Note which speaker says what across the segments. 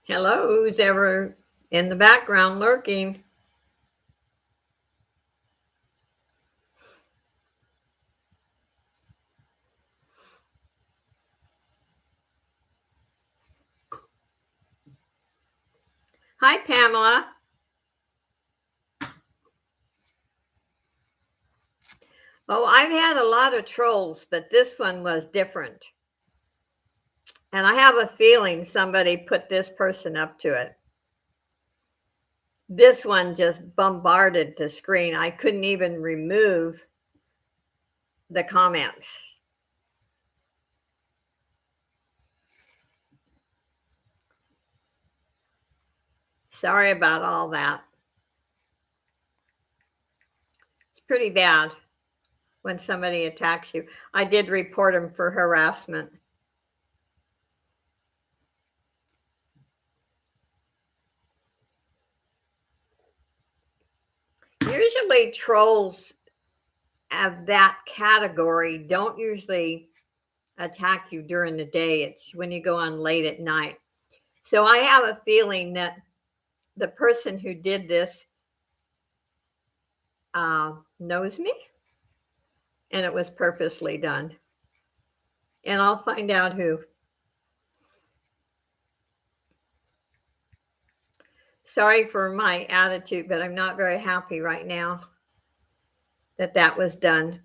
Speaker 1: Hello, who's ever in the background lurking? Hi, Pamela. Oh, I've had a lot of trolls, but this one was different. And I have a feeling somebody put this person up to it. This one just bombarded the screen. I couldn't even remove the comments. Sorry about all that. It's pretty bad when somebody attacks you. I did report them for harassment. Usually, trolls of that category don't usually attack you during the day. It's when you go on late at night. So I have a feeling that the person who did this knows me and it was purposely done. And I'll find out who. Sorry for my attitude, but I'm not very happy right now that that was done.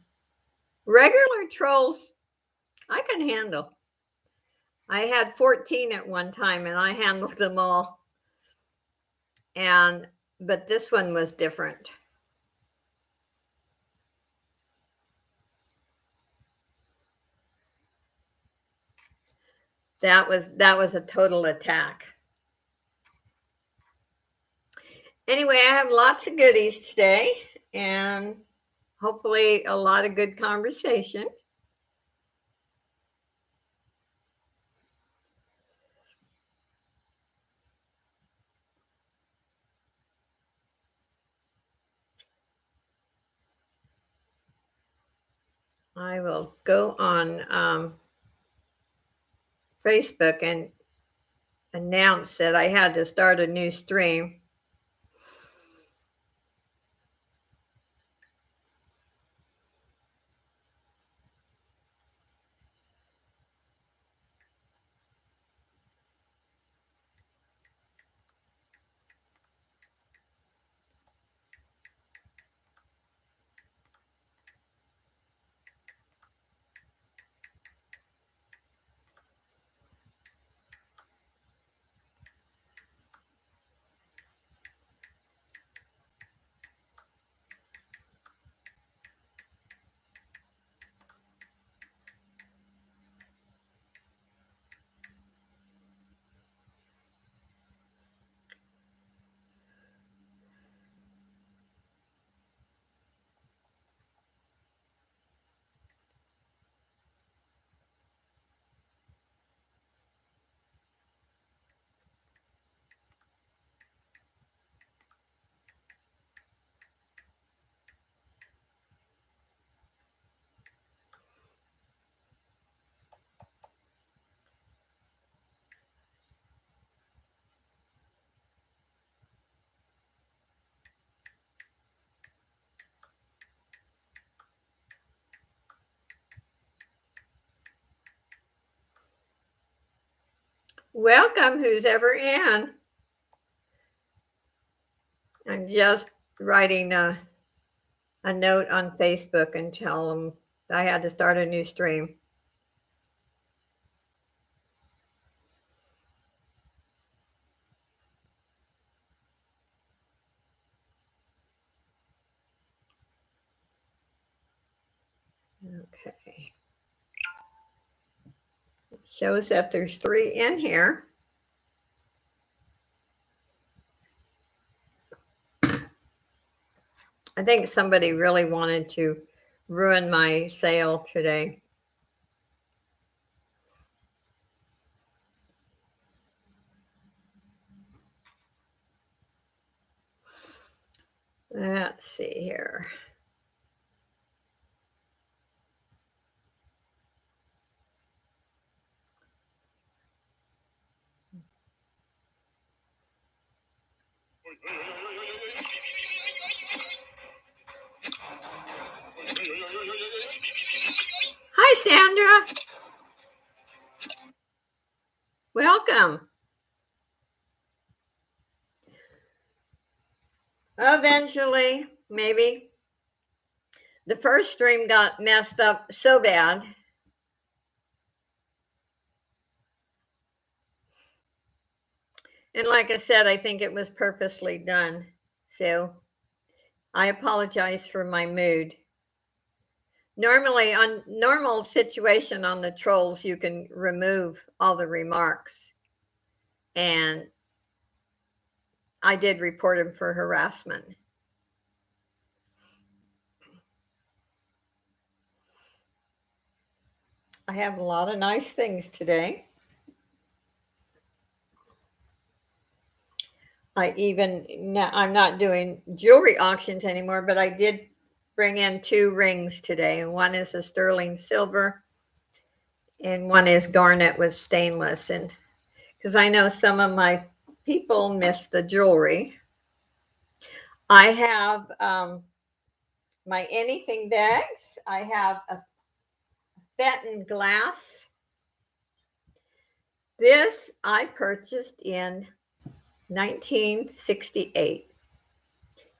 Speaker 1: Regular trolls, I can handle. I had 14 at one time and I handled them all. But this one was different. That was a total attack. Anyway, I have lots of goodies today and hopefully a lot of good conversation. I will go on Facebook and announce that I had to start a new stream. Welcome, who's ever in. I'm just writing a note on Facebook and tell them I had to start a new stream. Okay. Shows that there's 3 in here. I think somebody really wanted to ruin my sale today. Let's see here. Hi, Sandra. Welcome. Eventually, maybe. The first stream got messed up so bad. And like I said, I think it was purposely done. So I apologize for my mood. Normally, on normal situation on the trolls, you can remove all the remarks. And I did report him for harassment. I have a lot of nice things today. I'm not doing jewelry auctions anymore, but I did bring in 2 rings today. And one is a sterling silver and one is garnet with stainless. And because I know some of my people miss the jewelry, I have my anything bags. I have a Fenton Glass. This I purchased in 1968.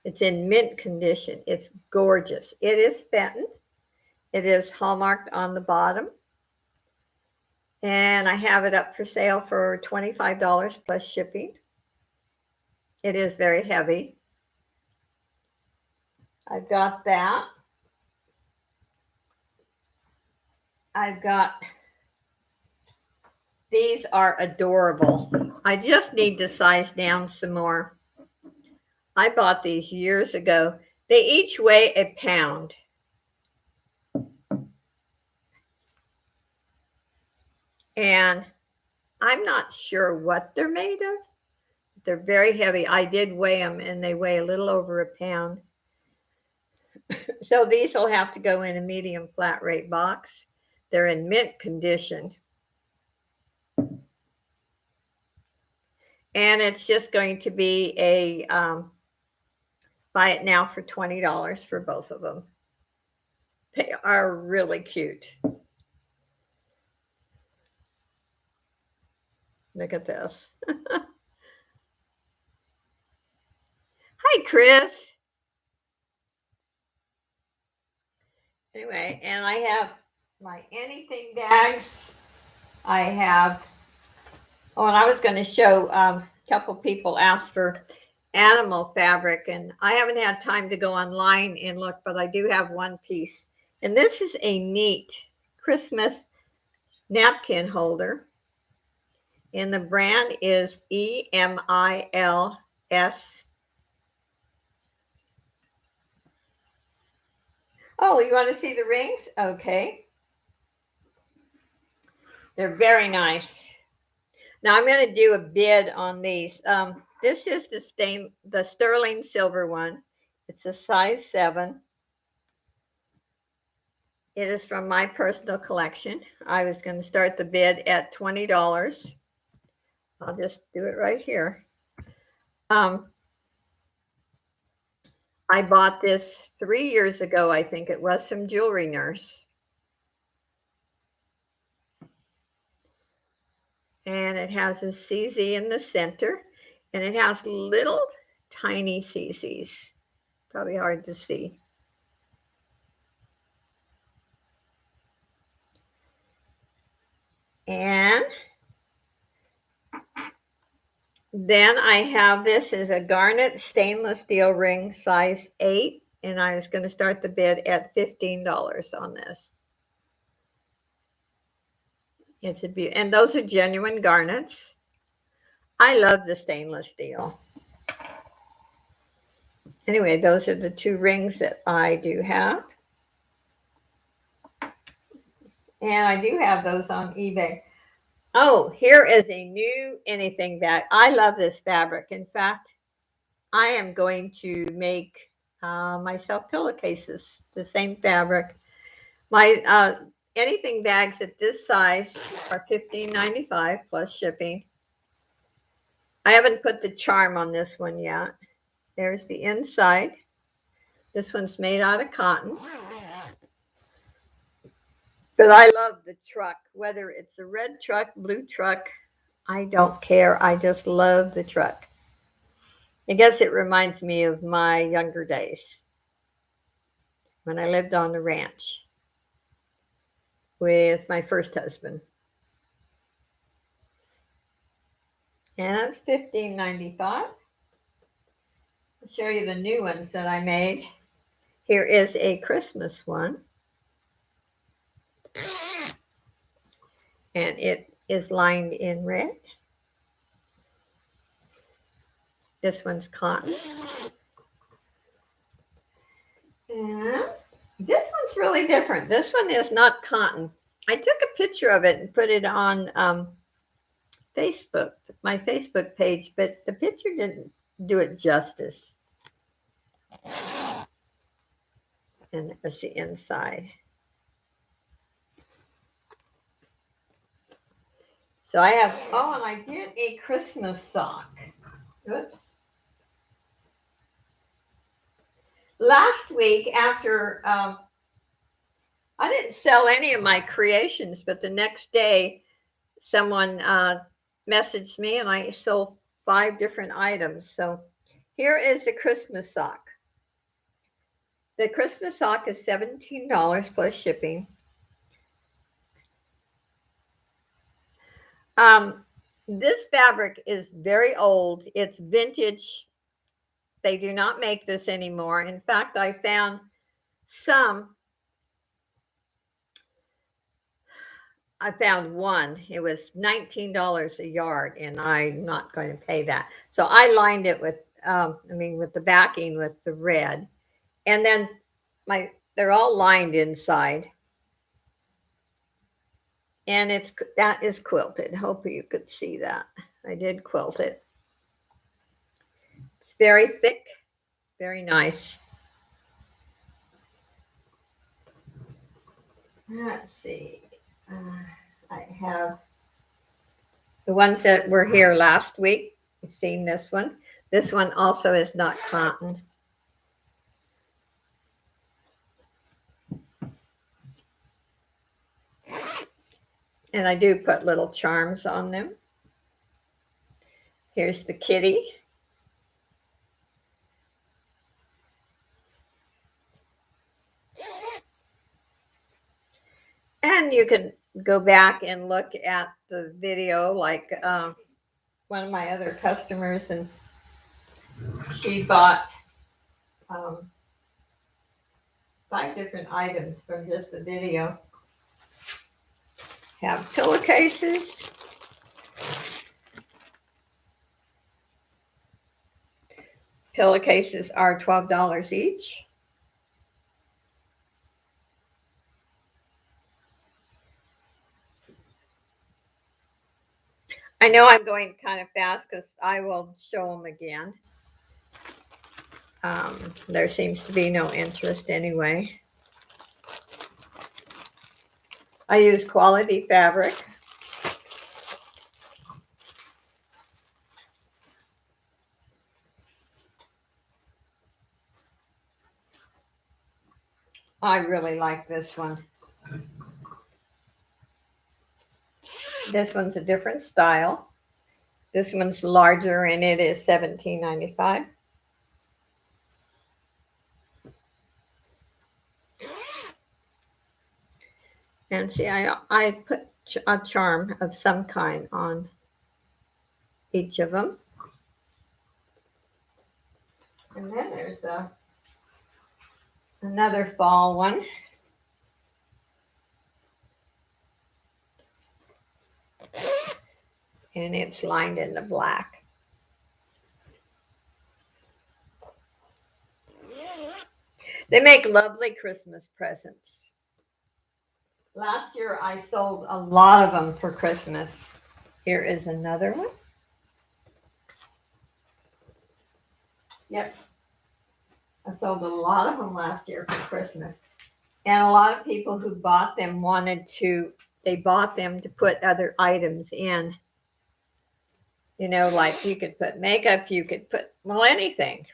Speaker 1: It's in mint condition. It's gorgeous. It is Fenton. It is hallmarked on the bottom. And I have it up for sale for $25 plus shipping. It is very heavy. I've got that. I've got, these are adorable. I just need to size down some more. I bought these years ago. They each weigh a pound. And I'm not sure what they're made of. They're very heavy. I did weigh them and they weigh a little over a pound. So these will have to go in a medium flat rate box. They're in mint condition. And it's just going to be a buy it now for $20 for both of them. They are really cute. Look at this. Hi, Chris. Anyway, and I have my anything bags. I have, oh, and I was going to show a couple people asked for animal fabric, and I haven't had time to go online and look, but I do have one piece. And this is a neat Christmas napkin holder. And the brand is EMILS. Oh, you want to see the rings? Okay. They're very nice. Now I'm going to do a bid on these. This is the sterling silver one. It's a size 7. It is from my personal collection. I was going to start the bid at $20. I'll just do it right here. I bought this 3 years ago, I think it was, some Jewelry Nurse. And it has a CZ in the center, and it has little tiny CZs. Probably hard to see. And then I have this is a garnet stainless steel ring, size 8, and I was going to start the bid at $15 on this. It's a beauty, and those are genuine garnets. I love the stainless steel. Anyway, those are the 2 rings that I do have. And I do have those on eBay. Oh, here is a new anything bag. I love this fabric. In fact, I am going to make myself pillowcases, the same fabric. My anything bags at this size are $15.95 plus shipping. I haven't put the charm on this one yet. There's the inside. This one's made out of cotton. But I love the truck, whether it's a red truck, blue truck, I don't care. I just love the truck. I guess it reminds me of my younger days when I lived on the ranch with my first husband. And that's $15.95. I'll show you the new ones that I made. Here is a Christmas one. And it is lined in red. This one's cotton. And this one's really different. This one is not cotton. I took a picture of it and put it on Facebook, my Facebook page, but the picture didn't do it justice. And there's the inside. So I have, oh, and I did a Christmas sock. Oops. Last week after, I didn't sell any of my creations, but the next day someone messaged me and I sold 5 different items. So here is the Christmas sock. The Christmas sock is $17 plus shipping. This fabric is very old. It's vintage. They do not make this anymore. In fact, I found one. It was $19 a yard, and I'm not going to pay that. So I lined it with, with the backing with the red. And then they're all lined inside. And that is quilted. Hope you could see that. I did quilt it. It's very thick, very nice. Let's see. I have the ones that were here last week. You've seen this one. This one also is not cotton. And I do put little charms on them. Here's the kitty. And you can go back and look at the video like one of my other customers, and she bought 5 different items from just the video. Have pillowcases. Pillowcases are $12 each. I know I'm going kind of fast because I will show them again. There seems to be no interest anyway. I use quality fabric. I really like this one. This one's a different style. This one's larger and it is $17.95. And see, I put a charm of some kind on each of them. And then there's another fall one. And it's lined in the black. They make lovely Christmas presents. Last year I sold a lot of them for Christmas. Here is another one. Yep. I sold a lot of them last year for Christmas. And a lot of people who bought them they bought them to put other items in. You know, like you could put makeup, you could put, well, anything.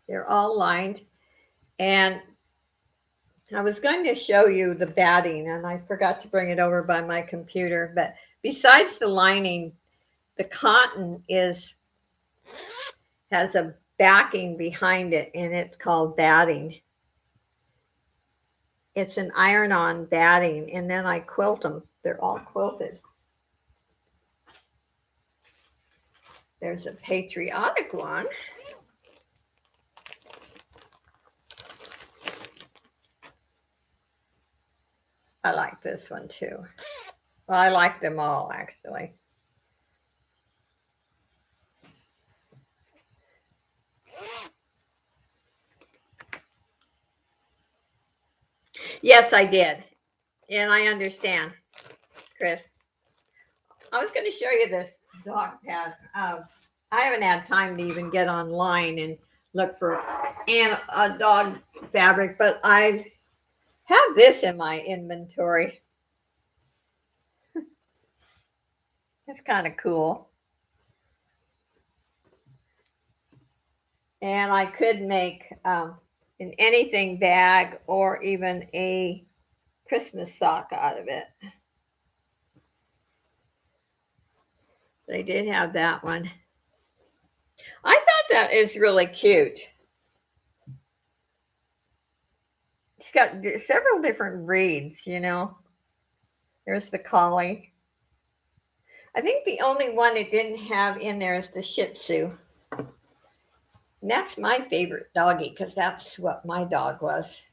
Speaker 1: They're all lined. And I was going to show you the batting, and I forgot to bring it over by my computer. But besides the lining, the cotton has a backing behind it, and it's called batting. It's an iron-on batting, and then I quilt them. They're all quilted. There's a patriotic one. I like this one too. Well, I like them all, actually. Yes, I did. And I understand, Chris. I was going to show you this dog pad. I haven't had time to even get online and look for a dog fabric, but I have this in my inventory. It's kind of cool. And I could make an anything bag or even a Christmas sock out of it. They did have that one. I thought that is really cute. It's got several different breeds, you know. There's the collie. I think the only one it didn't have in there is the Shih Tzu. And that's my favorite doggy because that's what my dog was.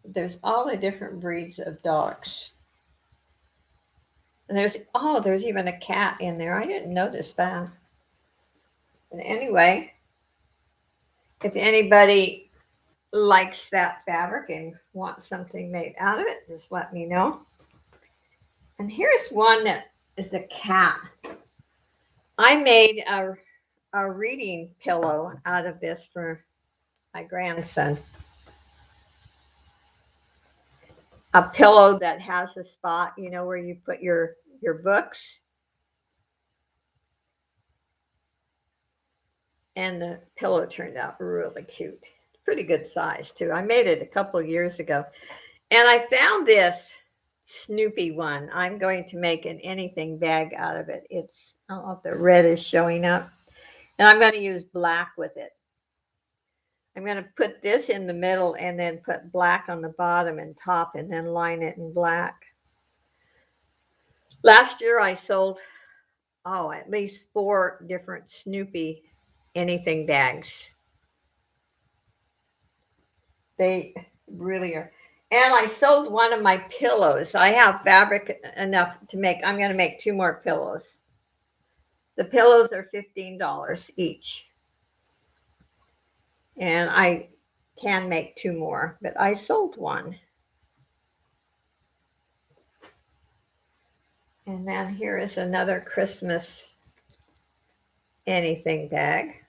Speaker 1: There's all the different breeds of dogs. And there's even a cat in there. I didn't notice that. But anyway, if anybody likes that fabric and wants something made out of it, just let me know. And here's one that is a cat. I made a reading pillow out of this for my grandson. A pillow that has a spot, you know, where you put your books. And the pillow turned out really cute. Pretty good size, too. I made it a couple of years ago. And I found this Snoopy one. I'm going to make an anything bag out of it. I don't know if the red is showing up. And I'm going to use black with it. I'm going to put this in the middle and then put black on the bottom and top and then line it in black. Last year I sold, at least 4 different Snoopy anything bags. They really are. And I sold one of my pillows. I have fabric enough to make, I'm going to make 2 more pillows. The pillows are $15 each. And I can make 2 more, but I sold one. And then here is another Christmas anything bag.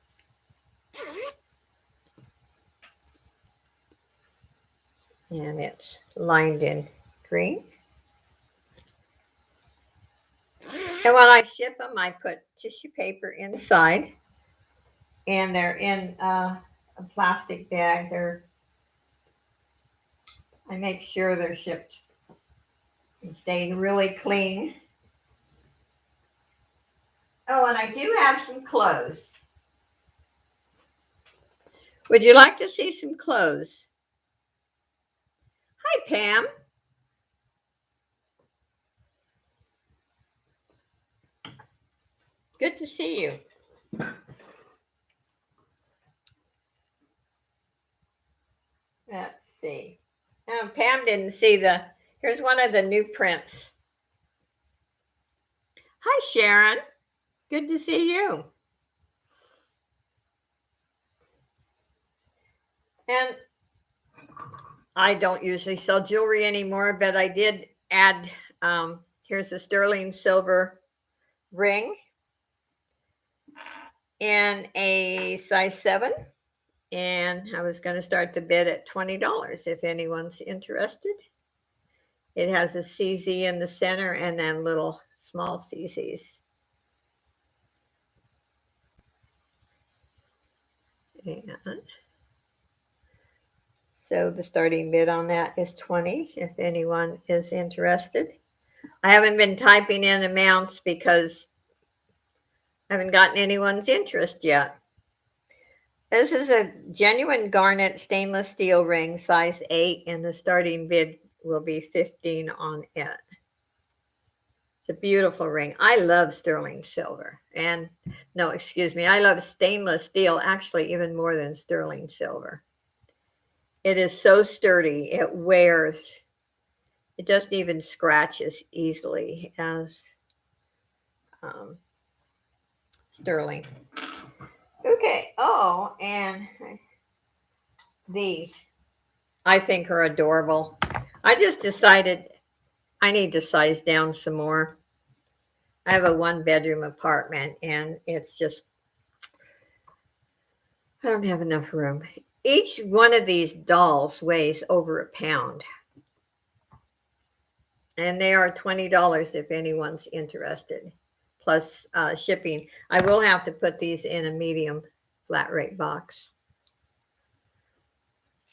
Speaker 1: And it's lined in green. And when I ship them, I put tissue paper inside. And they're in a plastic bag. I make sure they're shipped and stay really clean. Oh, and I do have some clothes. Would you like to see some clothes? Hi, Pam. Good to see you. Let's see. Oh, Pam didn't see here's one of the new prints. Hi, Sharon. Good to see you. And I don't usually sell jewelry anymore, but I did add, here's a sterling silver ring in a size 7. And I was going to start the bid at $20 if anyone's interested. It has a CZ in the center and then little small CZs. And so the starting bid on that is $20 if anyone is interested. I haven't been typing in amounts because I haven't gotten anyone's interest yet. This is a genuine Garnet stainless steel ring, size 8, and the starting bid will be $15 on it. It's a beautiful ring. I love sterling silver. And no, excuse me, I love stainless steel, actually even more than sterling silver. It is so sturdy. It wears. It doesn't even scratch as easily as sterling. Okay. Oh, and these I think are adorable. I just decided I need to size down some more. I have a 1-bedroom apartment and it's just, I don't have enough room. Each one of these dolls weighs over a pound. And they are $20 if anyone's interested, plus shipping. I will have to put these in a medium flat rate box.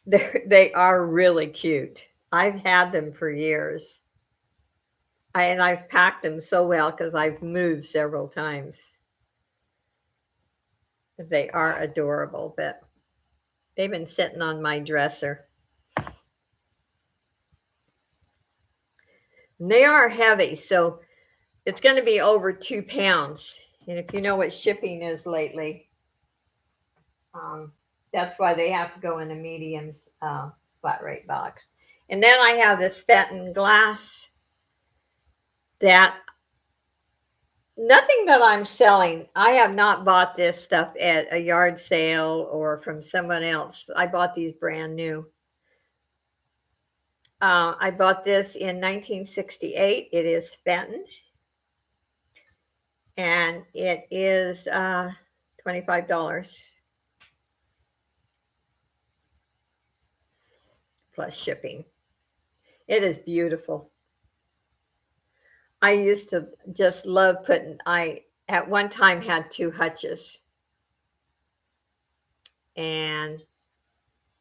Speaker 1: They are really cute. I've had them for years. And I've packed them so well because I've moved several times. They are adorable, but they've been sitting on my dresser. And they are heavy, so it's going to be over 2 pounds. And if you know what shipping is lately, that's why they have to go in a medium flat rate box. And then I have this Fenton Glass that nothing that I'm selling. I have not bought this stuff at a yard sale or from someone else. I bought these brand new. I bought this in 1968. It is Fenton. And it is $25 plus shipping. It is beautiful. I used to just love I at one time had 2 hutches. And,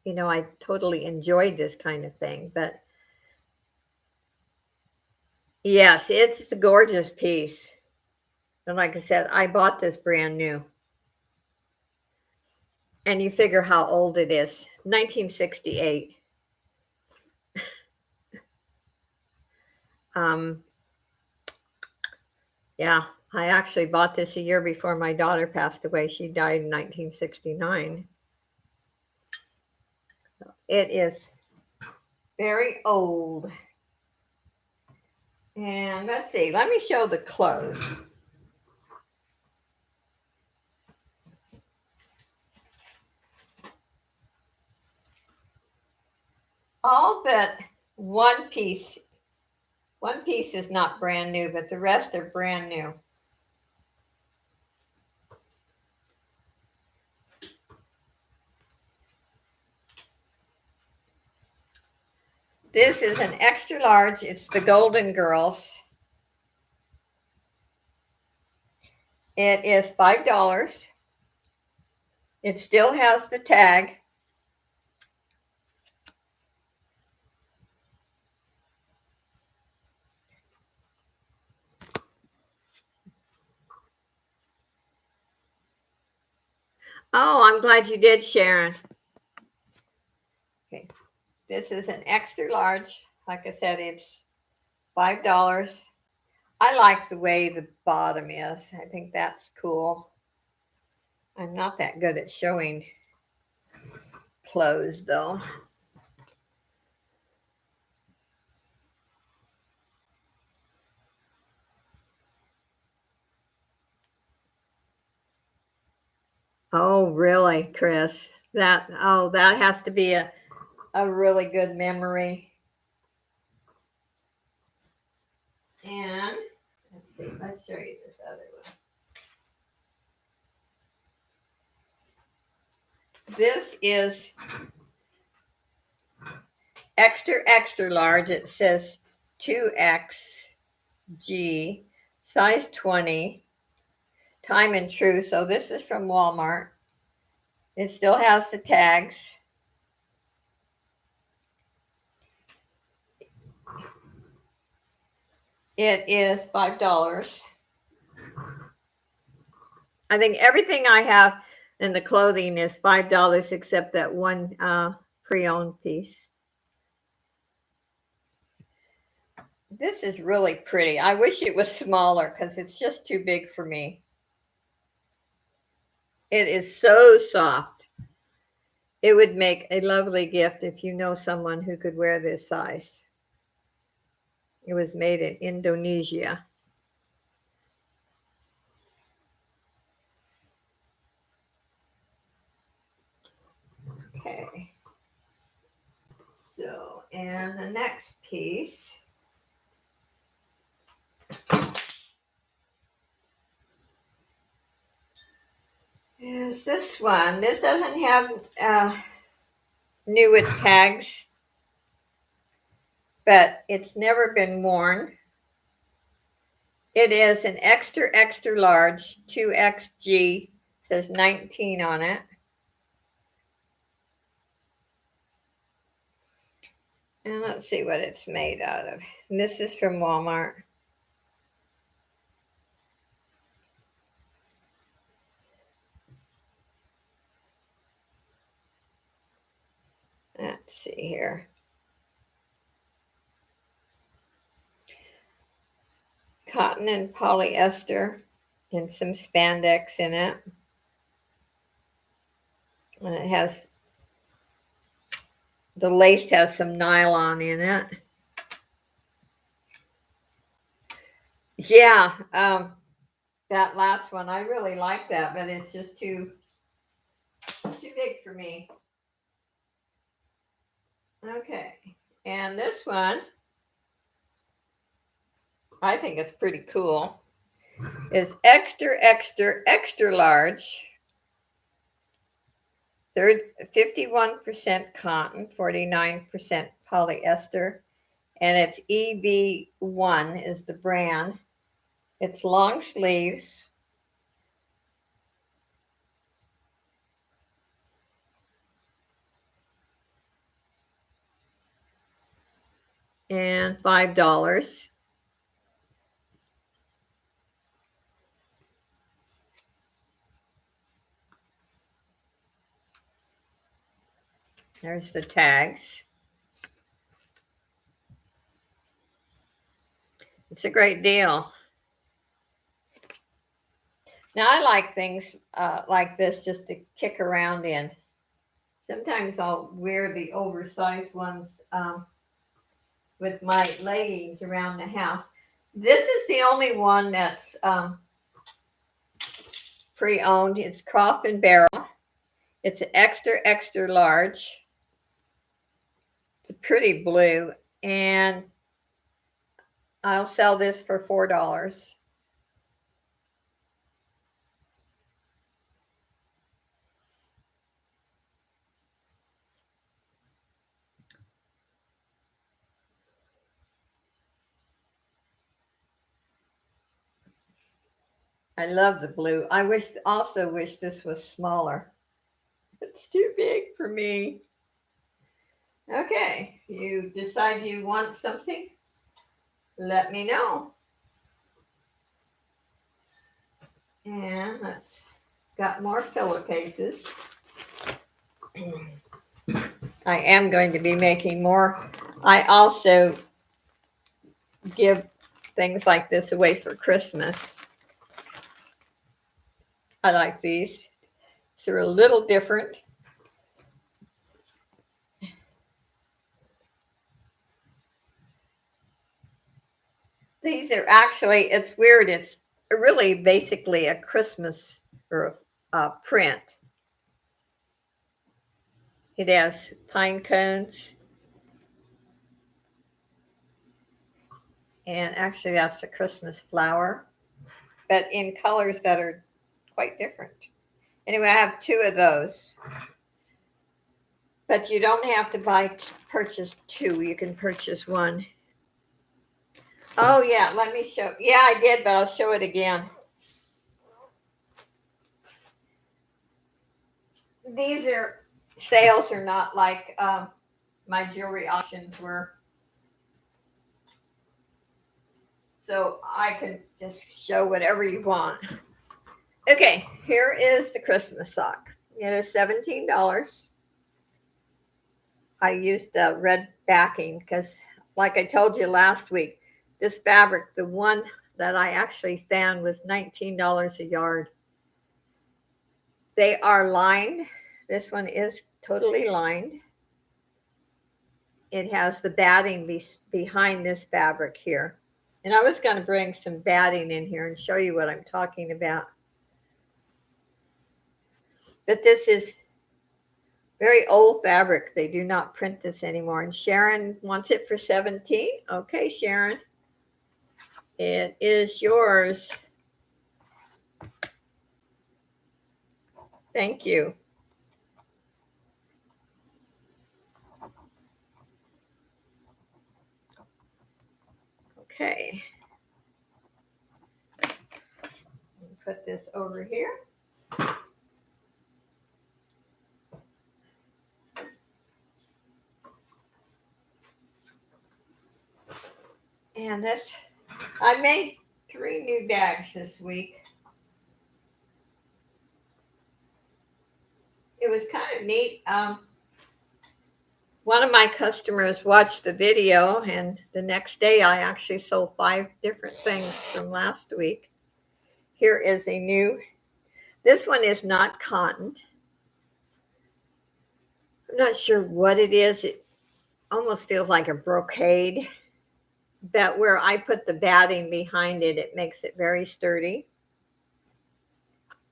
Speaker 1: I totally enjoyed this kind of thing. But yes, it's a gorgeous piece. And like I said, I bought this brand new. And you figure how old it is. 1968. Yeah, I actually bought this a year before my daughter passed away. She died in 1969. It is very old. And let's see, let me show the clothes. All but one piece. One piece is not brand new, but the rest are brand new. This is an extra large. It's the Golden Girls. It is $5. It still has the tag. Oh, I'm glad you did, Sharon. Okay. This is an extra large. Like I said, it's $5. I like the way the bottom is. I think that's cool. I'm not that good at showing clothes, though. Oh, really, Chris? That has to be a really good memory. And let's see, let's show you this other one. This is extra, extra large. It says 2XG, size 20, time and true. So this is from Walmart. It still has the tags. It is $5. I think everything I have in the clothing is $5 except that one pre-owned piece. This is really pretty. I wish it was smaller because it's just too big for me. It is so soft. It would make a lovely gift if you know someone who could wear this size. It was made in Indonesia. Okay. So, and the next piece is this one. This doesn't have new with tags, but it's never been worn. It is an extra, extra large, 2XG, says 19 on it. And let's see what it's made out of. And this is from Walmart. Let's see here. Cotton and polyester and some spandex in it. And it has, the lace has some nylon in it. Yeah, that last one, I really like that, but it's just too big for me. Okay, and this one, I think is pretty cool. It's extra, extra, extra large. 51% cotton, 49% polyester, and it's EV1 is the brand. It's long sleeves. And $5. There's the tags. It's a great deal. Now, I like things like this just to kick around in. Sometimes I'll wear the oversized ones with my leggings around the house. This is the only one that's pre-owned. It's Croft and Barrel. It's an extra, extra large. It's a pretty blue, and I'll sell this for $4. I love the blue. I also wish this was smaller. It's too big for me. Okay, you decide you want something? Let me know. And let's got more pillowcases. I am going to be making more. I also give things like this away for Christmas. I like these. They're a little different. These are actually, it's weird. It's really basically a Christmas or a print. It has pine cones. And actually, that's a Christmas flower, but in colors that are quite different. Anyway, I have 2 of those. But you don't have to purchase 2. You can purchase 1. Oh, yeah, let me show. Yeah, I did, but I'll show it again. These are sales are not like my jewelry auctions were. So I can just show whatever you want. Okay, here is the Christmas sock. It is $17. I used red backing because, like I told you last week, this fabric, the one that I actually found, was $19 a yard. They are lined. This one is totally lined. It has the batting behind this fabric here. And I was going to bring some batting in here and show you what I'm talking about. But this is very old fabric. They do not print this anymore. And Sharon wants it for 17. Okay, Sharon. It is yours. Thank you. Okay. Put this over here. And this, I made 3 new bags this week. It was kind of neat. One of my customers watched the video, and the next day I actually sold 5 different things from last week. Here is a new, this one is not cotton. I'm not sure what it is. It almost feels like a brocade, but where I put the batting behind it, it makes it very sturdy.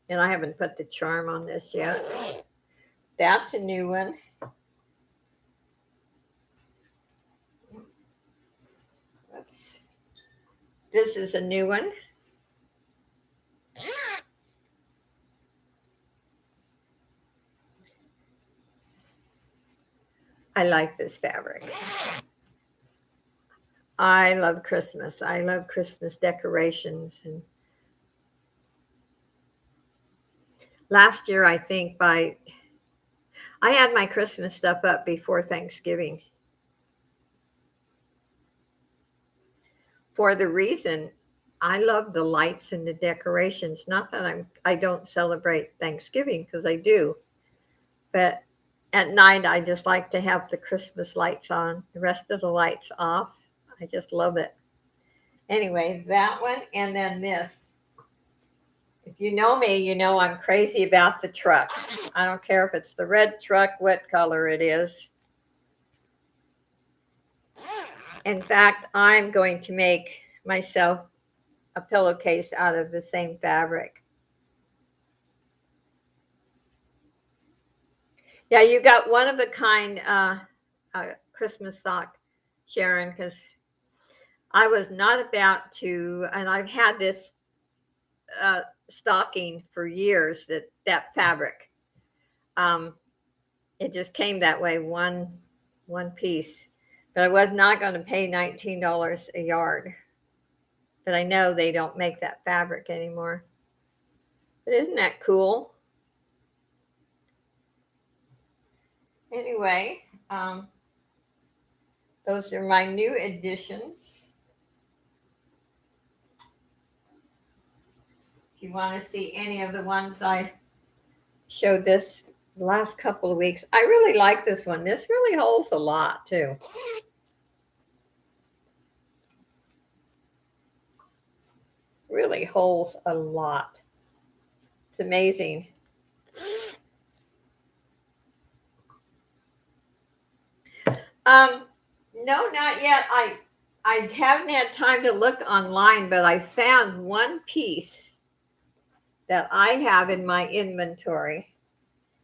Speaker 1: And I haven't put the charm on this yet. That's a new one. Oops. This is a new one. I like this fabric. I love Christmas. I love Christmas decorations. And last year, I think I had my Christmas stuff up before Thanksgiving. For the reason I love the lights and the decorations. Not that I don't celebrate Thanksgiving, because I do, but at night I just like to have the Christmas lights on, the rest of the lights off. I just love it. Anyway, that one, and then this. If you know me, you know I'm crazy about the truck. I don't care if it's the red truck, what color it is. In fact, I'm going to make myself a pillowcase out of the same fabric. Yeah, you got one of a kind Christmas sock, Sharon, because I was not about to, and I've had this stocking for years, that fabric. It just came that way, one piece. But I was not going to pay $19 a yard. But I know they don't make that fabric anymore. But isn't that cool? Anyway, those are my new additions. If you want to see any of the ones I showed this last couple of weeks, I really like this one. This really holds a lot too. Really holds a lot. It's amazing. No, not yet. I haven't had time to look online, but I found one piece that I have in my inventory,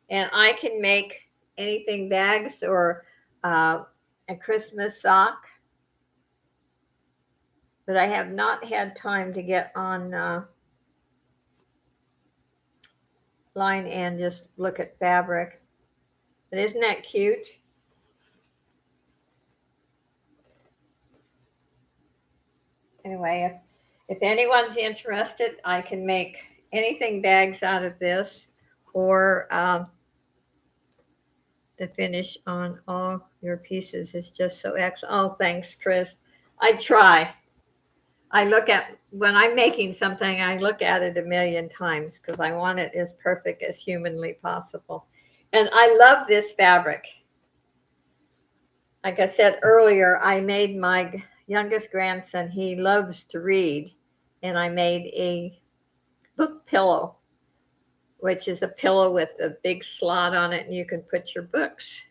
Speaker 1: and I can make anything, bags or a Christmas sock. But I have not had time to get on line and just look at fabric. But isn't that cute? anyway, if anyone's interested, I can make anything bags out of this, or the finish on all your pieces is just so excellent. Oh, thanks, Chris. I try. I look at when I'm making something, I look at it a million times because I want it as perfect as humanly possible. And I love this fabric. Like I said earlier, I made my youngest grandson, he loves to read, and I made a book pillow, which is a pillow with a big slot on it, and you can put your books.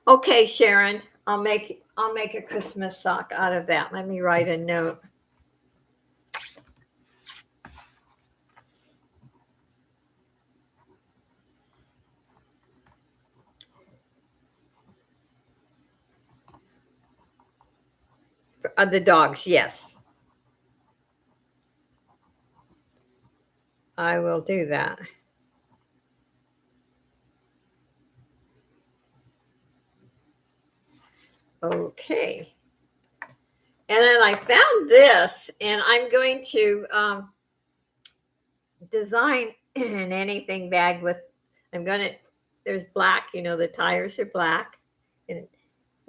Speaker 1: Okay, Sharon, I'll make a Christmas sock out of that. Let me write a note. The dogs, yes. I will do that. Okay. And then I found this, and I'm going to design an anything bag with, there's black, the tires are black, and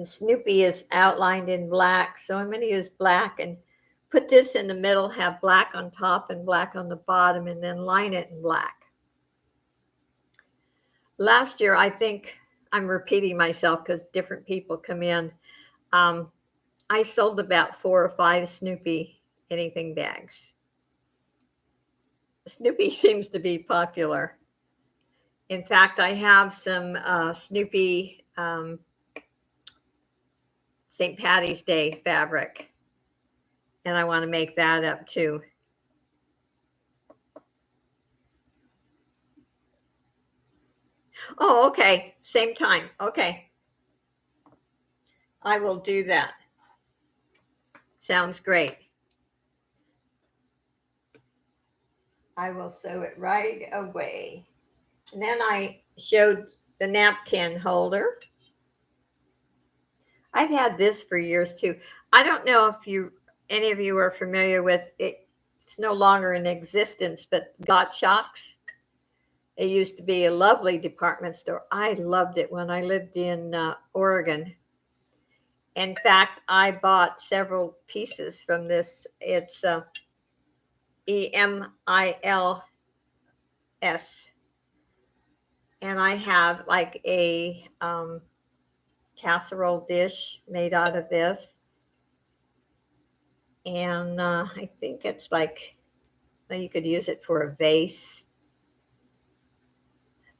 Speaker 1: Snoopy is outlined in black. So I'm going to use black and put this in the middle, have black on top and black on the bottom, and then line it in black. Last year, I think I'm repeating myself because different people come in. I sold about 4 or 5 Snoopy anything bags. Snoopy seems to be popular. In fact, I have some Snoopy St. Patty's Day fabric, and I want to make that up too. Oh, okay. Same time. Okay. I will do that. Sounds great. I will sew it right away. And then I showed the napkin holder. I've had this for years too. I don't know if any of you are familiar with it. It's no longer in existence, but Gottschalk's. It used to be a lovely department store. I loved it when I lived in Oregon. In fact, I bought several pieces from this. It's EMILS. And I have like a casserole dish made out of this. And I think it's like, well, you could use it for a vase.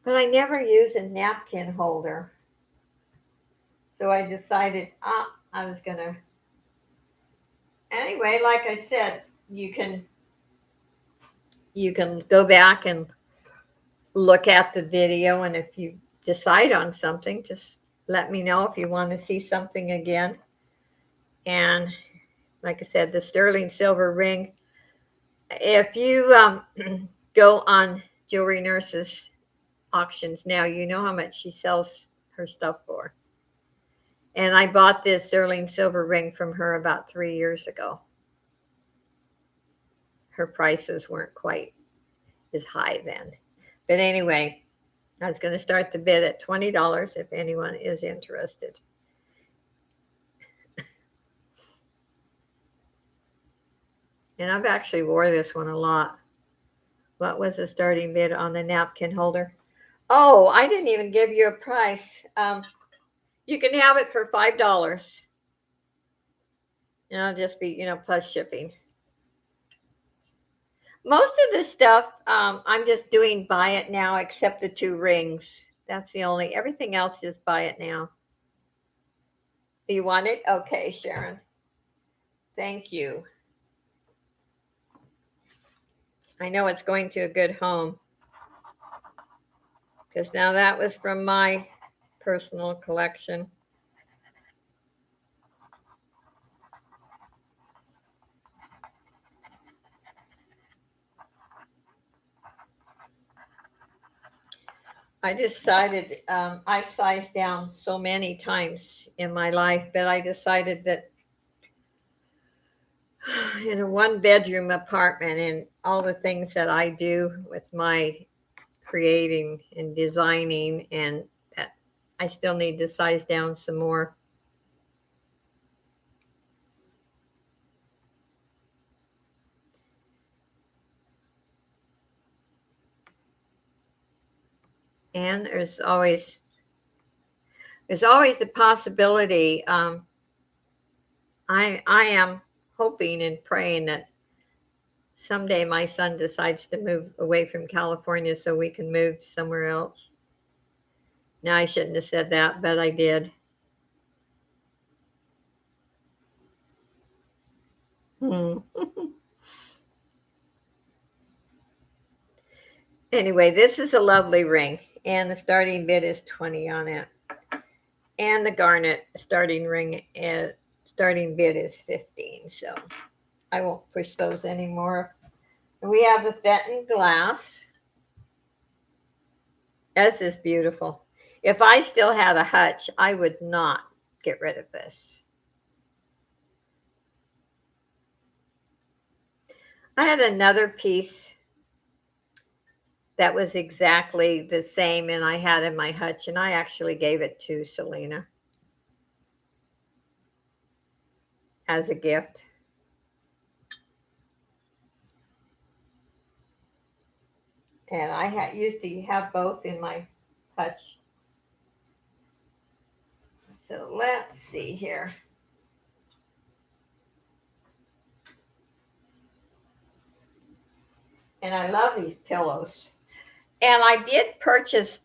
Speaker 1: But I never use a napkin holder. So I decided, I was going to. Anyway, like I said, you can go back and look at the video, and if you decide on something, just let me know if you want to see something again. And like I said, the sterling silver ring. If you go on Jewelry Nurse's auctions now, you know how much she sells her stuff for. And I bought this sterling silver ring from her about 3 years ago. Her prices weren't quite as high then. But anyway, I was going to start the bid at $20 if anyone is interested. And I've actually wore this one a lot. What was the starting bid on the napkin holder? Oh, I didn't even give you a price. You can have it for $5. And I'll just be, plus shipping. Most of the stuff, I'm just doing buy it now, except the 2 rings. That's the only, everything else is buy it now. You want it? Okay, Sharon. Thank you. I know it's going to a good home. Because now that was from my personal collection. I decided, I've sized down so many times in my life, but I decided that in a 1-bedroom apartment, and all the things that I do with my creating and designing, and that I still need to size down some more. And there's always a possibility. I am hoping and praying that someday my son decides to move away from California so we can move somewhere else. Now, I shouldn't have said that, but I did. Anyway, this is a lovely ring, and the starting bid is 20 on it. And the Garnet starting bid is 15. So I won't push those anymore. And we have the Fenton Glass. This is beautiful. If I still had a hutch, I would not get rid of this. I had another piece that was exactly the same, and I had in my hutch, and I actually gave it to Selena as a gift. And I used to have both in my hutch. So let's see here. And I love these pillows. And I did purchase,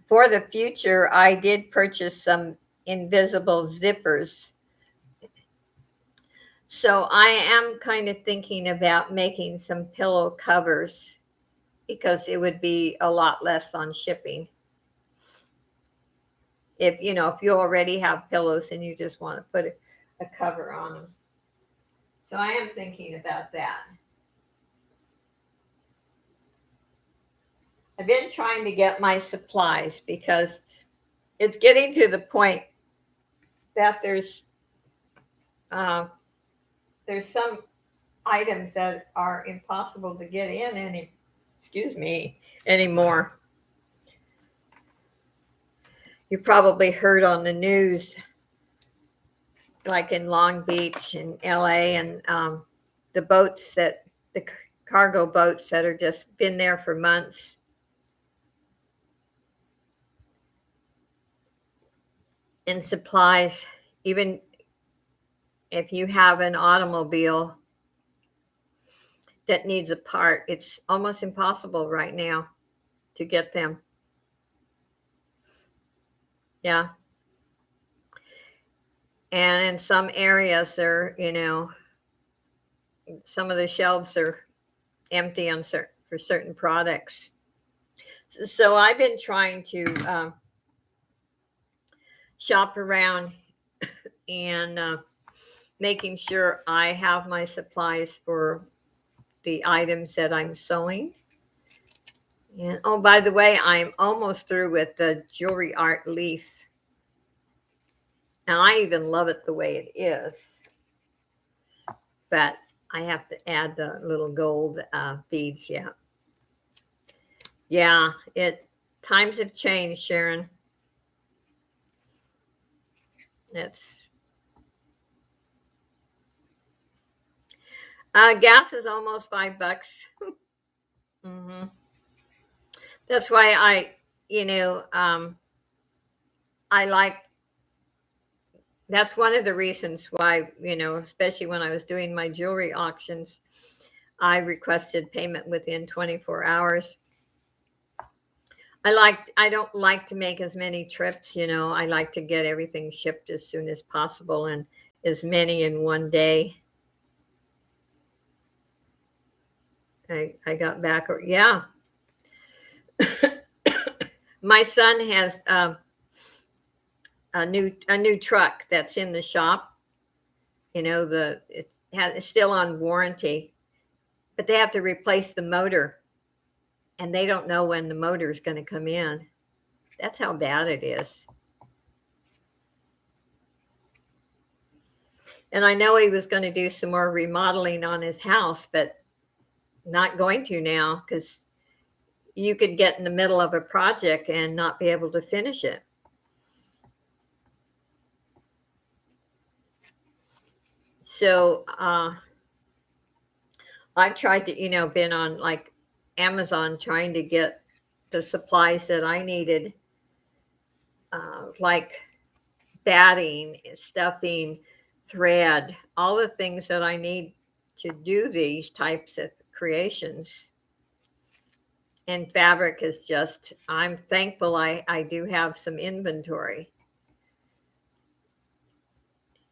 Speaker 1: for the future, I did purchase some invisible zippers. So I am kind of thinking about making some pillow covers because it would be a lot less on shipping. If you already have pillows and you just want to put a cover on them. So I am thinking about that. I've been trying to get my supplies because it's getting to the point that there's some items that are impossible to get in anymore. You probably heard on the news, like in Long Beach and LA, and the cargo boats that are just been there for months. And supplies, even if you have an automobile that needs a part, it's almost impossible right now to get them. Yeah. And in some areas, some of the shelves are empty for certain products. So I've been trying to shop around and making sure I have my supplies for the items that I'm sewing. And oh, by the way, I'm almost through with the jewelry art leaf. Now, I even love it the way it is, but I have to add the little gold beads. Yeah, times have changed, Sharon. Gas is almost $5. Mm-hmm. That's why I like. That's one of the reasons why, especially when I was doing my jewelry auctions, I requested payment within 24 hours. I don't like to make as many trips, I like to get everything shipped as soon as possible and as many in one day. I got back, yeah. My son has a new truck that's in the shop. It's still on warranty, but they have to replace the motor, and they don't know when the motor is going to come in. That's how bad it is. And I know he was going to do some more remodeling on his house, but not going to now because you could get in the middle of a project and not be able to finish it. So I've tried to, been on like Amazon trying to get the supplies that I needed, like batting, stuffing, thread, all the things that I need to do these types of creations. And fabric is just, I'm thankful I do have some inventory.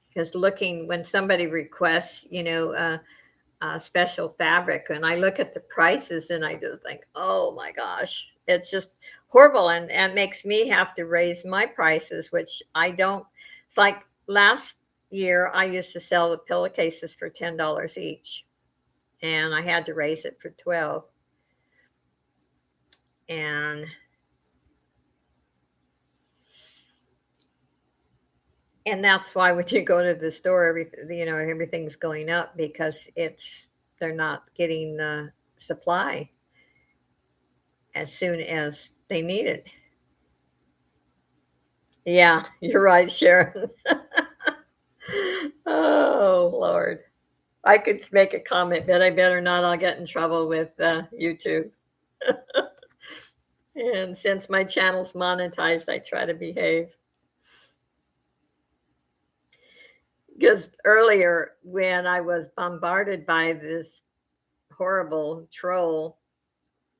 Speaker 1: Because looking, when somebody requests, special fabric, and I look at the prices and I just think, oh my gosh, it's just horrible. And makes me have to raise my prices, which I don't. It's like last year, I used to sell the pillowcases for $10 each, and I had to raise it for 12. And that's why when you go to the store, everything's going up because they're not getting the supply as soon as they need it. Yeah, you're right, Sharon. Oh, Lord. I could make a comment, but I better not. I'll get in trouble with YouTube. And since my channel's monetized, I try to behave. Because earlier, when I was bombarded by this horrible troll,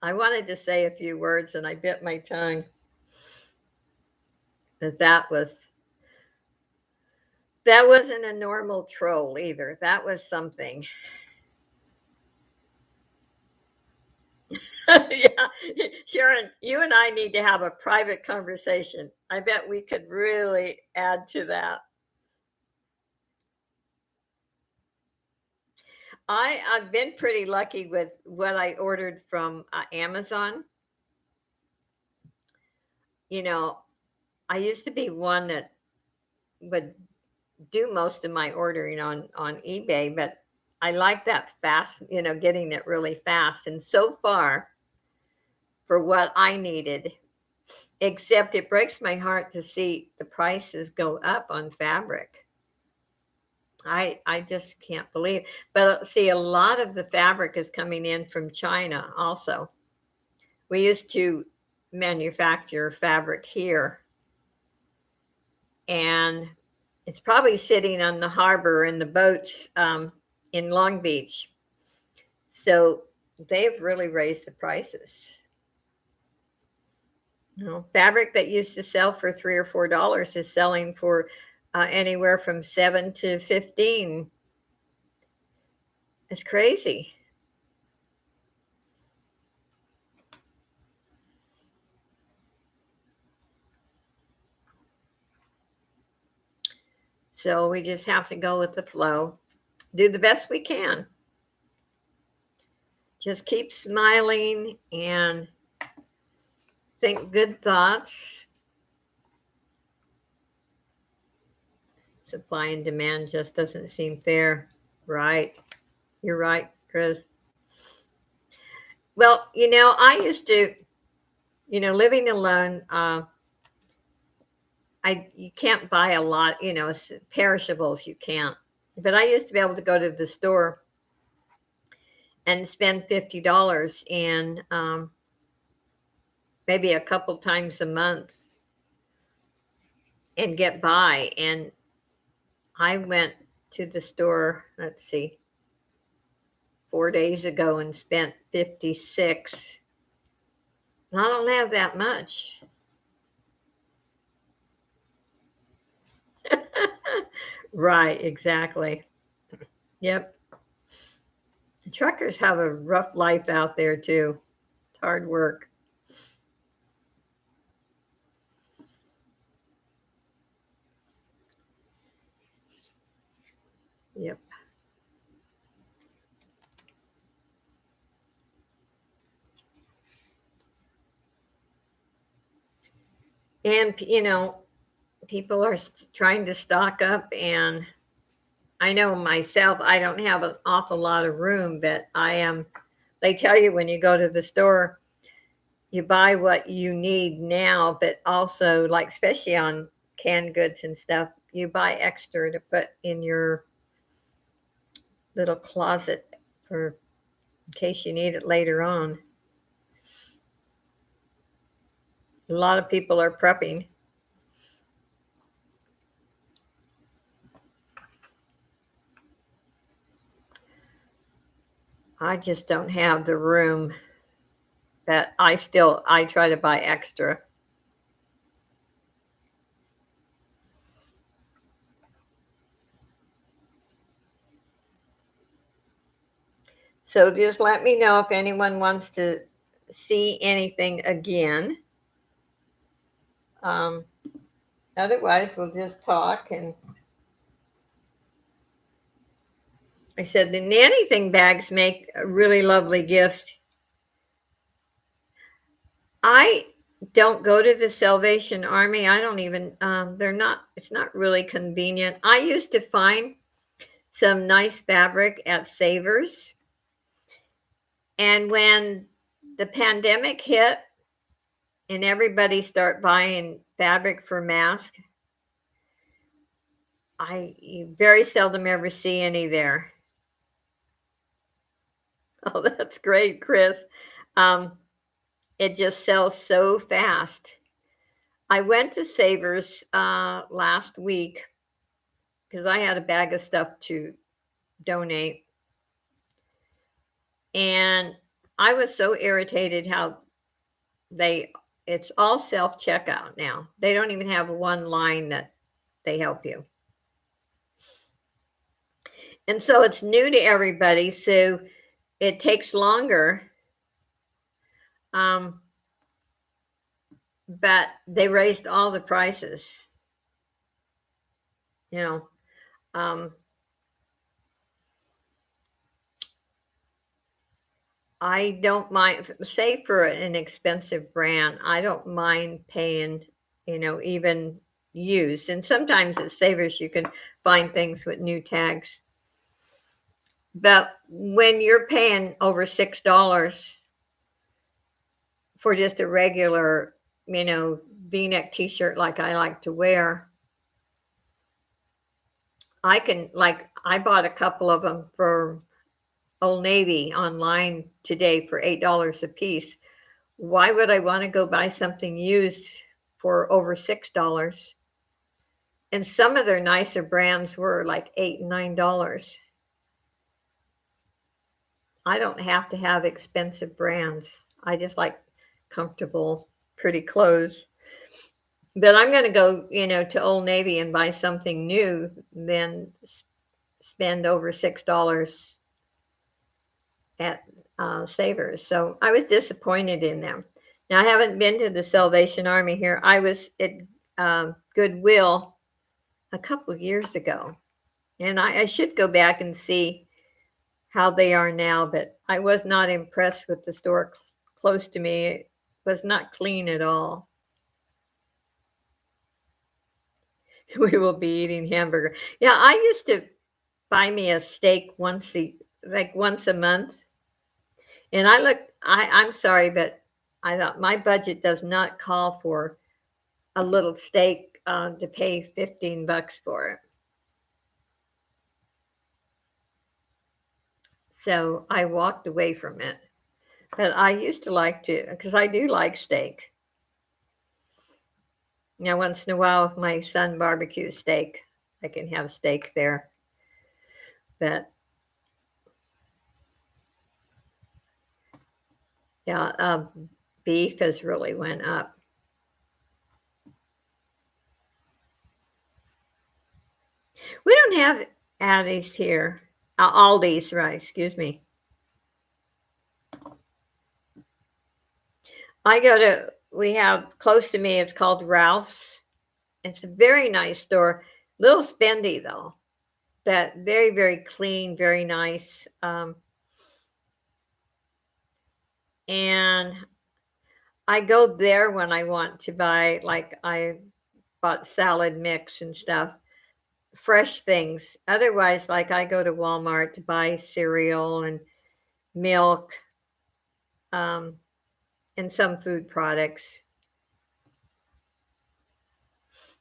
Speaker 1: I wanted to say a few words and I bit my tongue. Because that wasn't a normal troll either. That was something. Yeah, Sharon, you and I need to have a private conversation. I bet we could really add to that. I've been pretty lucky with what I ordered from Amazon. You know, I used to be one that would do most of my ordering on eBay, but I like that fast, getting it really fast. And so far, for what I needed, except it breaks my heart to see the prices go up on fabric. I just can't believe. But see, a lot of the fabric is coming in from China also. We used to manufacture fabric here, and it's probably sitting on the harbor in the boats in Long Beach. So they've really raised the prices. Fabric that used to sell for $3 or $4 is selling for anywhere from 7 to 15. It's crazy. So we just have to go with the flow, do the best we can. Just keep smiling and think good thoughts. Supply and demand just doesn't seem fair. Right. You're right, Chris. Well, I used to, living alone, you can't buy a lot, perishables you can't. But I used to be able to go to the store and spend $50 and maybe a couple times a month and get by. And I went to the store, let's see, 4 days ago and spent 56. And I don't have that much. Right, exactly. Yep. The truckers have a rough life out there too. It's hard work. Yep. And people are trying to stock up, and I know myself, I don't have an awful lot of room, but they tell you when you go to the store, you buy what you need now, but also, like, especially on canned goods and stuff, you buy extra to put in your little closet for in case you need it later on. A lot of people are prepping. I just don't have the room, but I try to buy extra. So just let me know if anyone wants to see anything again. Um, Otherwise, we'll just talk. And I said the nanny thing bags make a really lovely gift. I don't go to the Salvation Army. I don't even, it's not really convenient. I used to find some nice fabric at Savers. And when the pandemic hit and everybody start buying fabric for masks, you very seldom ever see any there. Oh, that's great, Chris. Um, it just sells so fast. I went to Savers last week because I had a bag of stuff to donate. And I was so irritated how it's all self checkout now. They don't even have one line that they help you. And so it's new to everybody. So it takes longer. Um, but they raised all the prices. You know, um, I don't mind, say for an expensive brand, I don't mind paying, even used. And sometimes at Savers, you can find things with new tags. But when you're paying over $6 for just a regular, V-neck t-shirt like I like to wear, I bought a couple of them for Old Navy online today for $8 a piece. Why would I want to go buy something used for over $6? And some of their nicer brands were like $8 and $9. I don't have to have expensive brands. I just like comfortable, pretty clothes. But I'm going to go, to Old Navy and buy something new than spend over $6 at Savers. So I was disappointed in them. Now, I haven't been to the Salvation Army here. I was at Goodwill a couple of years ago. And I should go back and see how they are now, but I was not impressed with the store close to me. It was not clean at all. We will be eating hamburger. Yeah, I used to buy me a steak once a month. And I'm sorry, but I thought my budget does not call for a little steak to pay $15 for it. So I walked away from it. But I used to like to, because I do like steak. Now, once in a while, if my son barbecues steak, I can have steak there. But yeah, beef has really went up. We don't have Addis here. Aldi's, right? Excuse me. We have close to me, it's called Ralph's. It's a very nice store. Little spendy though, but very, very clean, very nice. And I go there when I want to buy, like I bought salad mix and stuff. fresh things. Otherwise, like I go to Walmart to buy cereal and milk, um, and some food products.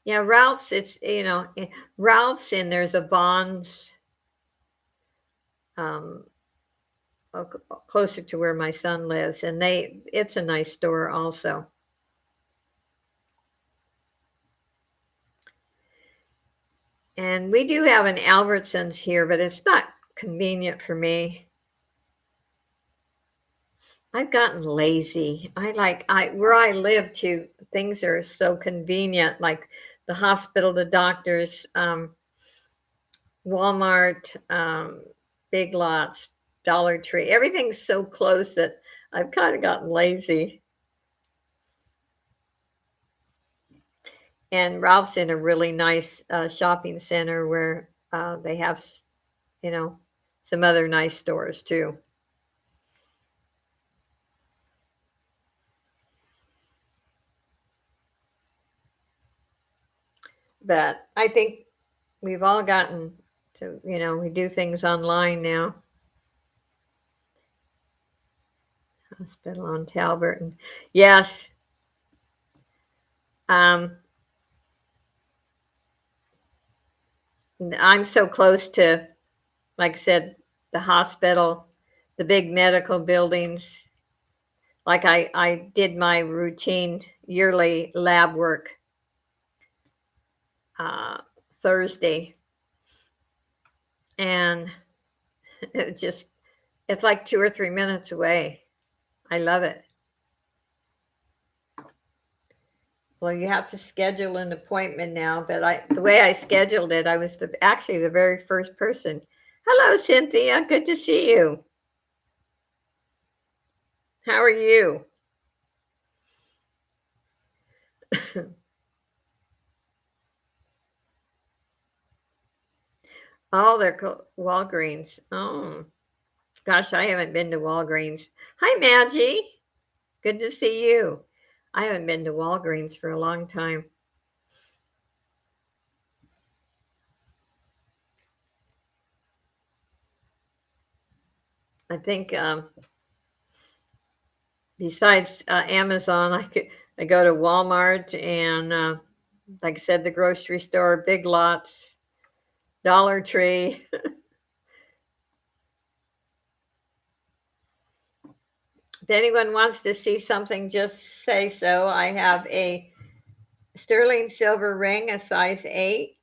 Speaker 1: Yeah, Ralph's, Ralph's, and there's a Bonds, um, closer to where my son lives, and it's a nice store also. And we do have an Albertsons here, but it's not convenient for me. I've gotten lazy. Where I live too, things are so convenient, like the hospital, the doctors, Walmart, Big Lots, Dollar Tree. Everything's so close that I've kind of gotten lazy. And Ralph's in a really nice shopping center where they have, you know, some other nice stores too. But I think we've all gotten to, we do things online now. Hospital on Talbert. And yes. Um, I'm so close to, like I said, the hospital, the big medical buildings. Like I did my routine yearly lab work uh, Thursday, and it's like 2 or 3 minutes away. I love it. Well, you have to schedule an appointment now, but the way I scheduled it, I was actually the very first person. Hello, Cynthia. Good to see you. How are you? Oh, they're Walgreens. Oh, gosh, I haven't been to Walgreens. Hi, Maggie. Good to see you. I haven't been to Walgreens for a long time. I think besides Amazon, I go to Walmart and, like I said, the grocery store, Big Lots, Dollar Tree. If anyone wants to see something, just say so. I have a sterling silver ring, a size 8.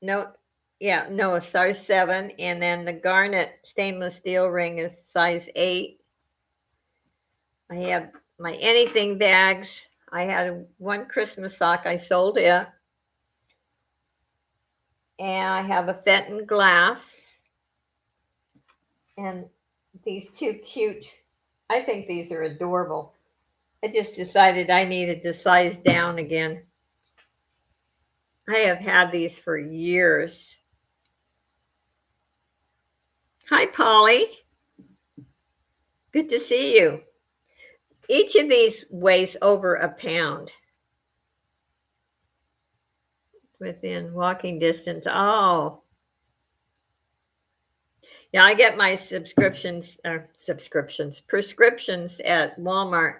Speaker 1: No, yeah, no, a size 7. And then the Garnet stainless steel ring is size 8. I have my anything bags. I had one Christmas sock. I sold it. And I have a Fenton Glass. And these two cute, I think these are adorable. I just decided I needed to size down again. I have had these for years. Hi, Polly. Good to see you. Each of these weighs over a pound within walking distance. Oh, yeah, I get my prescriptions at Walmart,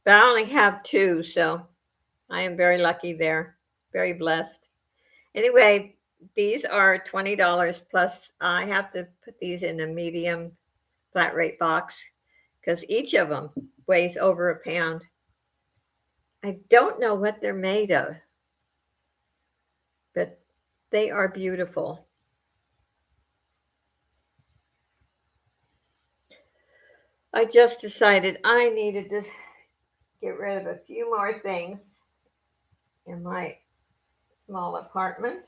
Speaker 1: but I only have 2, so I am very lucky there, very blessed. Anyway, these are $20 plus. I have to put these in a medium flat rate box because each of them weighs over a pound. I don't know what they're made of, but they are beautiful. I just decided I needed to get rid of a few more things in my small apartment.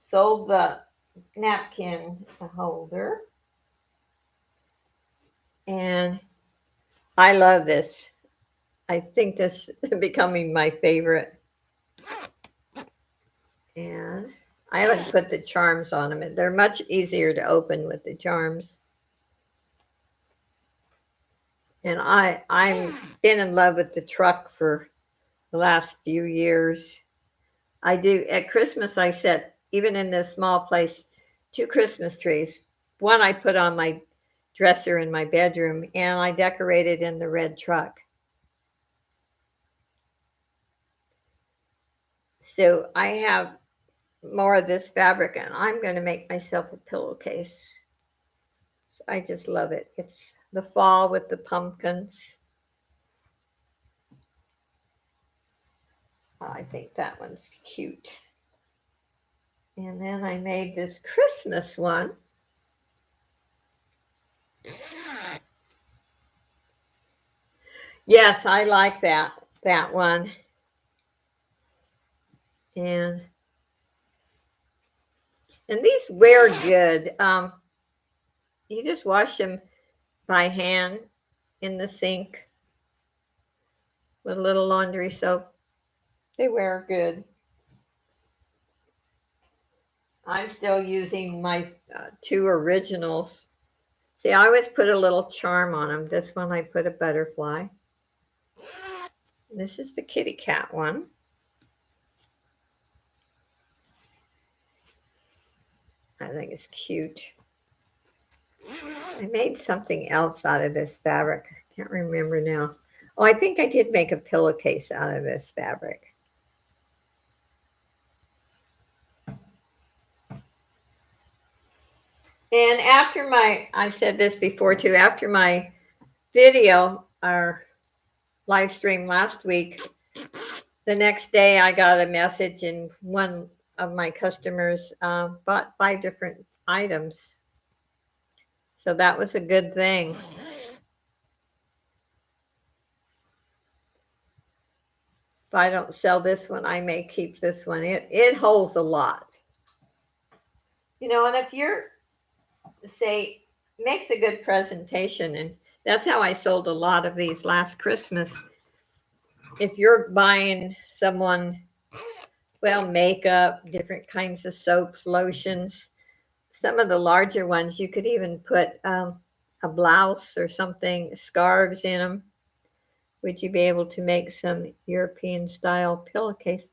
Speaker 1: Sold the napkin holder. And I love this. I think this is becoming my favorite. And I haven't put the charms on them. They're much easier to open with the charms. And I'm been in love with the truck for the last few years. I do at Christmas. I set, even in this small place, 2 Christmas trees. One I put on my dresser in my bedroom, and I decorated in the red truck. So I have more of this fabric, and I'm going to make myself a pillowcase. I just love it. It's the fall with the pumpkins. I think that one's cute. And then I made this Christmas one. Yes, I like that one. And these wear good. You just wash them by hand in the sink with a little laundry soap. They wear good. I'm still using my 2 originals. See, I always put a little charm on them. This one I put a butterfly. This is the kitty cat one. I think it's cute. I made something else out of this fabric. I can't remember now. Oh, I think I did make a pillowcase out of this fabric. And after I said this before too, after my video, our live stream last week, the next day I got a message, and one of my customers bought 5 different items. So that was a good thing. If I don't sell this one, I may keep this one. It holds a lot. And if you're, say, makes a good presentation, and that's how I sold a lot of these last Christmas. If you're buying someone, well, makeup, different kinds of soaps, lotions, some of the larger ones, you could even put a blouse or something, scarves in them. Would you be able to make some European style pillowcase?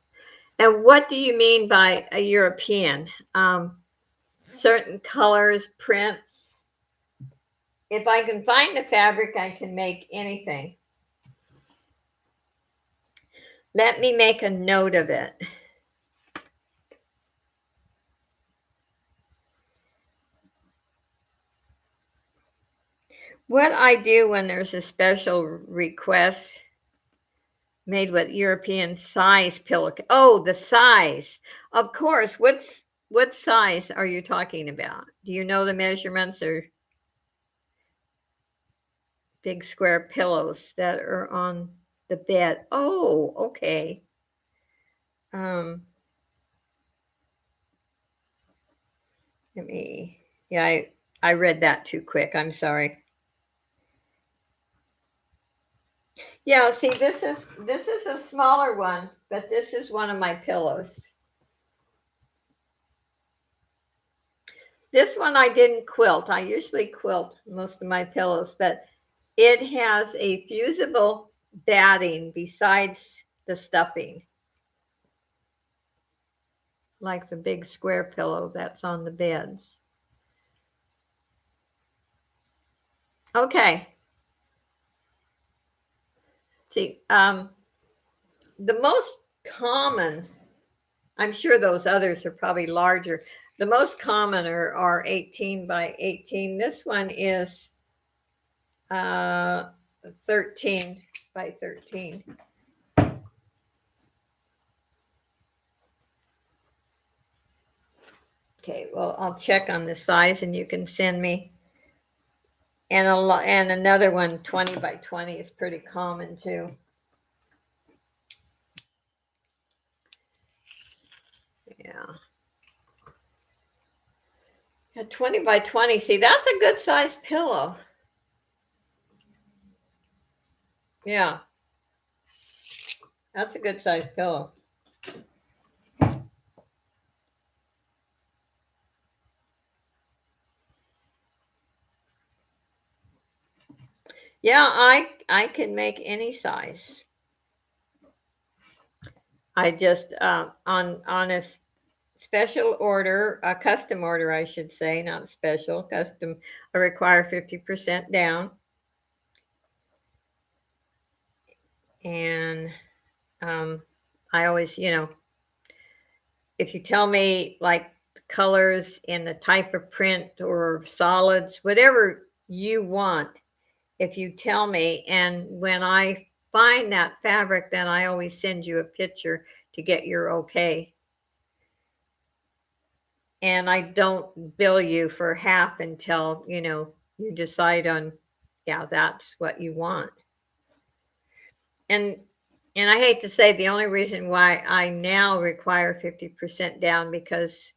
Speaker 1: And what do you mean by a European? Certain colors, prints. If I can find the fabric, I can make anything. Let me make a note of it. What I do when there's a special request made with European size pillowcase. Oh, the size. Of course. What size are you talking about? Do you know the measurements, or big square pillows that are on the bed? Oh, okay. Yeah, I read that too quick. I'm sorry. Yeah, see, this is a smaller one, but this is one of my pillows. This one I didn't quilt. I usually quilt most of my pillows, but it has a fusible batting besides the stuffing, like the big square pillow that's on the bed. Okay. See, the most common, I'm sure those others are probably larger. The most common are 18 by 18. This one is 13 by 13. Okay, well, I'll check on the size, and you can send me. And another one, 20 by 20, is pretty common too. Yeah. 20 by 20. See, that's a good size pillow. Yeah. That's a good size pillow. Yeah, I can make any size. I just on a special order, a custom order, I should say, not special, custom. I require 50% down, and I always, if you tell me like colors and the type of print or solids, whatever you want, if you tell me, and when I find that fabric, then I always send you a picture to get your okay. And I don't bill you for half until, you decide on, yeah, that's what you want. And and I hate to say the only reason why I now require 50% down because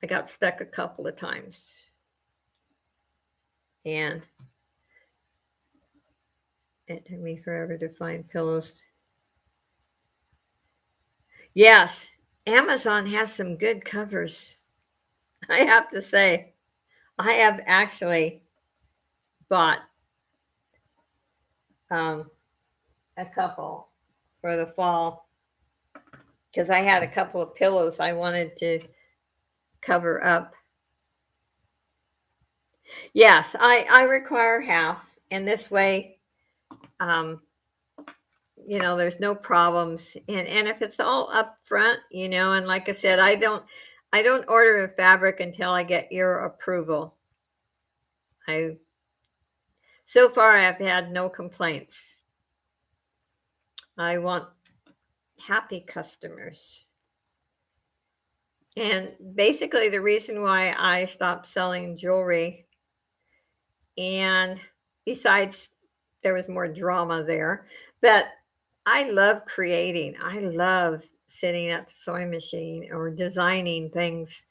Speaker 1: I got stuck a couple of times. And it took me forever to find pillows. Yes, Amazon has some good covers. I have to say, I have actually bought um, a couple for the fall because I had a couple of pillows I wanted to cover up. Yes, I require half, and this way, um, there's no problems. And if it's all up front, and like I said, I don't order a fabric until I get your approval. I So far I've had no complaints. I want happy customers. And basically the reason why I stopped selling jewelry, and besides there was more drama there, but I love creating. I love sitting at the sewing machine or designing things.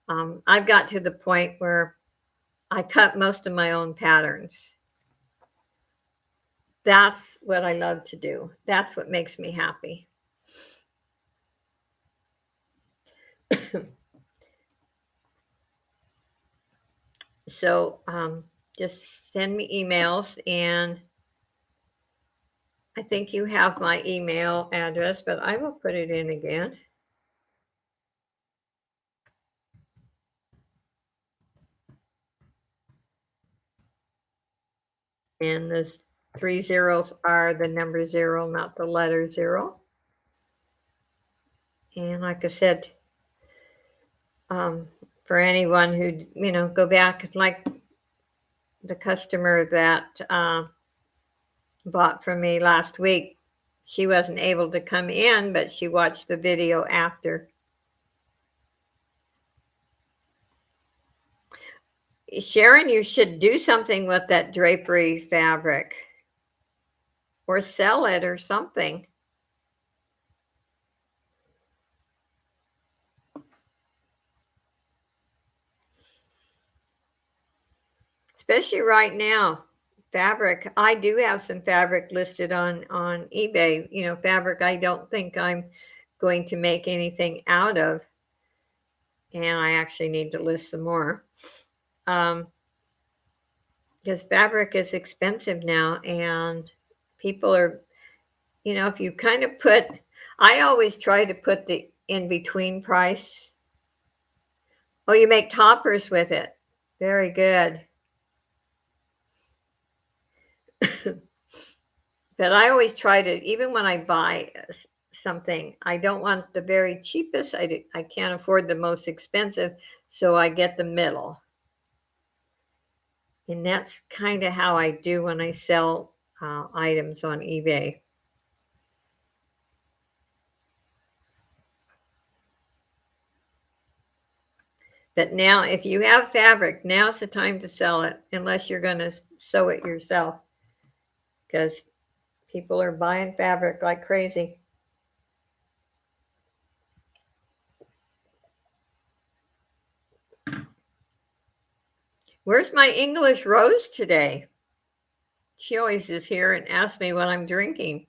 Speaker 1: I've got to the point where I cut most of my own patterns. That's what I love to do. That's what makes me happy. So just send me emails, and I think you have my email address, but I will put it in again. And the 3 zeros are the number zero, not the letter zero. And like I said, for anyone who, go back, like the customer that bought from me last week, she wasn't able to come in, but she watched the video after. Sharon, you should do something with that drapery fabric or sell it or something. Especially right now. Fabric. I do have some fabric listed on eBay, fabric I don't think I'm going to make anything out of. And I actually need to list some more. Because fabric is expensive now, and people are, if you kind of I always try to put the in between price. Oh, you make toppers with it. Very good. But I always try to, even when I buy something, I don't want the very cheapest. I can't afford the most expensive, so I get the middle. And that's kind of how I do when I sell items on eBay. But now, if you have fabric, now's the time to sell it, unless you're going to sew it yourself, because people are buying fabric like crazy. Where's my English Rose today? She always is here and asks me what I'm drinking.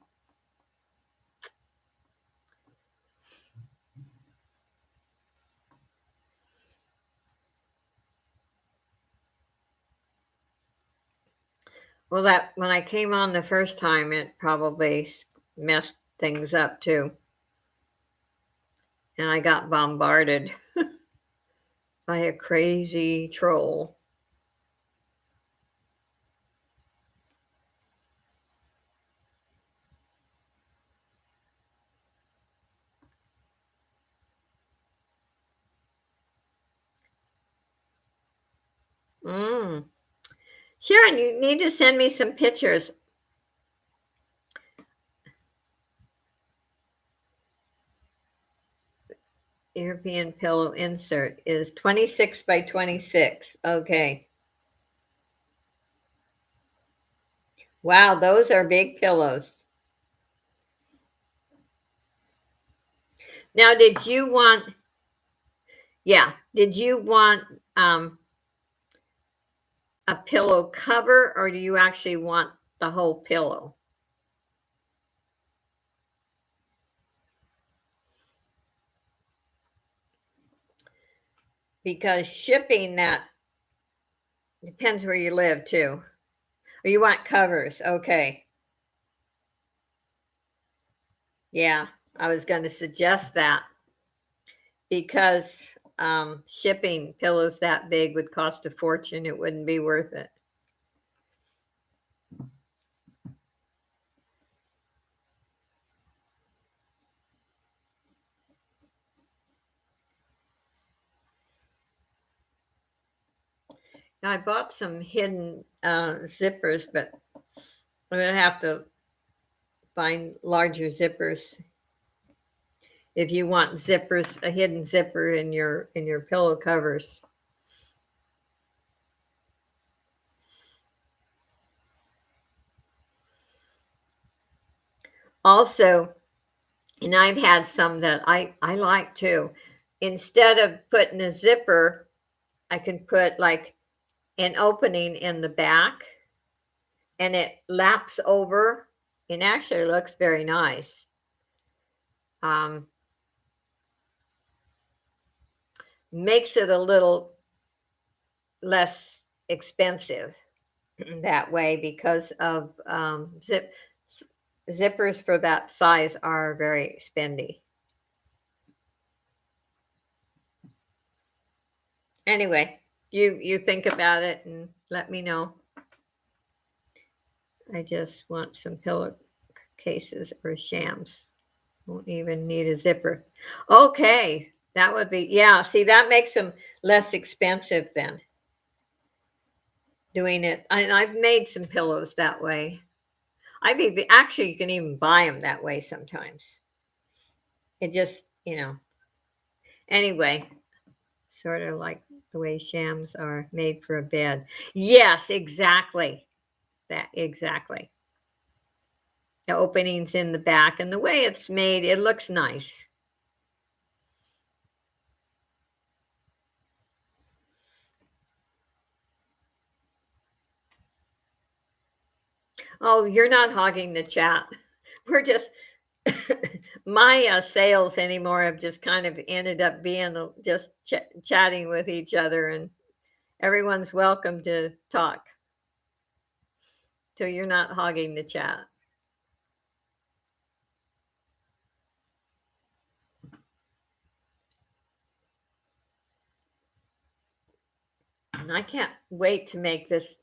Speaker 1: Well, that when I came on the first time, it probably messed things up too. And I got bombarded by a crazy troll. Sharon, you need to send me some pictures. European pillow insert is 26 by 26. Okay. Wow, those are big pillows. Now, did you want a pillow cover, or do you actually want the whole pillow? Because shipping that depends where you live too. Or you want covers. Okay. Yeah, I was going to suggest that because shipping pillows that big would cost a fortune. It wouldn't be worth it. Now, I bought some hidden zippers, but I'm going to have to find larger zippers. If you want zippers, a hidden zipper in your pillow covers. Also, and I've had some that I like too. Instead of putting a zipper, I can put like an opening in the back, and it laps over and actually looks very nice. Makes it a little less expensive that way because of zippers for that size are very spendy. Anyway, you think about it and let me know. I just want some pillowcases or shams. Won't even need a zipper. Okay, that would be, yeah. See, that makes them less expensive then. Doing it, and I've made some pillows that way. Actually, you can even buy them that way sometimes. It just, anyway, sort of like the way shams are made for a bed. Yes, exactly. That exactly. The openings in the back and the way it's made, it looks nice. Oh, you're not hogging the chat. We're just my sales anymore have just kind of ended up being just chatting with each other, and everyone's welcome to talk. So you're not hogging the chat. And I can't wait to make this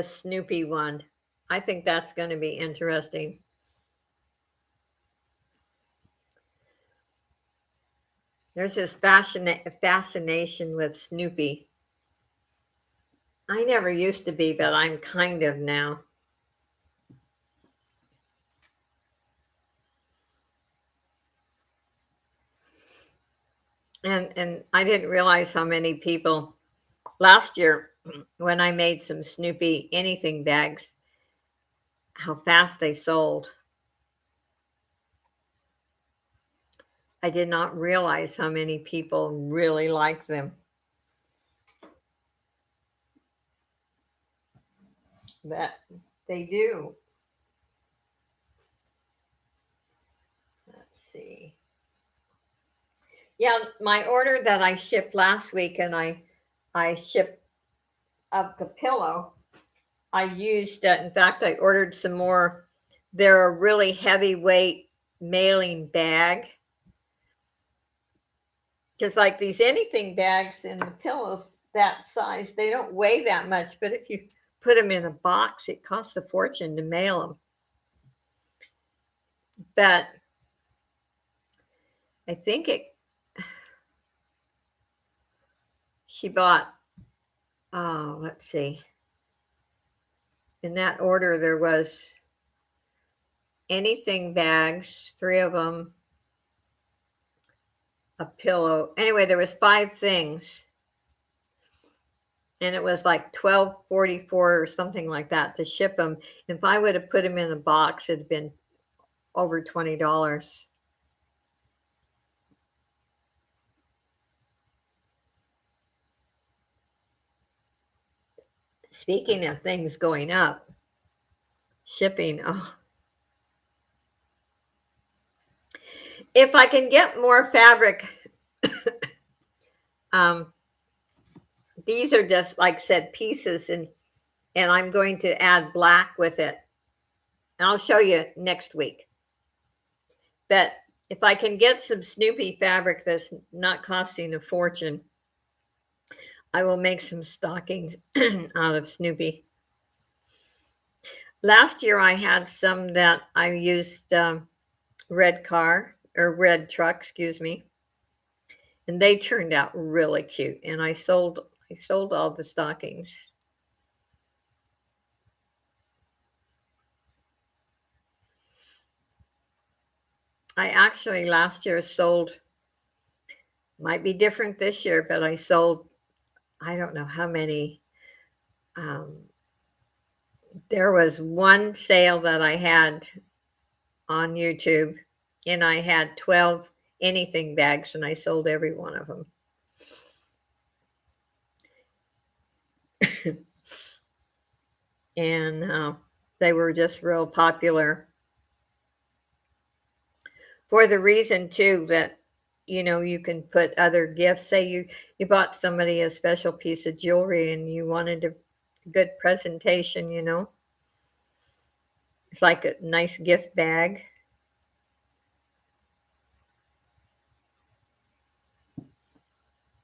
Speaker 1: Snoopy one. I think that's going to be interesting. There's this fascination with Snoopy. I never used to be, but I'm kind of now. And I didn't realize how many people last year when I made some Snoopy anything bags, how fast they sold. I did not realize how many people really like them. But they do. Let's see. Yeah, my order that I shipped last week, and I shipped up the pillow. I used, in fact, I ordered some more they're a really heavyweight mailing bag. Because like these anything bags and the pillows that size, they don't weigh that much. But if you put them in a box, it costs a fortune to mail them. But I think she bought, oh, let's see. In that order, there was anything bags, 3 of them, a pillow. Anyway, there was 5 things. And it was like $12.44 or something like that to ship them. If I would have put them in a box, it'd been over $20. Speaking of things going up, shipping. Oh, if I can get more fabric, um, these are just like said pieces, and I'm going to add black with it. And I'll show you next week. But if I can get some Snoopy fabric that's not costing a fortune, I will make some stockings out of Snoopy. Last year I had some that I used red truck, excuse me, and they turned out really cute. And I sold all the stockings. I actually last year sold, might be different this year, but I sold, I don't know how many. There was one sale that I had on YouTube, and I had 12 anything bags, and I sold every one of them. And they were just real popular for the reason too that you can put other gifts. Say you bought somebody a special piece of jewelry and you wanted a good presentation, it's like a nice gift bag.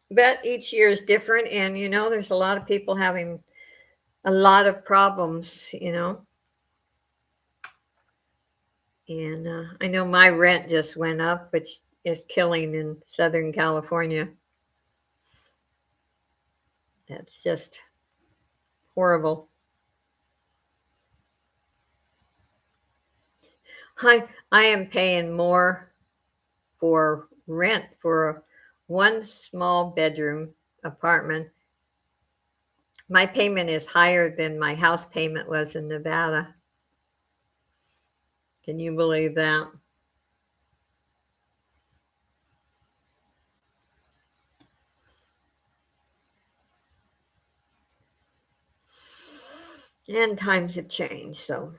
Speaker 1: But each year is different, and there's a lot of people having a lot of problems, and I know my rent just went up, which is killing in Southern California. That's just horrible. I am paying more for rent for one small bedroom apartment. My payment is higher than my house payment was in Nevada. Can you believe that? And times have changed, so.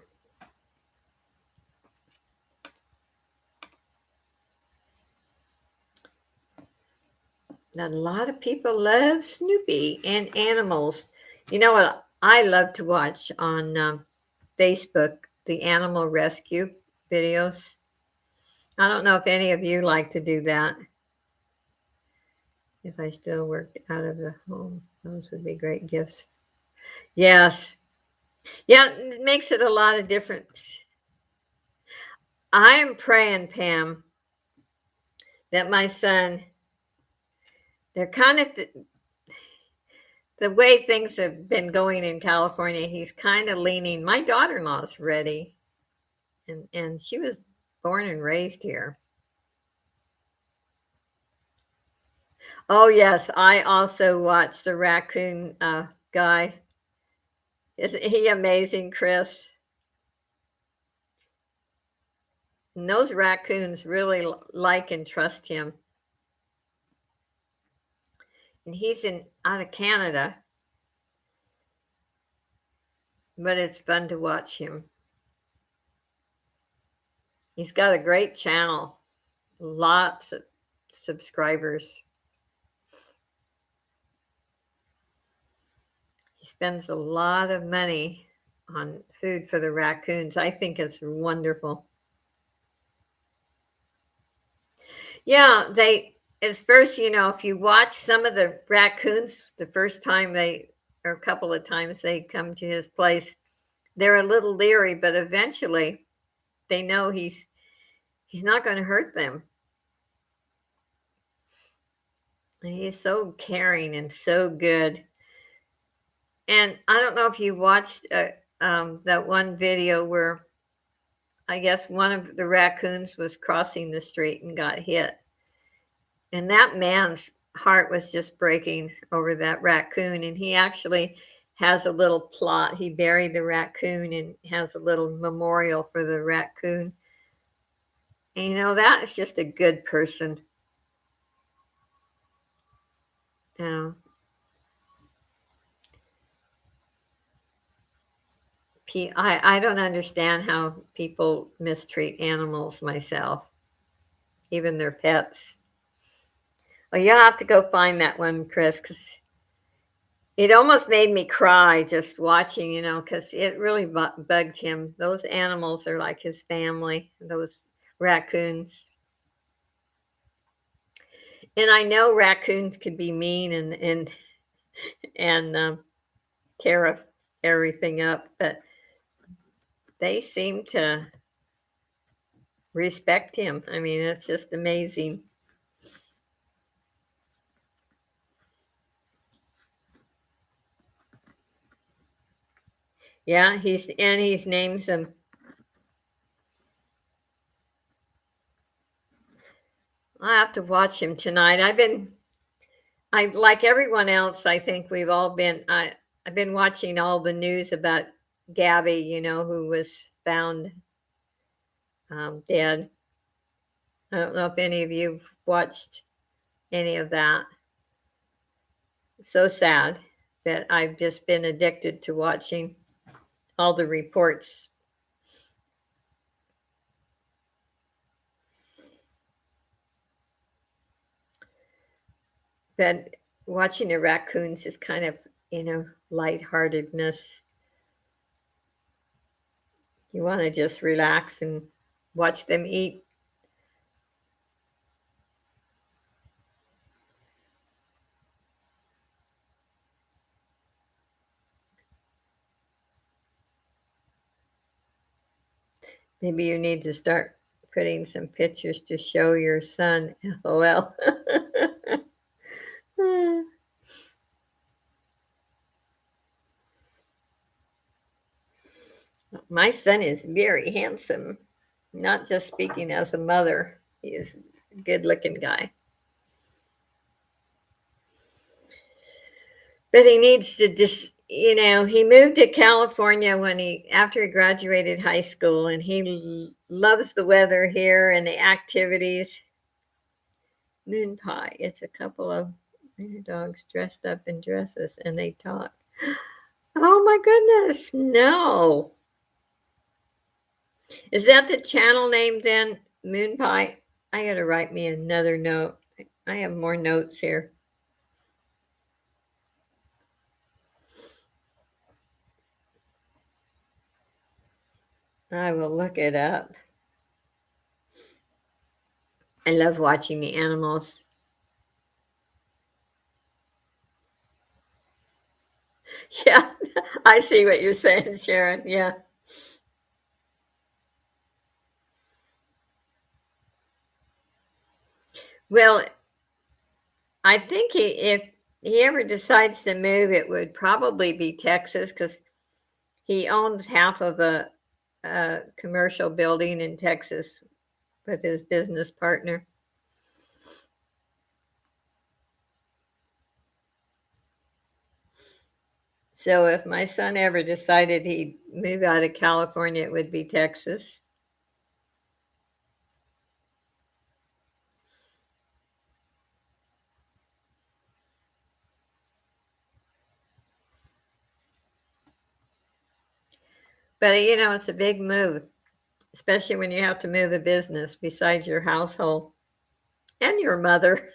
Speaker 1: A lot of people love Snoopy and animals. You know what I love to watch on Facebook? The animal rescue videos. I don't know if any of you like to do that. If I still worked out of the home, those would be great gifts. Yes. Yeah, it makes it a lot of difference. I'm praying, Pam, that my son, they're kind of the way things have been going in California, he's kind of leaning. My daughter-in-law's ready, and she was born and raised here. Oh yes, I also watched the raccoon guy. Isn't he amazing, Chris? And those raccoons really like and trust him. And he's out of Canada, but it's fun to watch him. He's got a great channel, lots of subscribers. He spends a lot of money on food for the raccoons. I think it's wonderful. Yeah, they at first, if you watch some of the raccoons the first time or a couple of times they come to his place, they're a little leery, but eventually they know he's not going to hurt them. He's so caring and so good. And I don't know if you watched that one video where I guess one of the raccoons was crossing the street and got hit. And that man's heart was just breaking over that raccoon. And he actually has a little plot. He buried the raccoon and has a little memorial for the raccoon. And that is just a good person. You know, I don't understand how people mistreat animals myself, even their pets. Well, you'll have to go find that one, Chris, because it almost made me cry just watching, because it really bugged him. Those animals are like his family, those raccoons. And I know raccoons could be mean and tear everything up, but they seem to respect him. I mean, it's just amazing. Yeah, he's names them. I'll have to watch him tonight. I like everyone else. I think we've all been. I've been watching all the news about Gabby. Who was found dead. I don't know if any of you've watched any of that. So sad that I've just been addicted to watching all the reports. But watching the raccoons is kind of, lightheartedness. You want to just relax and watch them eat. Maybe you need to start putting some pictures to show your son. LOL. My son is very handsome, not just speaking as a mother. He is a good looking guy. But he needs to he moved to California after he graduated high school, and he loves the weather here and the activities. Moon pie. It's a couple of dogs dressed up in dresses and they talk. Oh my goodness, no. Is that the channel name then? Moon pie? I gotta write me another note. I have more notes here. I will look it up. I love watching the animals. Yeah, I see what you're saying, Sharon. Yeah. Well, I think if he ever decides to move, it would probably be Texas because he owns half of a commercial building in Texas with his business partner. So if my son ever decided he'd move out of California, it would be Texas. But it's a big move, especially when you have to move a business besides your household and your mother.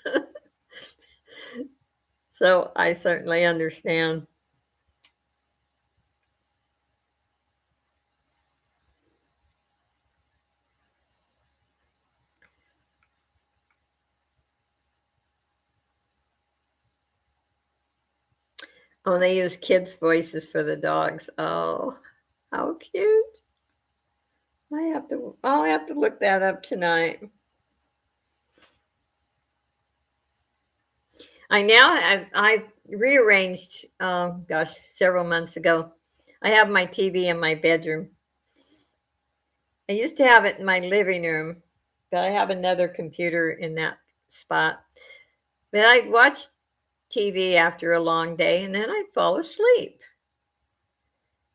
Speaker 1: So I certainly understand. Oh, they use kids' voices for the dogs. Oh, how cute. I'll have to look that up tonight. I've rearranged, gosh, several months ago. I have my TV in my bedroom. I used to have it in my living room, but I have another computer in that spot. But I'd watch TV after a long day and then I'd fall asleep.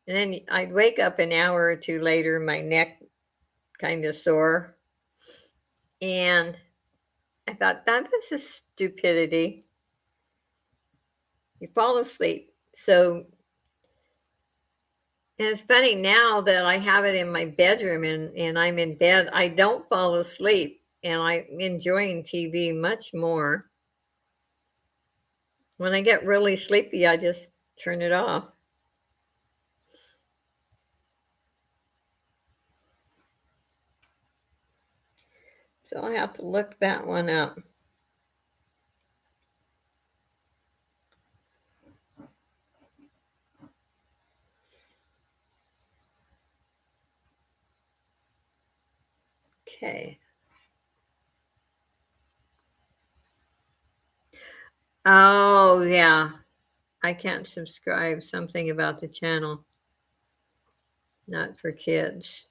Speaker 1: And then I'd wake up an hour or two later, my neck kind of sore. And I thought, this is stupidity. You fall asleep. So and it's funny now that I have it in my bedroom and I'm in bed, I don't fall asleep and I'm enjoying TV much more. When I get really sleepy, I just turn it off. So I have to look that one up. Okay. Oh, yeah. I can't subscribe. Something about the channel. Not for kids.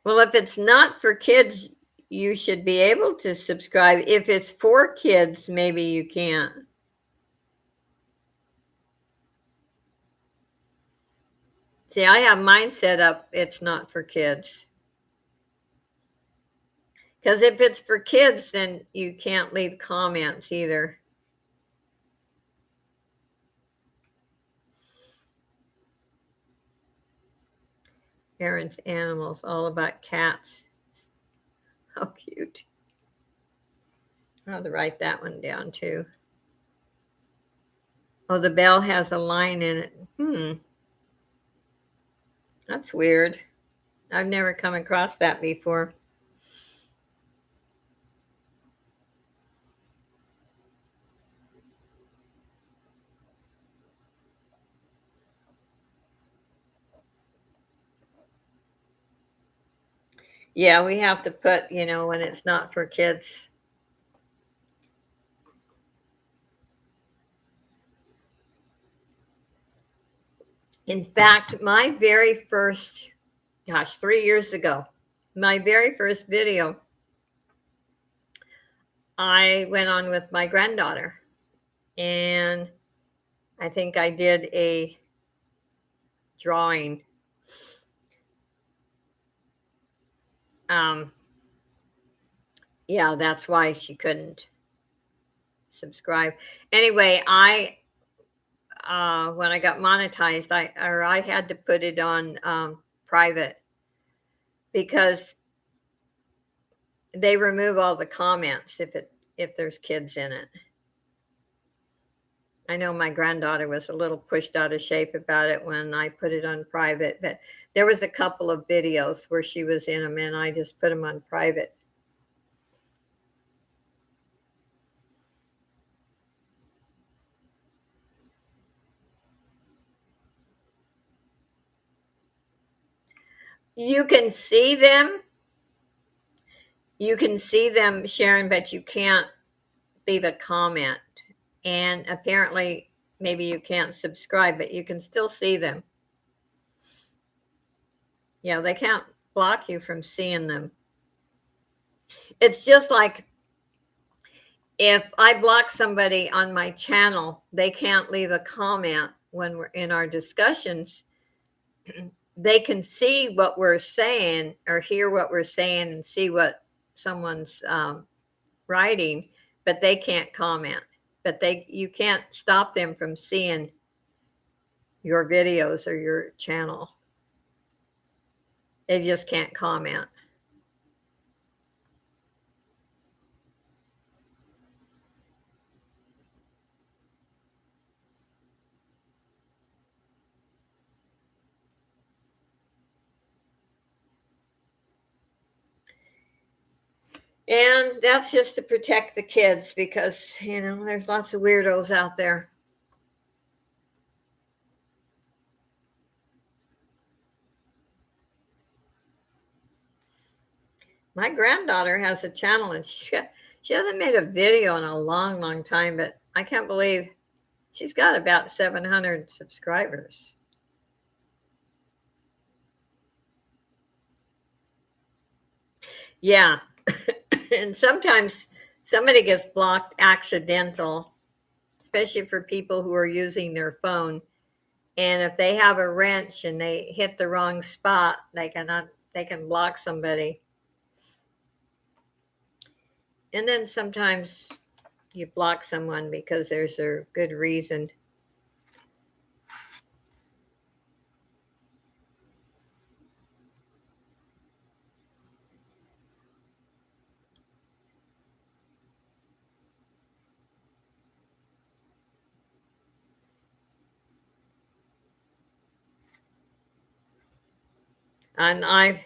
Speaker 1: Well, if it's not for kids, you should be able to subscribe. If it's for kids, maybe you can't. See, I have mine set up, it's not for kids. Because if it's for kids, then you can't leave comments either. Aaron's Animals, all about cats. How cute. I'll have to write that one down too. Oh, the bell has a line in it. That's weird. I've never come across that before. Yeah, we have to put, when it's not for kids. In fact, my very first, 3 years ago, my very first video, I went on with my granddaughter and I think I did a drawing. Yeah, that's why she couldn't subscribe. Anyway, when I got monetized, I had to put it on private because they remove all the comments if there's kids in it. I know my granddaughter was a little pushed out of shape about it when I put it on private, but there was a couple of videos where she was in them and I just put them on private. You can see them. You can see them, Sharon, but you can't leave a comment. And apparently, maybe you can't subscribe, but you can still see them. Yeah, they can't block you from seeing them. It's just like if I block somebody on my channel, they can't leave a comment when we're in our discussions. They can see what we're saying or hear what we're saying and see what someone's writing, but they can't comment. But you can't stop them from seeing your videos or your channel. They just can't comment. And that's just to protect the kids because, there's lots of weirdos out there. My granddaughter has a channel and she hasn't made a video in a long, long time, but I can't believe she's got about 700 subscribers. Yeah. And sometimes somebody gets blocked accidental, especially for people who are using their phone. And if they have a wrench and they hit the wrong spot, they can block somebody. And then sometimes you block someone because there's a good reason. And I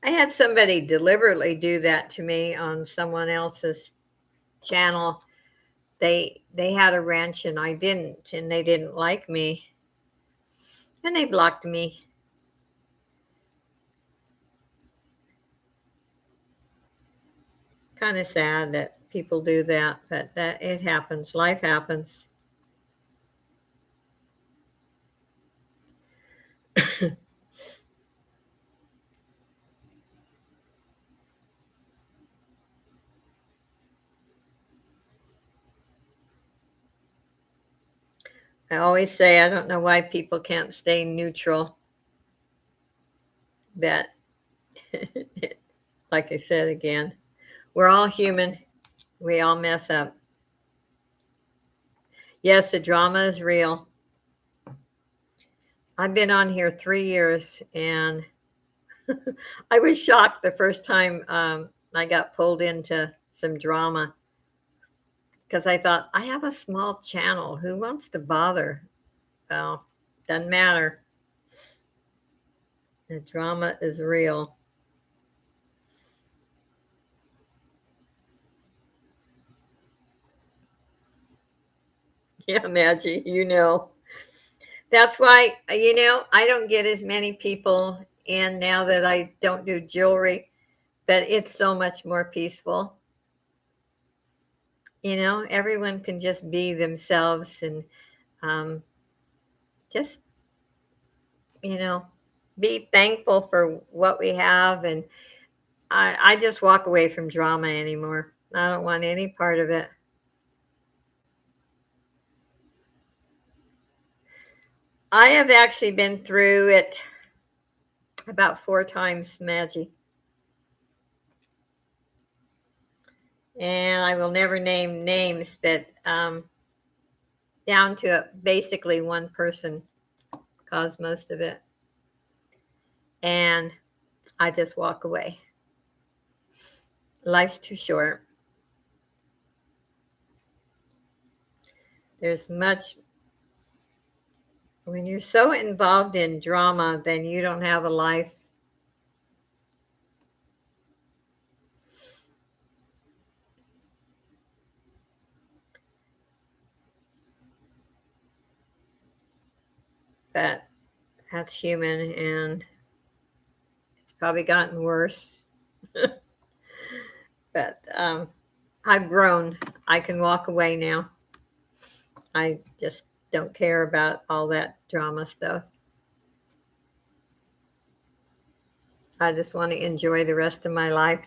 Speaker 1: had somebody deliberately do that to me on someone else's channel. They had a wrench and I didn't, and they didn't like me, and they blocked me. Kind of sad that people do that, but that it happens. Life happens. I always say I don't know why people can't stay neutral. But like I said again, we're all human. We all mess up. Yes, the drama is real. I've been on here 3 years, and I was shocked the first time I got pulled into some drama because I thought, I have a small channel. Who wants to bother? Well, doesn't matter. The drama is real. Yeah, Maggie, That's why, I don't get as many people in now that I don't do jewelry, but it's so much more peaceful. Everyone can just be themselves and just, you know, be thankful for what we have. And I just walk away from drama anymore. I don't want any part of it. I have actually been through it about 4 times, Maggie. And I will never name names, but down to basically one person caused most of it. And I just walk away. Life's too short. There's much, when you're so involved in drama, then you don't have a life. But that's human, and it's probably gotten worse. But I've grown. I can walk away now. I just don't care about all that drama stuff. I just want to enjoy the rest of my life.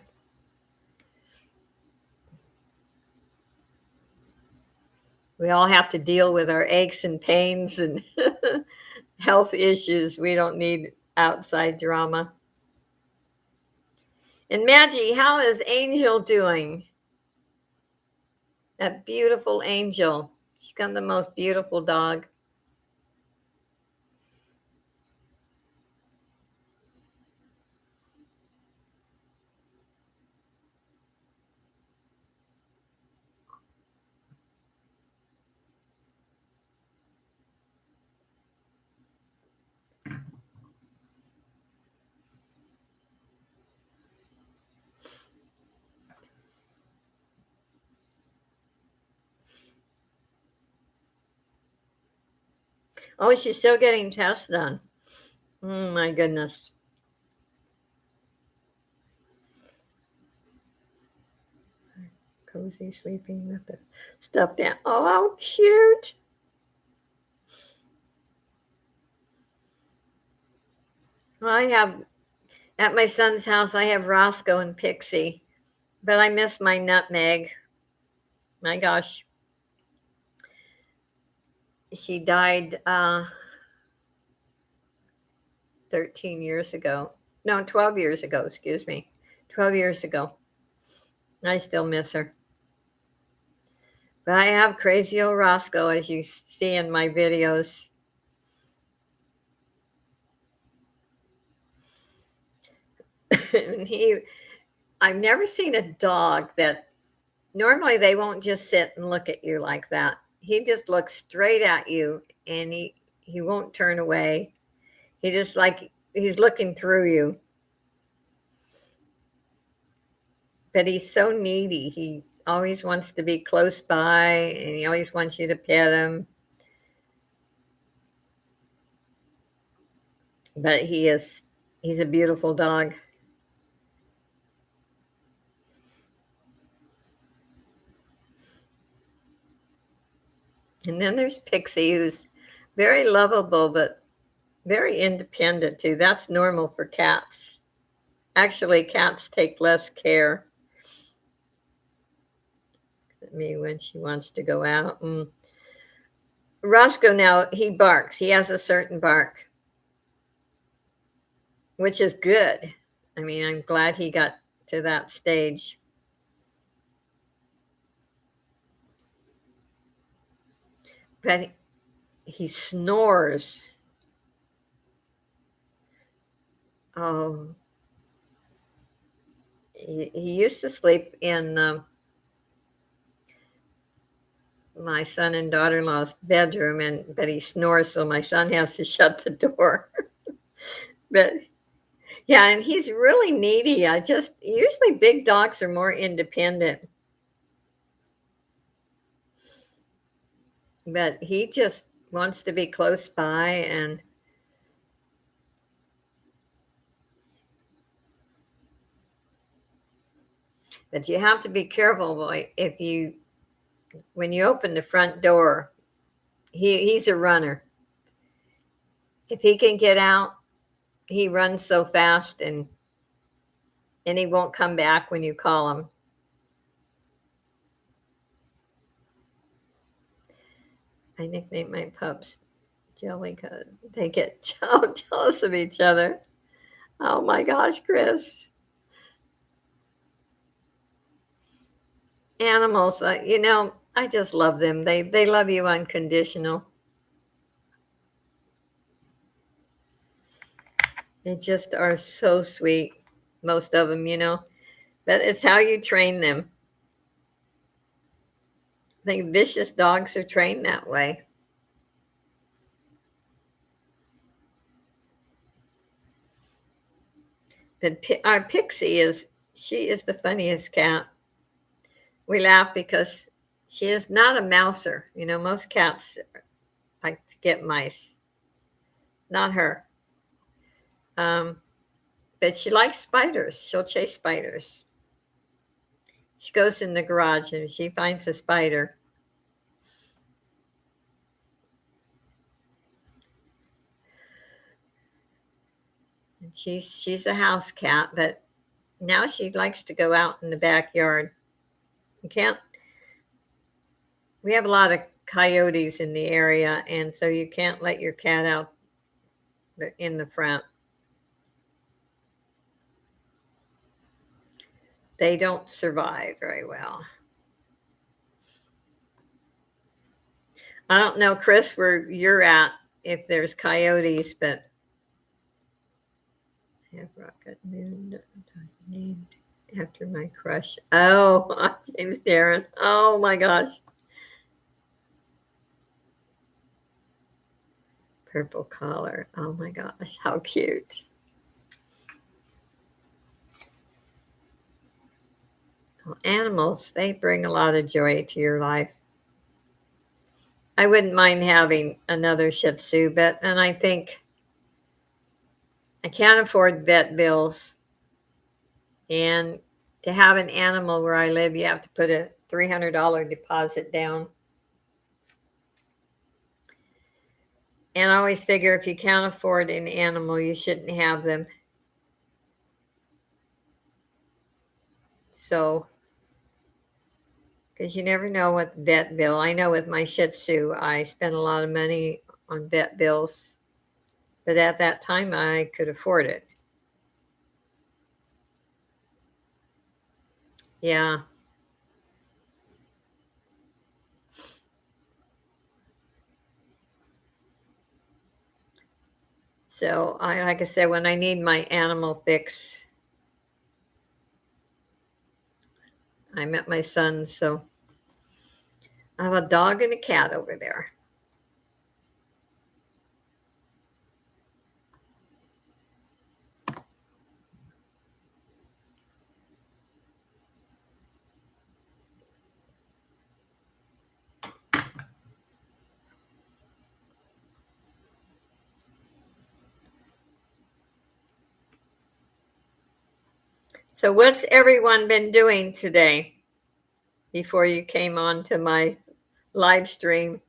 Speaker 1: We all have to deal with our aches and pains and health issues. We don't need outside drama. And Maggie, how is Angel doing? That beautiful Angel. She's got the most beautiful dog. Oh, she's still getting tests done. My goodness. Cozy sleeping with the stuff down. Oh, how cute. Well, I have, at my son's house, I have Roscoe and Pixie, but I miss my Nutmeg. My gosh. She died 13 years ago. No, 12 years ago, excuse me. 12 years ago. I still miss her. But I have crazy old Roscoe, as you see in my videos. And I've never seen a dog that, normally they won't just sit and look at you like that. He just looks straight at you, and he won't turn away. He just, like, he's looking through you. But he's so needy. He always wants to be close by, and he always wants you to pet him. But he's a beautiful dog. And then there's Pixie, who's very lovable, but very independent too. That's normal for cats. Actually, cats take less care than me when she wants to go out. And Roscoe, now, he barks. He has a certain bark, which is good. I mean, I'm glad he got to that stage. But he snores. Oh, he used to sleep in my son and daughter-in-law's bedroom, but he snores, so my son has to shut the door. But yeah, and he's really needy. I just usually big dogs are more independent, but he just wants to be close by. And but you have to be careful, boy, if you when you open the front door. He's a runner. If he can get out, he runs so fast, and he won't come back when you call him. I nicknamed my pups Jelly because they get jealous of each other. Oh my gosh, Chris. Animals, I just love them. They love you unconditional. They just are so sweet, most of them. But it's how you train them. I think vicious dogs are trained that way. But our Pixie she is the funniest cat. We laugh because she is not a mouser. Most cats like to get mice. Not her. Um, but she likes spiders. She'll chase spiders. She goes in the garage and she finds a spider. And she's a house cat, but now she likes to go out in the backyard. You can't. We have a lot of coyotes in the area, and so you can't let your cat out in the front. They don't survive very well. I don't know, Chris, where you're at, if there's coyotes, but I have Rocket Moon named after my crush. Oh, James Darren. Oh my gosh. Purple collar. Oh my gosh, how cute. Well, animals, they bring a lot of joy to your life. I wouldn't mind having another Shih Tzu, and I think I can't afford vet bills. And to have an animal where I live, you have to put a $300 deposit down. And I always figure if you can't afford an animal, you shouldn't have them. So, because you never know what vet bill. I know with my Shih Tzu, I spent a lot of money on vet bills, but at that time, I could afford it. Yeah. So, like I said, when I need my animal fix, I met my son. So, I have a dog and a cat over there. So, what's everyone been doing today before you came on to my live stream?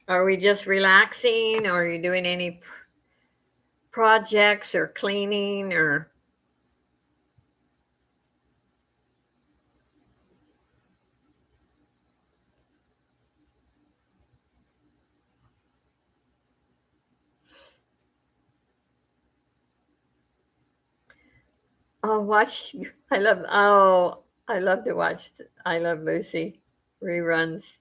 Speaker 1: Are we just relaxing, or are you doing any projects or cleaning or? Oh, watch. I love to watch I Love Lucy reruns.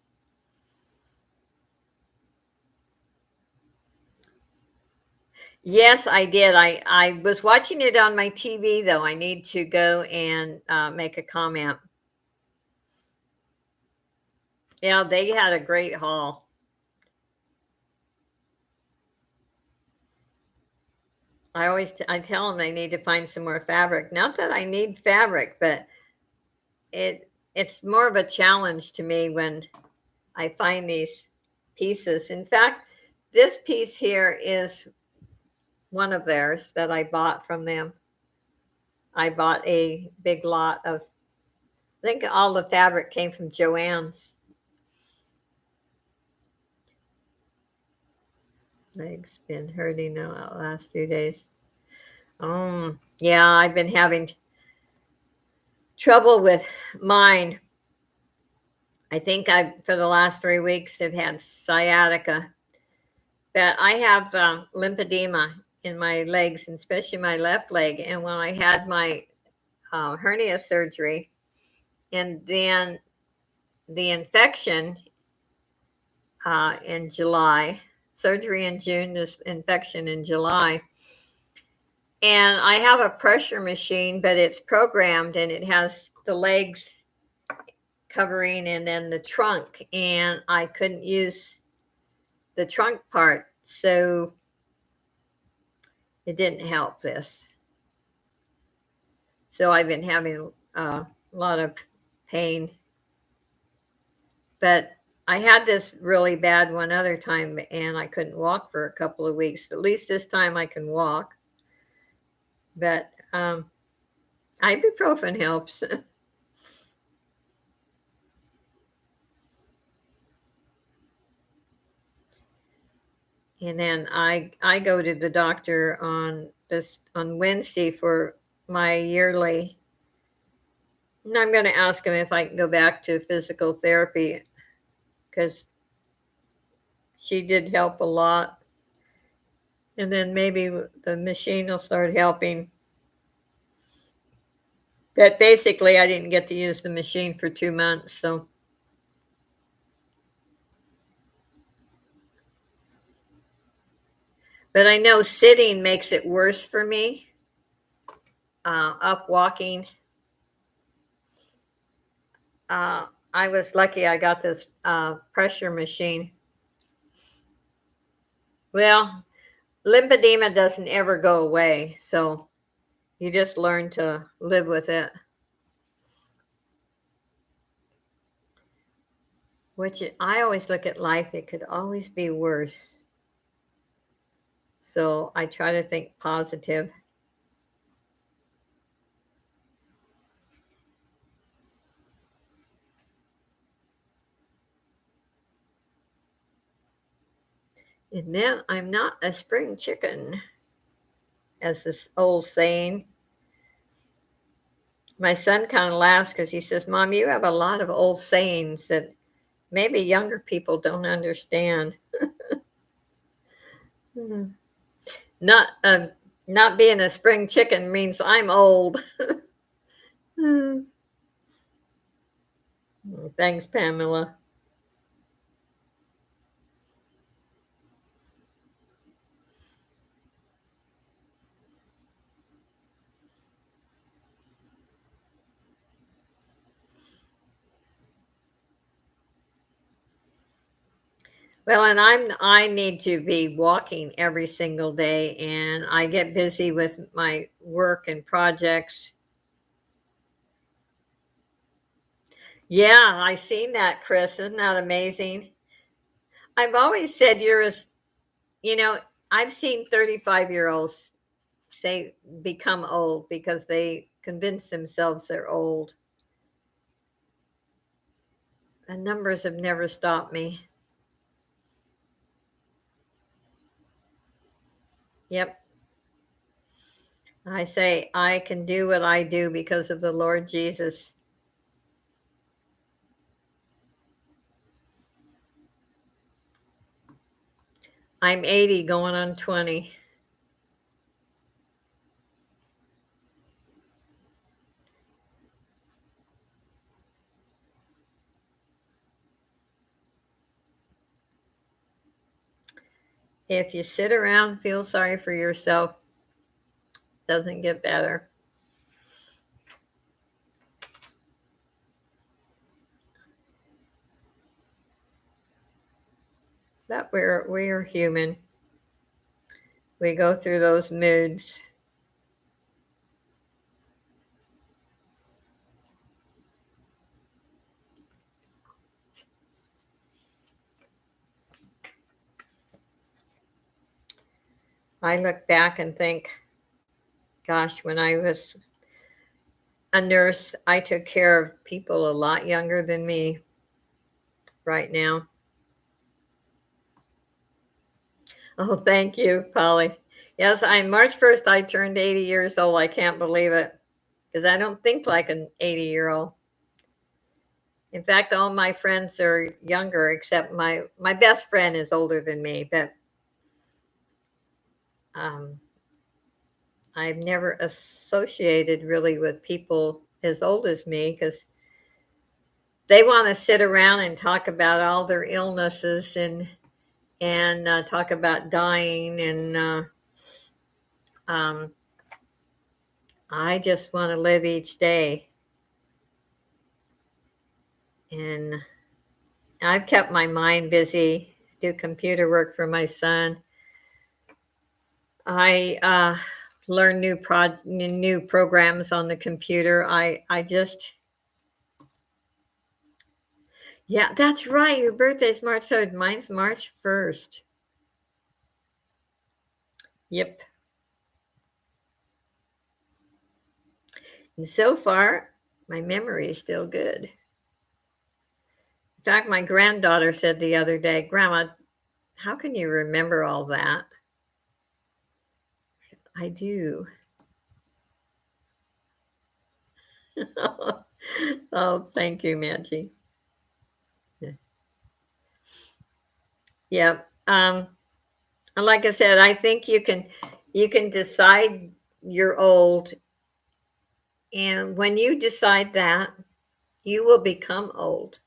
Speaker 1: Yes, I did. I was watching it on my TV, though. I need to go and make a comment. Yeah, they had a great haul. I tell them they need to find some more fabric. Not that I need fabric, but it's more of a challenge to me when I find these pieces. In fact, this piece here is one of theirs that I bought from them. I bought a big lot of, I think all the fabric came from Joann's. Legs been hurting the last few days. Yeah, I've been having trouble with mine. I think for the last 3 weeks, have had sciatica. But I have lymphedema in my legs, and especially my left leg. And when I had my hernia surgery, and then the infection in July, surgery in June, this infection in July. And I have a pressure machine, but it's programmed and it has the legs covering and then the trunk. And I couldn't use the trunk part. So it didn't help this. So I've been having a lot of pain. But I had this really bad one other time and I couldn't walk for a couple of weeks. At least this time I can walk. But ibuprofen helps. And then I go to the doctor on Wednesday for my yearly. And I'm going to ask him if I can go back to physical therapy because she did help a lot. And then maybe the machine will start helping. But basically, I didn't get to use the machine for 2 months. So, but I know sitting makes it worse for me. Up walking. I was lucky I got this pressure machine. Well, lymphedema doesn't ever go away, so you just learn to live with it. I always look at life, it could always be worse. So I try to think positive. And then I'm not a spring chicken, as this old saying. My son kind of laughs because he says, Mom, you have a lot of old sayings that maybe younger people don't understand. Mhm. Not not being a spring chicken means I'm old. Mm. Thanks, Pamela. Well, and I need to be walking every single day, and I get busy with my work and projects. Yeah, I seen that, Chris. Isn't that amazing? I've always said you're as you know, I've seen 35-year-olds say become old because they convince themselves they're old. The numbers have never stopped me. Yep. I say I can do what I do because of the Lord Jesus. I'm 80 going on 20. If you sit around and feel sorry for yourself, it doesn't get better. But we're human. We go through those moods. I look back and think, gosh, when I was a nurse, I took care of people a lot younger than me right now. Oh, thank you, Polly. Yes, I March 1st I turned 80 years old. I can't believe it because I don't think like an 80-year-old. In fact, all my friends are younger except my best friend is older than me, but um, I've never associated really with people as old as me because they want to sit around and talk about all their illnesses and talk about dying and um, I just want to live each day. And I've kept my mind busy, do computer work for my son. I learn new programs on the computer. I just yeah, that's right. Your birthday's March 3rd. Mine's March 1st. Yep. And so far, my memory is still good. In fact, my granddaughter said the other day, Grandma, how can you remember all that? I do. Oh, thank you, Manji. Yeah. And like I said, I think you can decide you're old, and when you decide that, you will become old.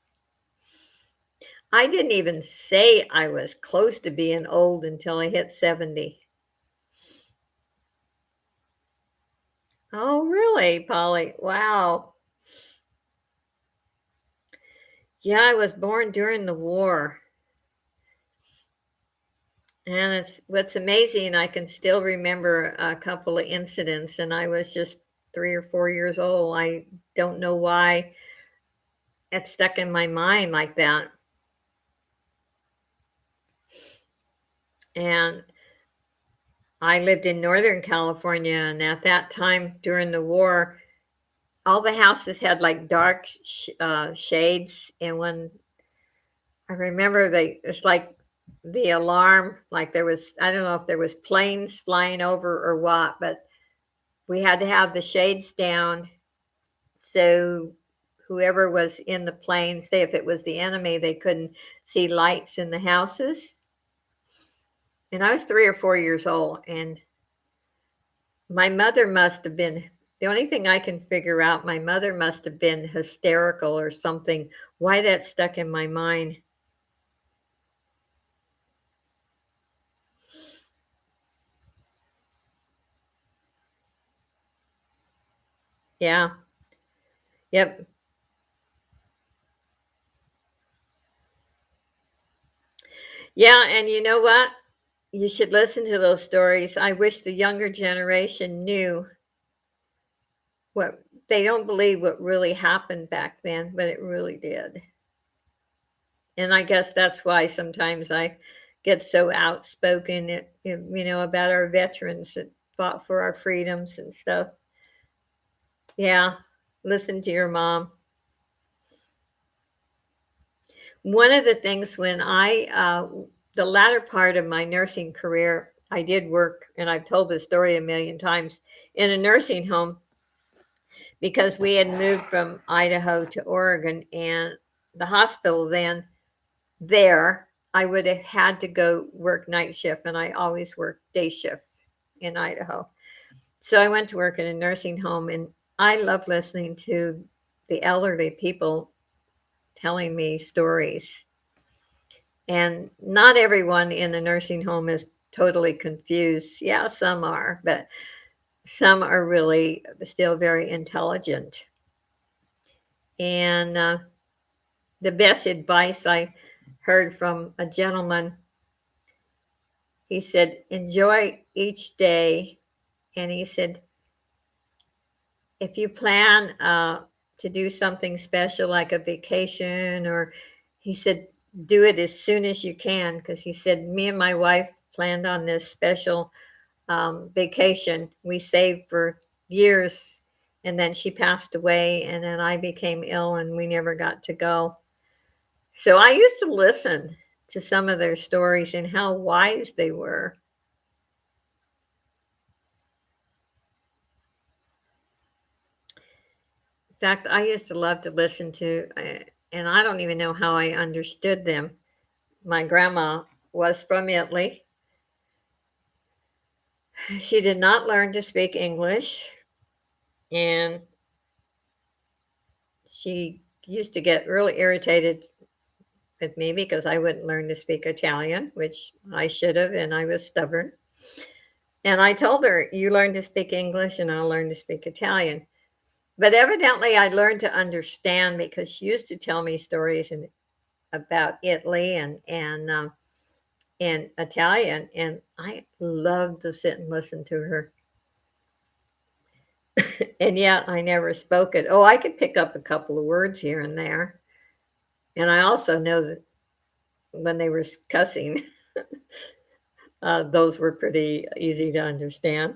Speaker 1: I didn't even say I was close to being old until I hit 70. Oh, really, Polly? Wow. Yeah, I was born during the war. And it's what's amazing, I can still remember a couple of incidents, and I was just 3 or 4 years old. I don't know why it stuck in my mind like that. And I lived in Northern California, and at that time during the war, all the houses had like dark shades. And when I remember, it's like the alarm, like there was, I don't know if there was planes flying over or what, but we had to have the shades down so whoever was in the plane, say if it was the enemy, they couldn't see lights in the houses. And I was 3 or 4 years old, and my mother must have been, the only thing I can figure out, my mother must have been hysterical or something, why that stuck in my mind. Yeah. Yep. Yeah, and you know what? You should listen to those stories. I wish the younger generation knew what they don't believe what really happened back then, but it really did. And I guess that's why sometimes I get so outspoken, about our veterans that fought for our freedoms and stuff. Yeah, listen to your mom. One of the things when the latter part of my nursing career, I did work, and I've told this story a million times, in a nursing home because we had moved from Idaho to Oregon, and the hospital then there, I would have had to go work night shift, and I always worked day shift in Idaho. So I went to work in a nursing home, and I love listening to the elderly people telling me stories. And not everyone in the nursing home is totally confused. Yeah, some are, but some are really still very intelligent. And the best advice I heard from a gentleman, he said, enjoy each day. And he said, if you plan to do something special like a vacation, or he said, do it as soon as you can. Because he said, me and my wife planned on this special vacation. We saved for years, and then she passed away, and then I became ill, and we never got to go. So I used to listen to some of their stories and how wise they were. In fact, I used to love to listen to, and I don't even know how I understood them. My grandma was from Italy. She did not learn to speak English, and she used to get really irritated with me because I wouldn't learn to speak Italian, which I should have, and I was stubborn. And I told her, you learn to speak English, and I'll learn to speak Italian. But evidently, I learned to understand because she used to tell me stories about Italy and Italian, and I loved to sit and listen to her. And yet, I never spoke it. Oh, I could pick up a couple of words here and there, and I also know that when they were cussing, those were pretty easy to understand.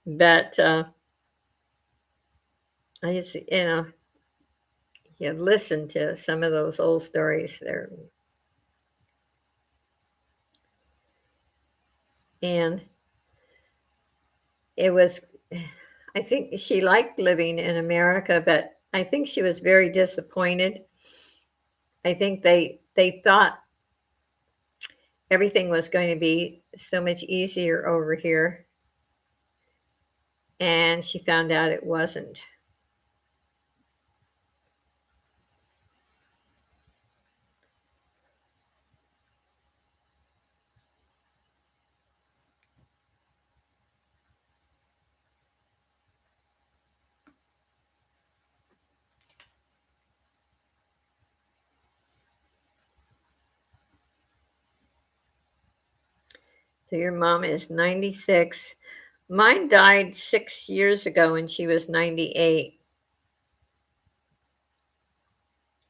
Speaker 1: But I just, you listen to some of those old stories there, and it was. I think she liked living in America, but I think she was very disappointed. I think they thought everything was going to be so much easier over here, and she found out it wasn't. So your mom is 96. Mine died 6 years ago and she was 98.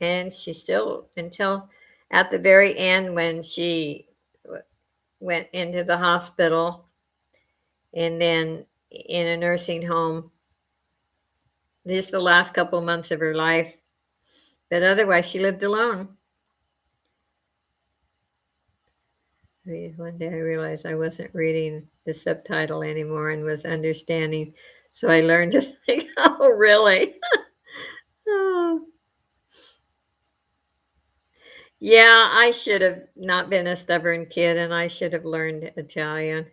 Speaker 1: And she still, until at the very end when she went into the hospital and then in a nursing home just the last couple months of her life. But otherwise, she lived alone. One day I realized I wasn't reading the subtitle anymore and was understanding. So I learned to say, oh, really? Oh. Yeah, I should have not been a stubborn kid and I should have learned Italian.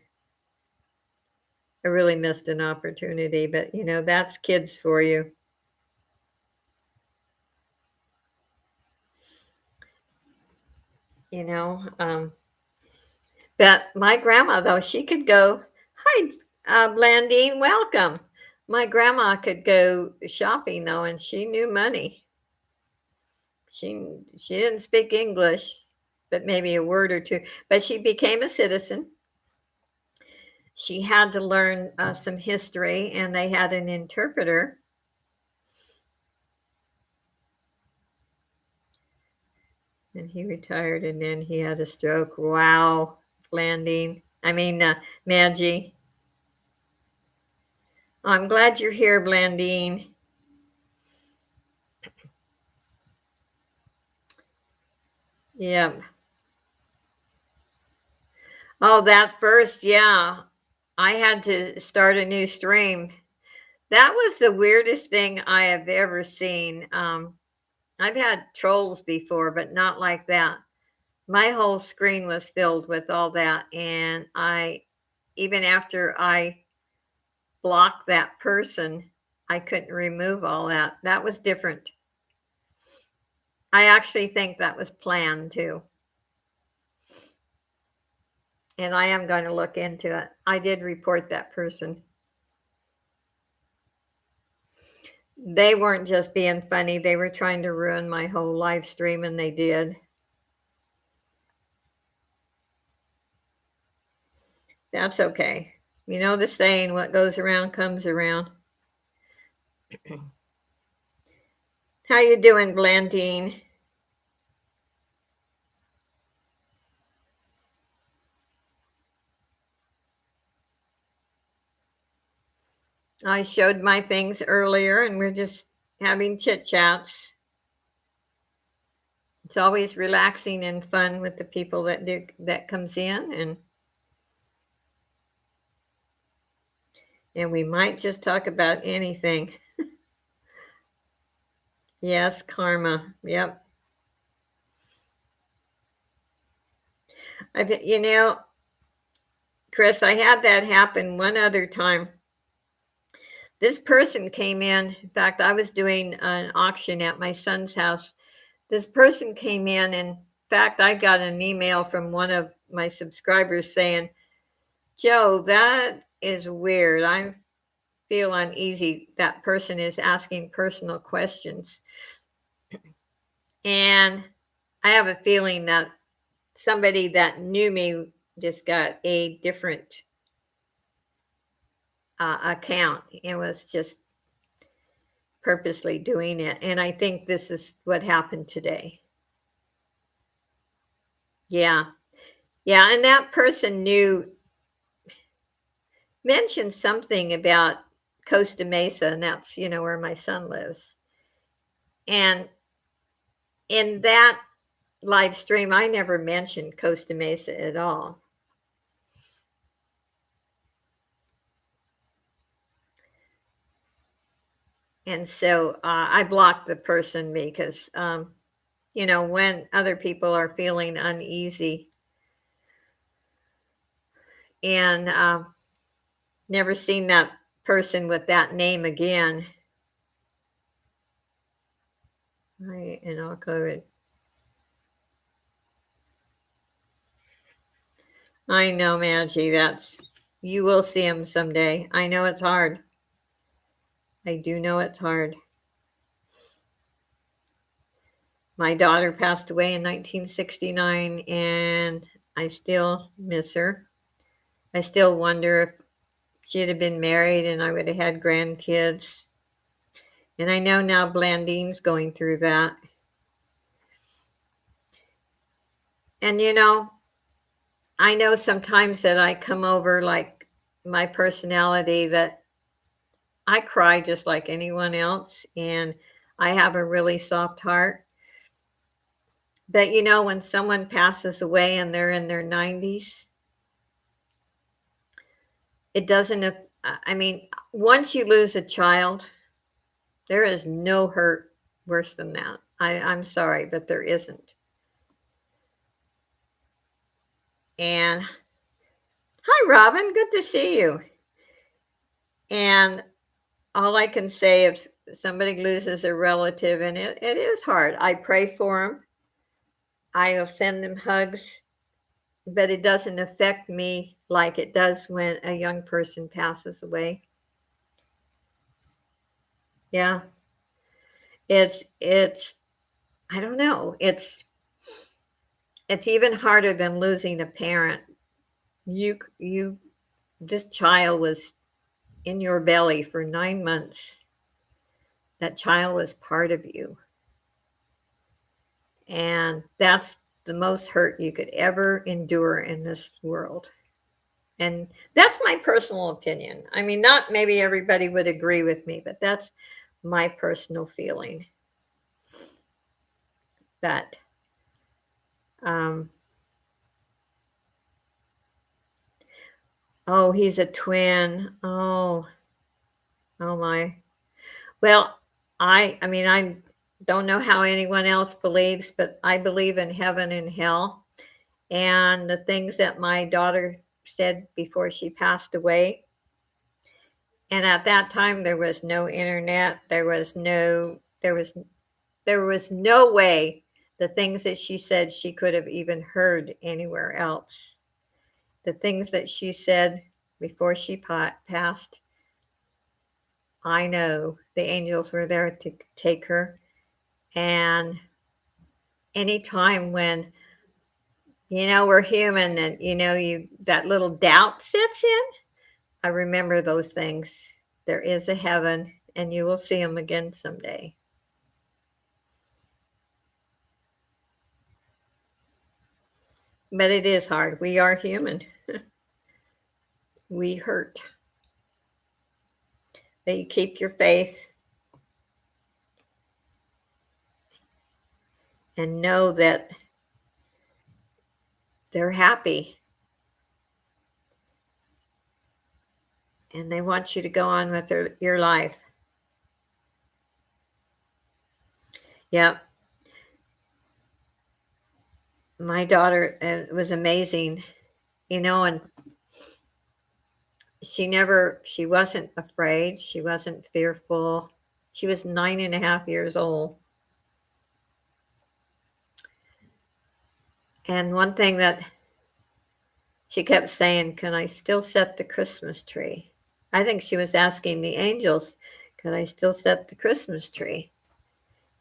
Speaker 1: I really missed an opportunity, but that's kids for you. You know, but my grandma, though, she could go, hi, Blandine, welcome. My grandma could go shopping, though, and she knew money. She didn't speak English, but maybe a word or two. But she became a citizen. She had to learn some history, and they had an interpreter. And he retired, and then he had a stroke. Wow, Blandine. Maggie. I'm glad you're here, Blandine. Yep. Oh, that first, yeah. I had to start a new stream. That was the weirdest thing I have ever seen. I've had trolls before, but not like that. My whole screen was filled with all that. And even after I blocked that person, I couldn't remove all that. That was different. I actually think that was planned too. And I am going to look into it. I did report that person. They weren't just being funny, they were trying to ruin my whole live stream, and they did. That's okay. You know the saying, what goes around comes around. How you doing, Blandine? I showed my things earlier, and we're just having chit chats. It's always relaxing and fun with the people that comes in, and we might just talk about anything. Yes, karma. Yep. You know, Chris, I had that happen one other time. This person came in fact, I was doing an auction at my son's house. This person came in fact, I got an email from one of my subscribers saying, Joe, that is weird. I feel uneasy. That person is asking personal questions. And I have a feeling that somebody that knew me just got a different account. It was just purposely doing it. And I think this is what happened today. Yeah. Yeah. And that person mentioned something about Costa Mesa, and that's, where my son lives. And in that live stream, I never mentioned Costa Mesa at all. And so I blocked the person because, when other people are feeling uneasy and never seen that person with that name again. Right, and I'll cover it. I know, Maggie, you will see him someday. I know it's hard. I do know it's hard. My daughter passed away in 1969, and I still miss her. I still wonder if she'd have been married and I would have had grandkids. And I know now Blandine's going through that. And I know sometimes that I come over like my personality that I cry just like anyone else, and I have a really soft heart. But when someone passes away and they're in their 90s, it doesn't, I mean, once you lose a child, there is no hurt worse than that. I'm sorry, but there isn't. And hi, Robin. Good to see you. And all I can say, if somebody loses a relative, and it is hard, I pray for them. I'll send them hugs, but it doesn't affect me like it does when a young person passes away. Yeah, it's I don't know. It's even harder than losing a parent. You this child was in your belly for 9 months. That child was part of you. And that's the most hurt you could ever endure in this world. And that's my personal opinion. I mean, not maybe everybody would agree with me, but that's my personal feeling that um oh, he's a twin. Oh my. Well, I mean I don't know how anyone else believes, but I believe in heaven and hell. And the things that my daughter said before she passed away. And at that time there was no internet. There was no way the things that she said she could have even heard anywhere else. The things that she said before she passed, I know the angels were there to take her. And anytime when we're human, and you that little doubt sets in, I remember those things. There is a heaven, and you will see them again someday. But it is hard. We are human. We hurt. But you keep your faith and know that they're happy and they want you to go on with your life. Yep. My daughter, it was amazing, and she wasn't afraid. She wasn't fearful. She was 9.5 years old. And one thing that she kept saying, can I still set the Christmas tree? I think she was asking the angels, can I still set the Christmas tree?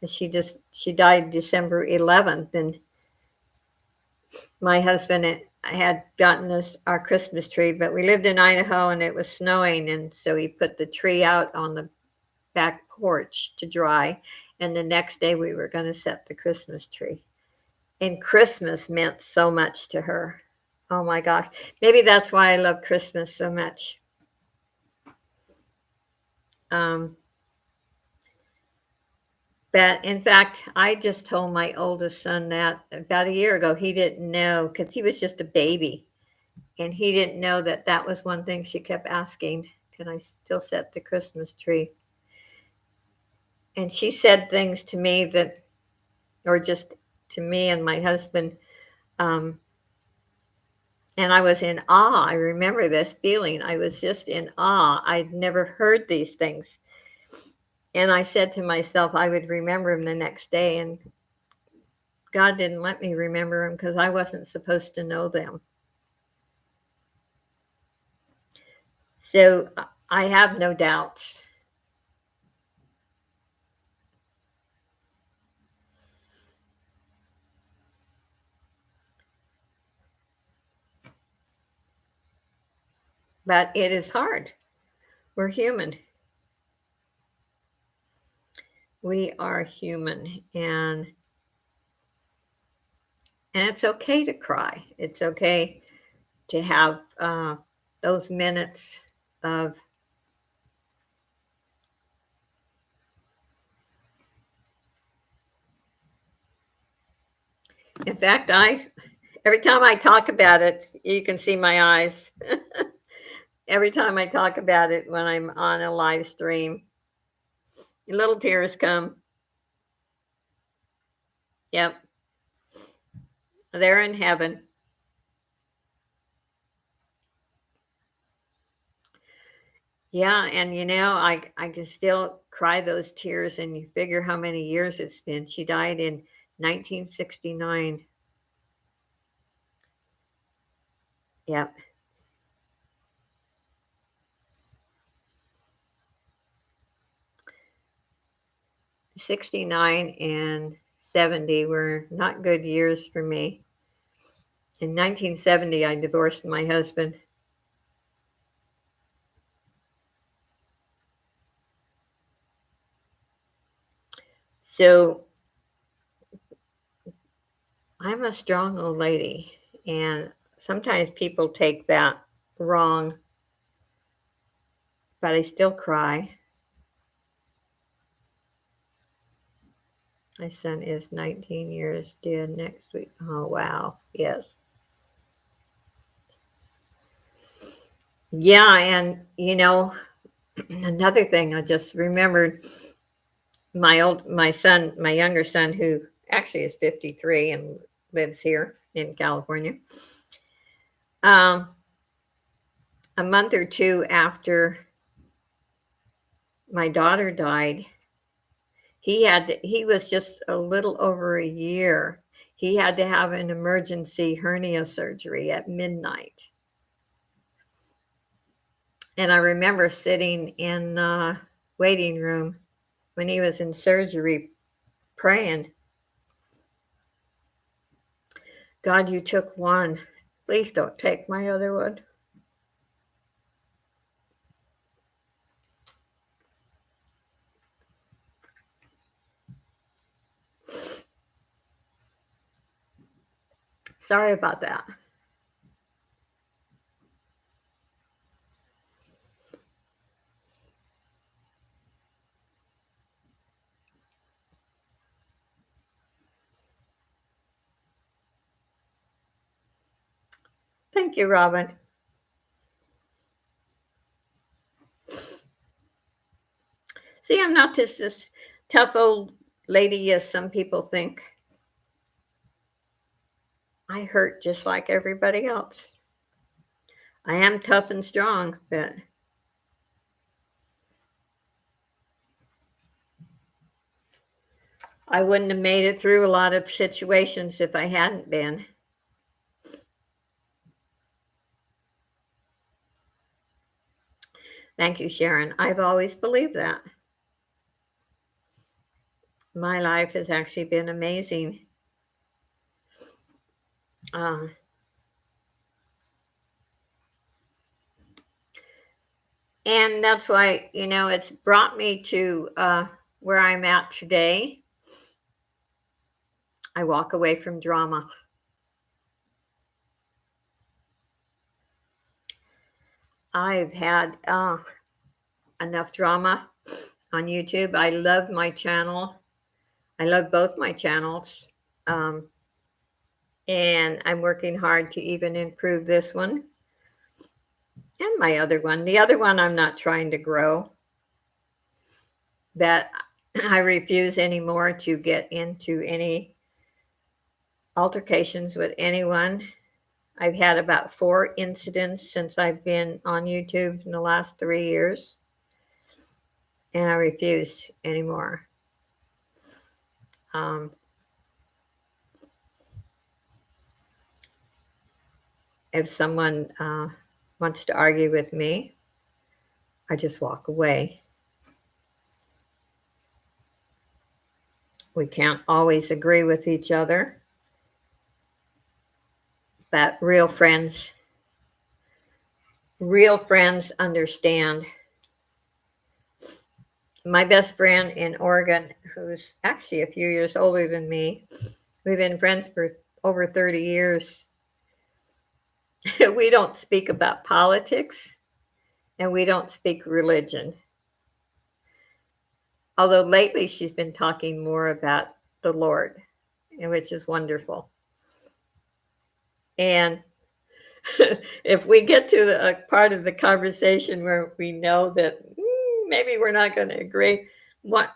Speaker 1: And she died December 11th. And my husband had gotten us our Christmas tree, but we lived in Idaho and it was snowing. And so he put the tree out on the back porch to dry. And the next day we were going to set the Christmas tree. And Christmas meant so much to her. Oh my gosh. Maybe that's why I love Christmas so much. Um, but in fact, I just told my oldest son that about a year ago. He didn't know because he was just a baby. And he didn't know that that was one thing she kept asking, can I still set the Christmas tree? And she said things to me that, or just to me and my husband, um, and I was in awe. I remember this feeling. I was just in awe. I'd never heard these things. And I said to myself, I would remember them the next day. And God didn't let me remember them because I wasn't supposed to know them. So I have no doubts. But it is hard. We're human. We are human. And it's okay to cry. It's okay to have those minutes of in fact, every time I talk about it, you can see my eyes. Every time I talk about it when I'm on a live stream, little tears come. Yep, they're in heaven. Yeah, and I can still cry those tears, and you figure how many years it's been. She died in 1969. Yep. 69 and 70 were not good years for me. In 1970, I divorced my husband. So I'm a strong old lady, and sometimes people take that wrong, but I still cry. My son is 19 years dead next week. Oh, wow. Yes. Yeah, and another thing I just remembered, my younger son, who actually is 53 and lives here in California. Um, a month or two after my daughter died, he was just a little over a year. He had to have an emergency hernia surgery at midnight. And I remember sitting in the waiting room when he was in surgery praying, God, you took one. Please don't take my other one. Sorry about that. Thank you, Robin. See, I'm not just this tough old lady as some people think. I hurt just like everybody else. I am tough and strong, but I wouldn't have made it through a lot of situations if I hadn't been. Thank you, Sharon. I've always believed that. My life has actually been amazing. Uh, and that's why, it's brought me to where I'm at today. I walk away from drama. I've had enough drama on YouTube. I love my channel. I love both my channels. Um, and I'm working hard to even improve this one and my other one. The other one I'm not trying to grow. That I refuse anymore to get into any altercations with anyone. I've had about 4 incidents since I've been on YouTube in the last 3 years, and I refuse anymore. If someone wants to argue with me, I just walk away. We can't always agree with each other, but real friends understand. My best friend in Oregon, who's actually a few years older than me, we've been friends for over 30 years. We don't speak about politics and we don't speak religion. Although lately she's been talking more about the Lord, which is wonderful. And if we get to a part of the conversation where we know that maybe we're not going to agree, one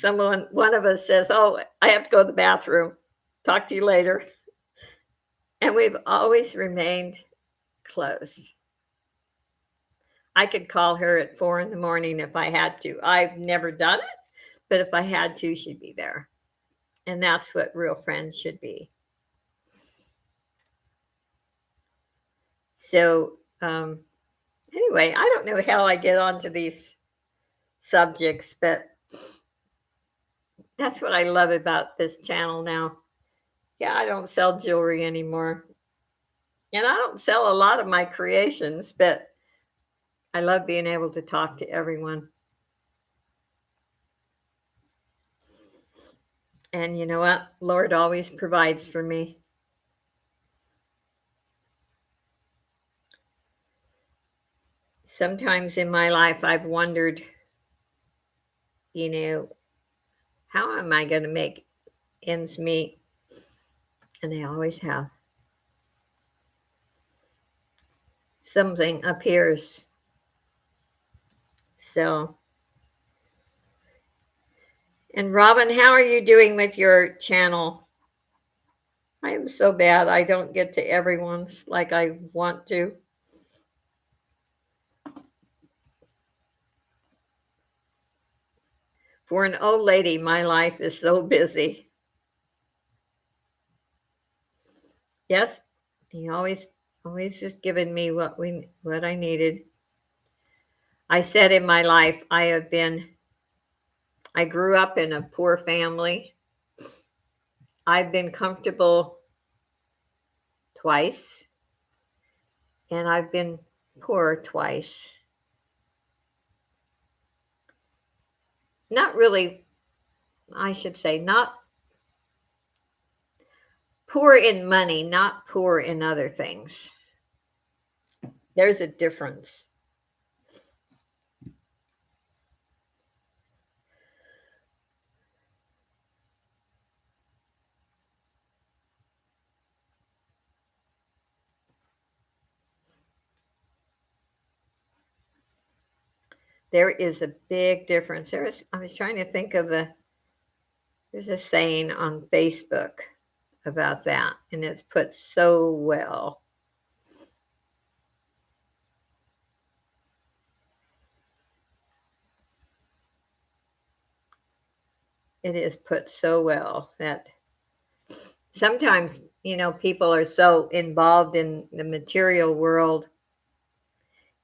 Speaker 1: of us says, "Oh, I have to go to the bathroom. Talk to you later." And we've always remained close. I could call her at 4 in the morning if I had to. I've never done it, but if I had to, she'd be there. And that's what real friends should be. So, anyway, I don't know how I get onto these subjects, but that's what I love about this channel now. Yeah, I don't sell jewelry anymore. And I don't sell a lot of my creations, but I love being able to talk to everyone. And you know what? Lord always provides for me. Sometimes in my life, I've wondered, how am I going to make ends meet? And they always have. Something appears. So, and Robin, how are you doing with your channel? I am so bad. I don't get to everyone's like I want to. For an old lady, my life is so busy. Yes, he always just given me what I needed. I said in my life, I grew up in a poor family. I've been comfortable twice, and I've been poor twice. Not really, I should say, not poor in money, not poor in other things. There's a difference. There is a big difference. I was trying to think of there's a saying on Facebook about that, and it's put so well. It is put so well that sometimes, people are so involved in the material world,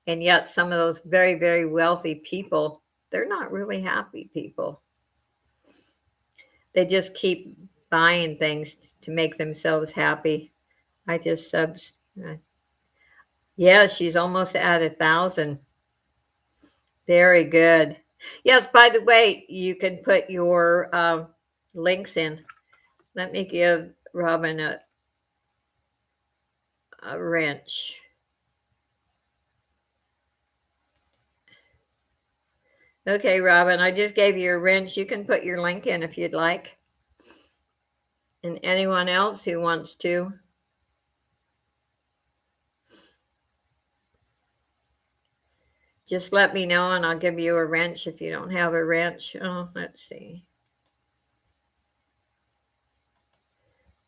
Speaker 1: and yet some of those very, very wealthy people, they're not really happy people. They just keep buying things to make themselves happy. I just subs. Yeah, she's almost at 1,000. Very good. Yes, by the way, you can put your links in. Let me give Robin a wrench. Okay, Robin, I just gave you a wrench. You can put your link in if you'd like. And anyone else who wants to. Just let me know and I'll give you a wrench if you don't have a wrench. Oh, let's see.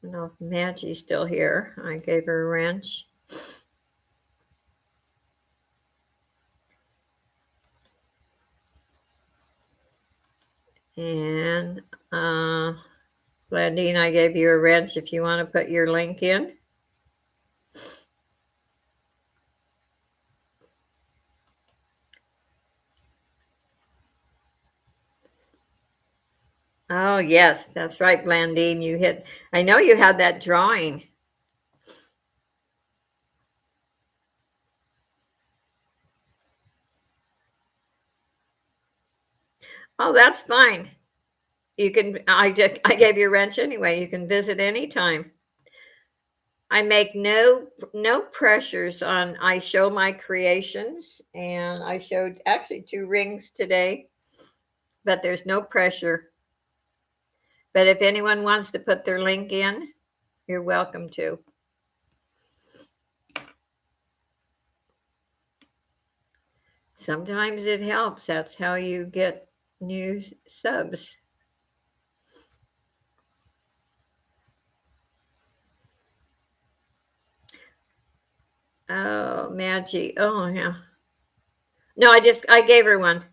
Speaker 1: I don't know if Maggie's still here. I gave her a wrench. And Blandine, I gave you a wrench if you want to put your link in. Oh, yes, that's right, Blandine. I know you had that drawing. Oh, that's fine. I gave you a wrench anyway. You can visit anytime. I make no pressures on. I show my creations, and I showed actually 2 rings today, but there's no pressure. But if anyone wants to put their link in, you're welcome to. Sometimes it helps. That's how you get new subs. Oh, Maggie. Oh, yeah. No, I gave her one.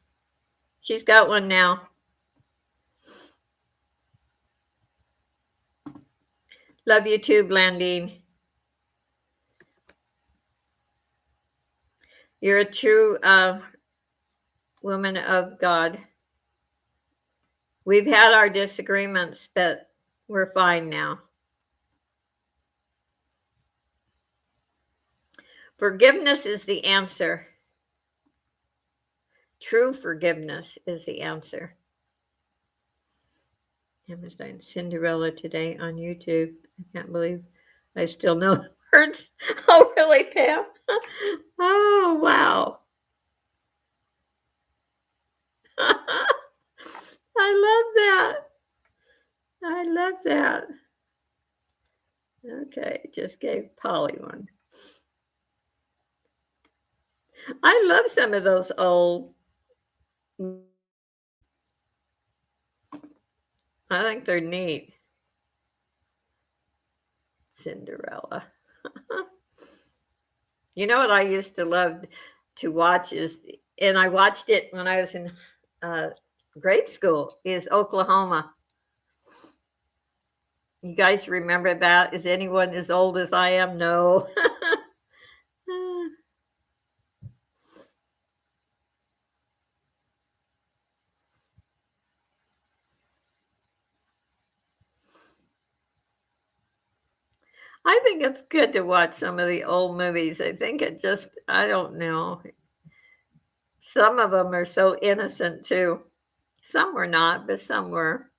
Speaker 1: She's got one now. Love you too, Blandine. You're a true woman of God. We've had our disagreements, but we're fine now. Forgiveness is the answer. True forgiveness is the answer. Hammerstein, Cinderella today on YouTube. I can't believe I still know the words. Oh, really, Pam? Oh, wow. I love that. I love that. Okay, just gave Polly one. I love some of those old. I think they're neat. Cinderella. You know what I used to love to watch is, and I watched it when I was in grade school, is Oklahoma. You guys remember that? Is anyone as old as I am? No. I think it's good to watch some of the old movies. I think it just, I don't know. Some of them are so innocent too. Some were not, but some were.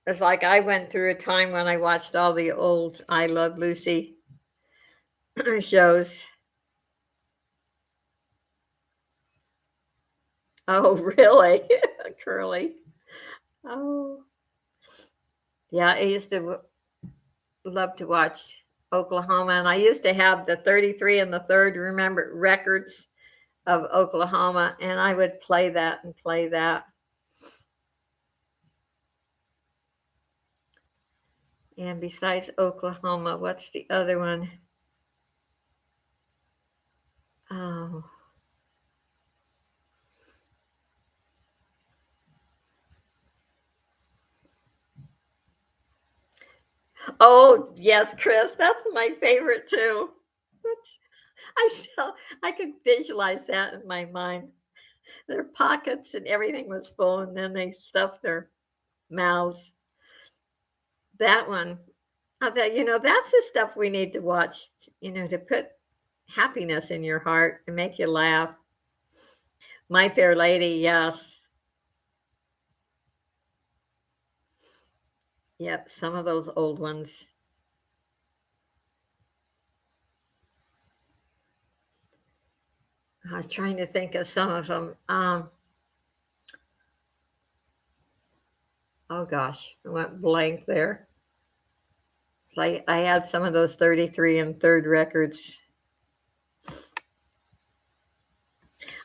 Speaker 1: It's like I went through a time when I watched all the old I Love Lucy shows. Oh, really? Curly. Oh, yeah. I used to love to watch Oklahoma, and I used to have the 33 and the third, remember, records of Oklahoma, and I would play that and play that. And besides Oklahoma, what's the other one? Oh. Oh, yes, Chris, that's my favorite too. I still, I could visualize that in my mind. Their pockets and everything was full, and then they stuffed their mouths. That one, I thought, that's the stuff we need to watch, to put happiness in your heart and make you laugh. My Fair Lady, yes. Yep, some of those old ones. I was trying to think of some of them. Oh gosh, I went blank there. I had some of those 33 and third records.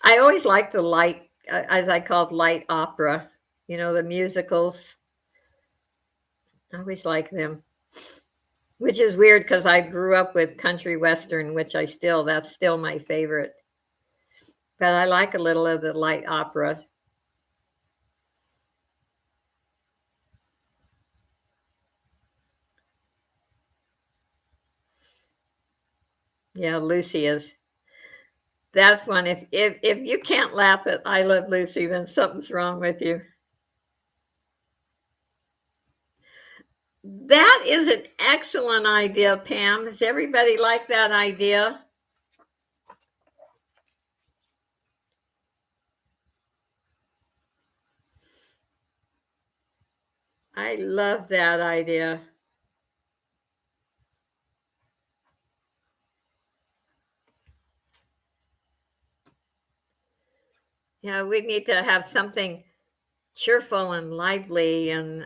Speaker 1: I always liked the light, as I called light opera, the musicals. I always liked them, which is weird because I grew up with country western, which that's still my favorite. But I like a little of the light opera. Yeah, Lucy is. That's one. If you can't laugh at I Love Lucy, then something's wrong with you. That is an excellent idea, Pam. Does everybody like that idea? I love that idea. Yeah, we need to have something cheerful and lively and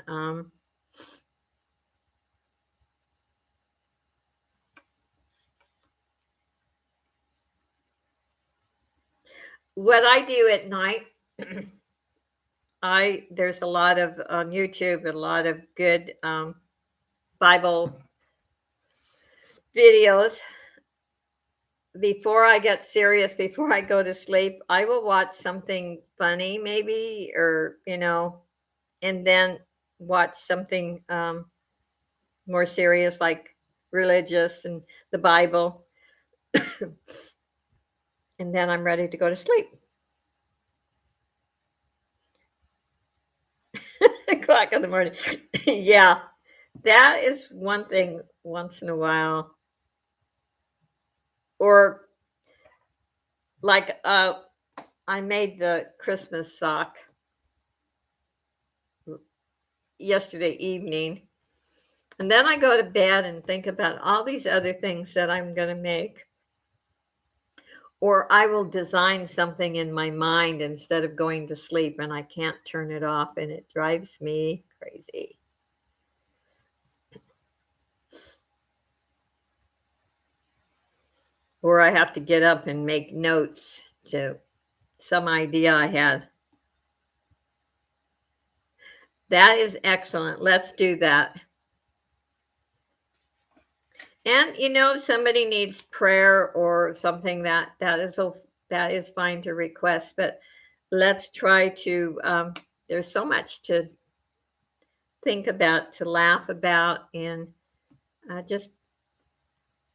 Speaker 1: what I do at night, I there's a lot of on YouTube, a lot of good Bible videos. Before I get serious, before I go to sleep, I will watch something funny, maybe, or and then watch something more serious, like religious and the Bible, and then I'm ready to go to sleep. O'clock in the morning. Yeah, that is one thing once in a while. Or like I made the Christmas sock yesterday evening, and then I go to bed and think about all these other things that I'm going to make. Or I will design something in my mind instead of going to sleep, and I can't turn it off, and it drives me crazy. Or I have to get up and make notes to some idea I had. That is excellent. Let's do that. And somebody needs prayer or something that is fine to request. But let's try to. There's so much to think about, to laugh about, and just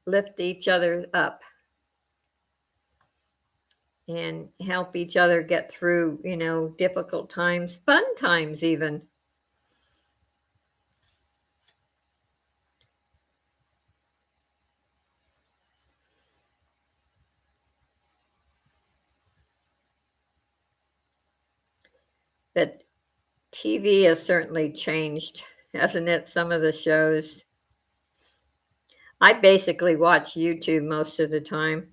Speaker 1: lift each other up and help each other get through, difficult times, fun times even. But TV has certainly changed, hasn't it? Some of the shows. I basically watch YouTube most of the time.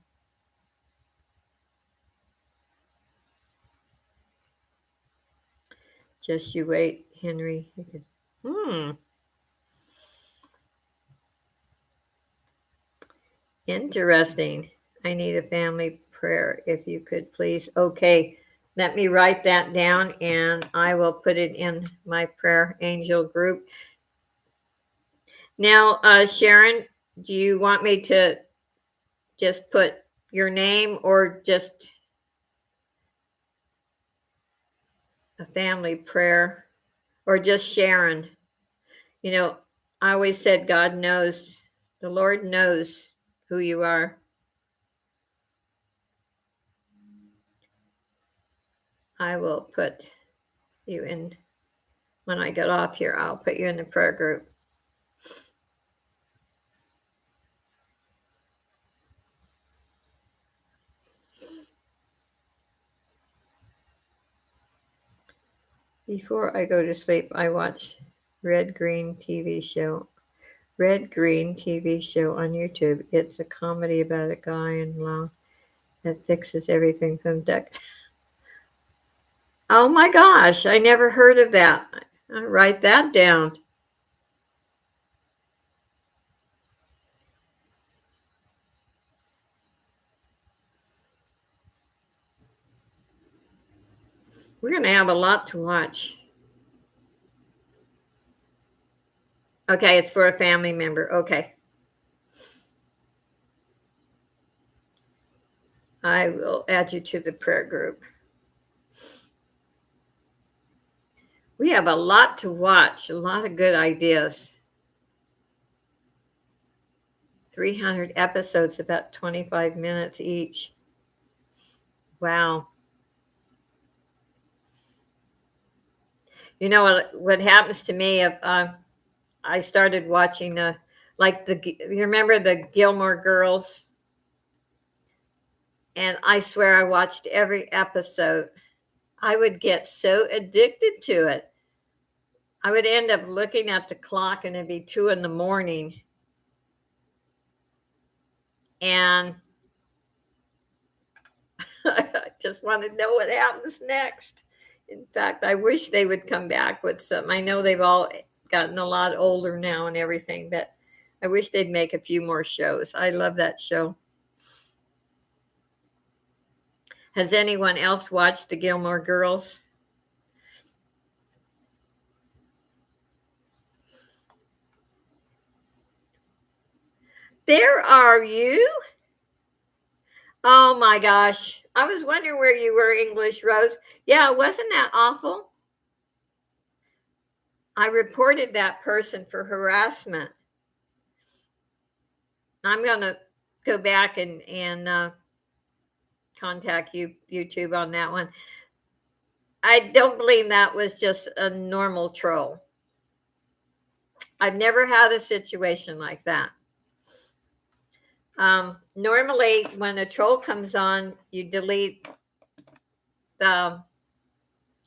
Speaker 1: Just you wait, Henry. Interesting. I need a family prayer if you could please. Okay, let me write that down and I will put it in my prayer angel group. Now, Sharon, do you want me to just put your name or just a family prayer or just Sharon? I always said God knows, the Lord knows who you are. I will put you in, when I get off here, I'll put you in the prayer group. Before I go to sleep, I watch Red Green TV show. Red Green TV show on YouTube. It's a comedy about a guy in law that fixes everything from deck. Oh my gosh, I never heard of that. I'll write that down. We're going to have a lot to watch. Okay, it's for a family member. Okay. I will add you to the prayer group. We have a lot to watch, a lot of good ideas. 300 episodes, about 25 minutes each. Wow. You know what happens to me if I started watching you remember the Gilmore Girls? And I swear I watched every episode. I would get so addicted to it. I would end up looking at the clock and it'd be 2 in the morning. And I just want to know what happens next. In fact, I wish they would come back with some. I know they've all gotten a lot older now and everything, but I wish they'd make a few more shows. I love that show. Has anyone else watched the Gilmore Girls? There are you. Oh my gosh. I was wondering where you were, English Rose. Yeah, wasn't that awful? I reported that person for harassment. I'm going to go back and contact YouTube on that one. I don't believe that was just a normal troll. I've never had a situation like that. Normally, when a troll comes on, you delete the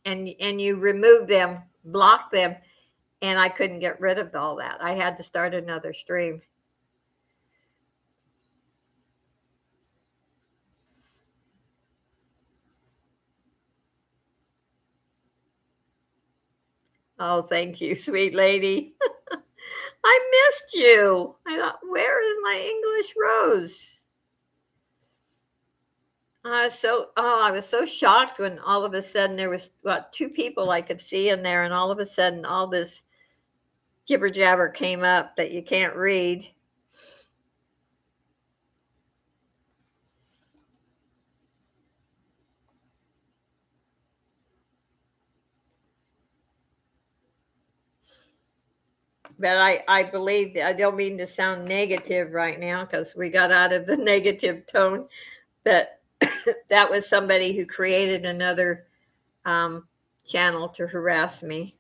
Speaker 1: and you remove them, block them, and I couldn't get rid of all that. I had to start another stream. Oh, thank you, sweet lady. I missed you. I thought, where is my English Rose? I was so shocked when all of a sudden there was about 2 people I could see in there, and all of a sudden all this jibber jabber came up that you can't read. But I believe, I don't mean to sound negative right now because we got out of the negative tone, but that was somebody who created another channel to harass me.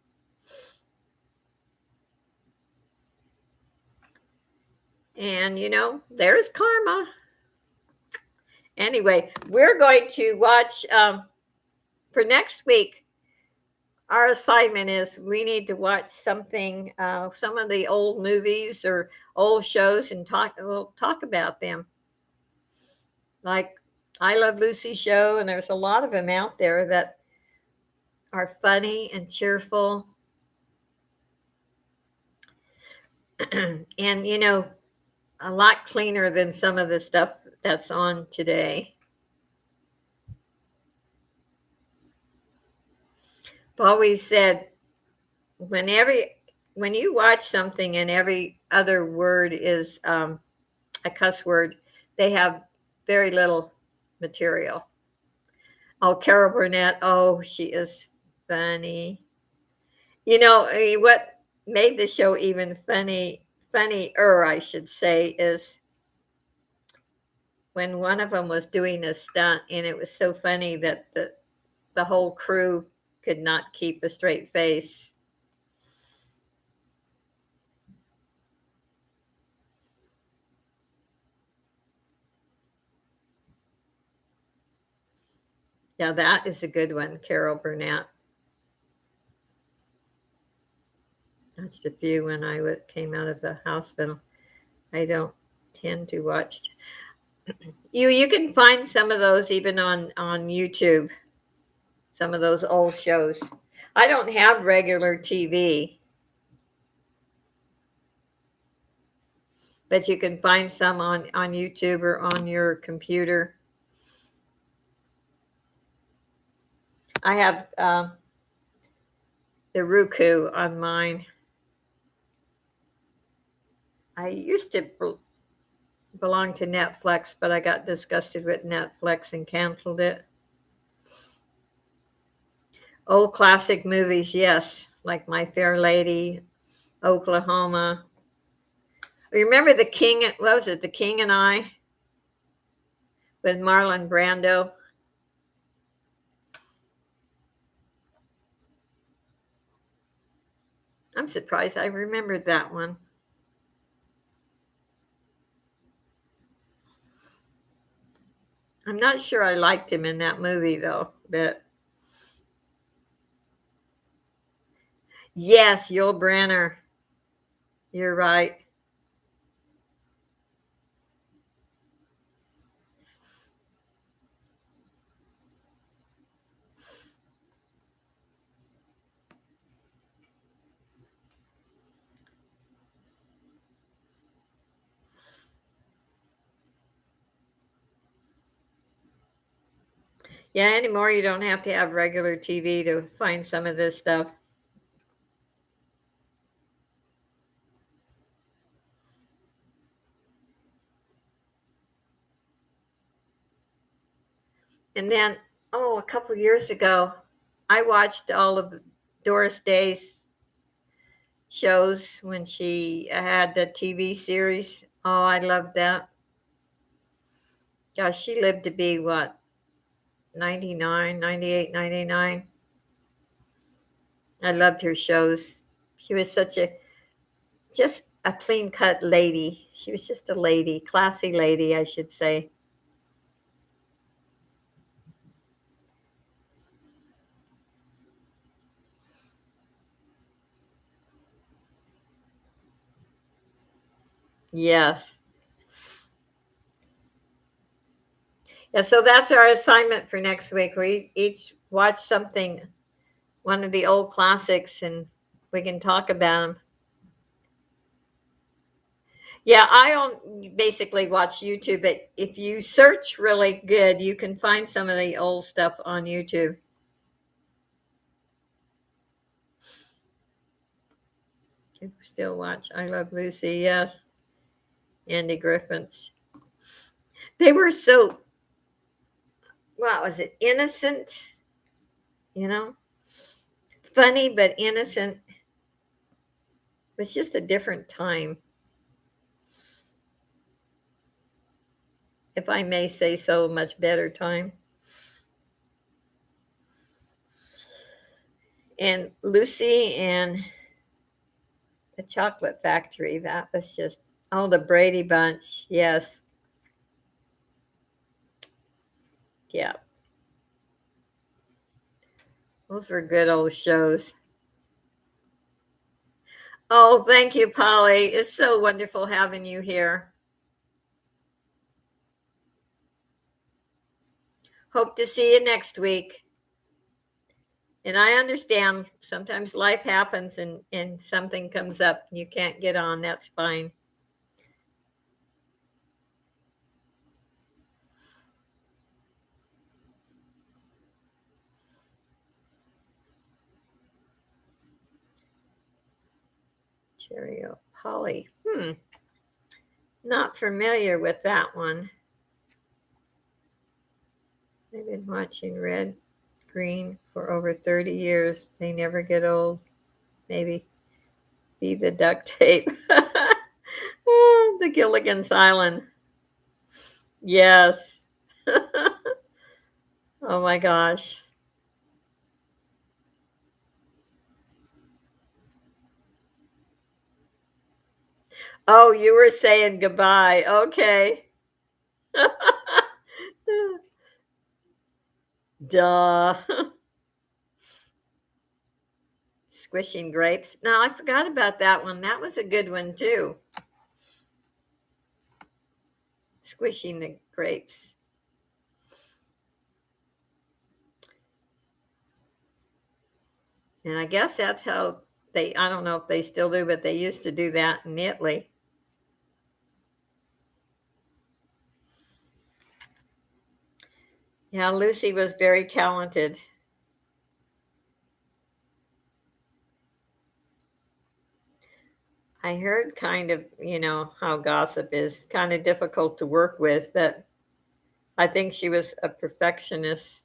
Speaker 1: And, there's karma. Anyway, we're going to watch for next week. Our assignment is we need to watch something, some of the old movies or old shows, and we'll talk about them. Like I Love Lucy show, and there's a lot of them out there that are funny and cheerful. And, a lot cleaner than some of the stuff that's on today. I've always said when you watch something and every other word is a cuss word, they have very little material. Oh, Carol Burnett. Oh, she is funny. What made the show even funnier, I should say, is when one of them was doing a stunt, and it was so funny that the whole crew could not keep a straight face. Yeah, that is a good one, Carol Burnett. Watched a few when I came out of the hospital. I don't tend to watch. You can find some of those even on YouTube. Some of those old shows. I don't have regular TV, but you can find some on YouTube or on your computer. I have the Roku on mine. I used to belong to Netflix, but I got disgusted with Netflix and canceled it. Old classic movies, yes, like My Fair Lady, Oklahoma. Remember The King? What was it? The King and I, with Marlon Brando. I'm surprised I remembered that one. I'm not sure I liked him in that movie though, but Yes, Yul Brynner. You're right. Yeah, anymore you don't have to have regular TV to find some of this stuff. And then, oh, a couple years ago, I watched all of Doris Day's shows when she had the TV series. Oh, I loved that. Gosh, she lived to be what, 99, 98, 99. I loved her shows. She was just a clean cut lady. She was just a lady, classy lady, I should say. Yes. Yeah, so that's our assignment for next week. We each watch something, one of the old classics, and we can talk about them. Yeah, I don't basically watch YouTube, but if you search really good, you can find some of the old stuff on YouTube. You still watch I Love Lucy, yes. Andy Griffiths. They were so, what was it, innocent, you know? Funny but innocent. It was just a different time, if I may say so, a much better time. And Lucy and the Chocolate Factory, that was just, oh, the Brady Bunch, yes. Yeah, those were good old shows. Oh, thank you, Polly. It's so wonderful having you here. Hope to see you next week. And I understand sometimes life happens and something comes up and you can't get on. That's fine. Cheerio. Polly. Not familiar with that one. I've been watching Red Green for over 30 years. They never get old. Maybe be the duct tape. Oh, the Gilligan's Island. Yes. Oh my gosh. Oh, you were saying goodbye. Okay. Duh. Squishing grapes. No, I forgot about that one. That was a good one too. Squishing the grapes. And I guess that's how I don't know if they still do, but they used to do that in Italy. Yeah, Lucy was very talented. I heard kind of, how gossip is kind of difficult to work with, but I think she was a perfectionist.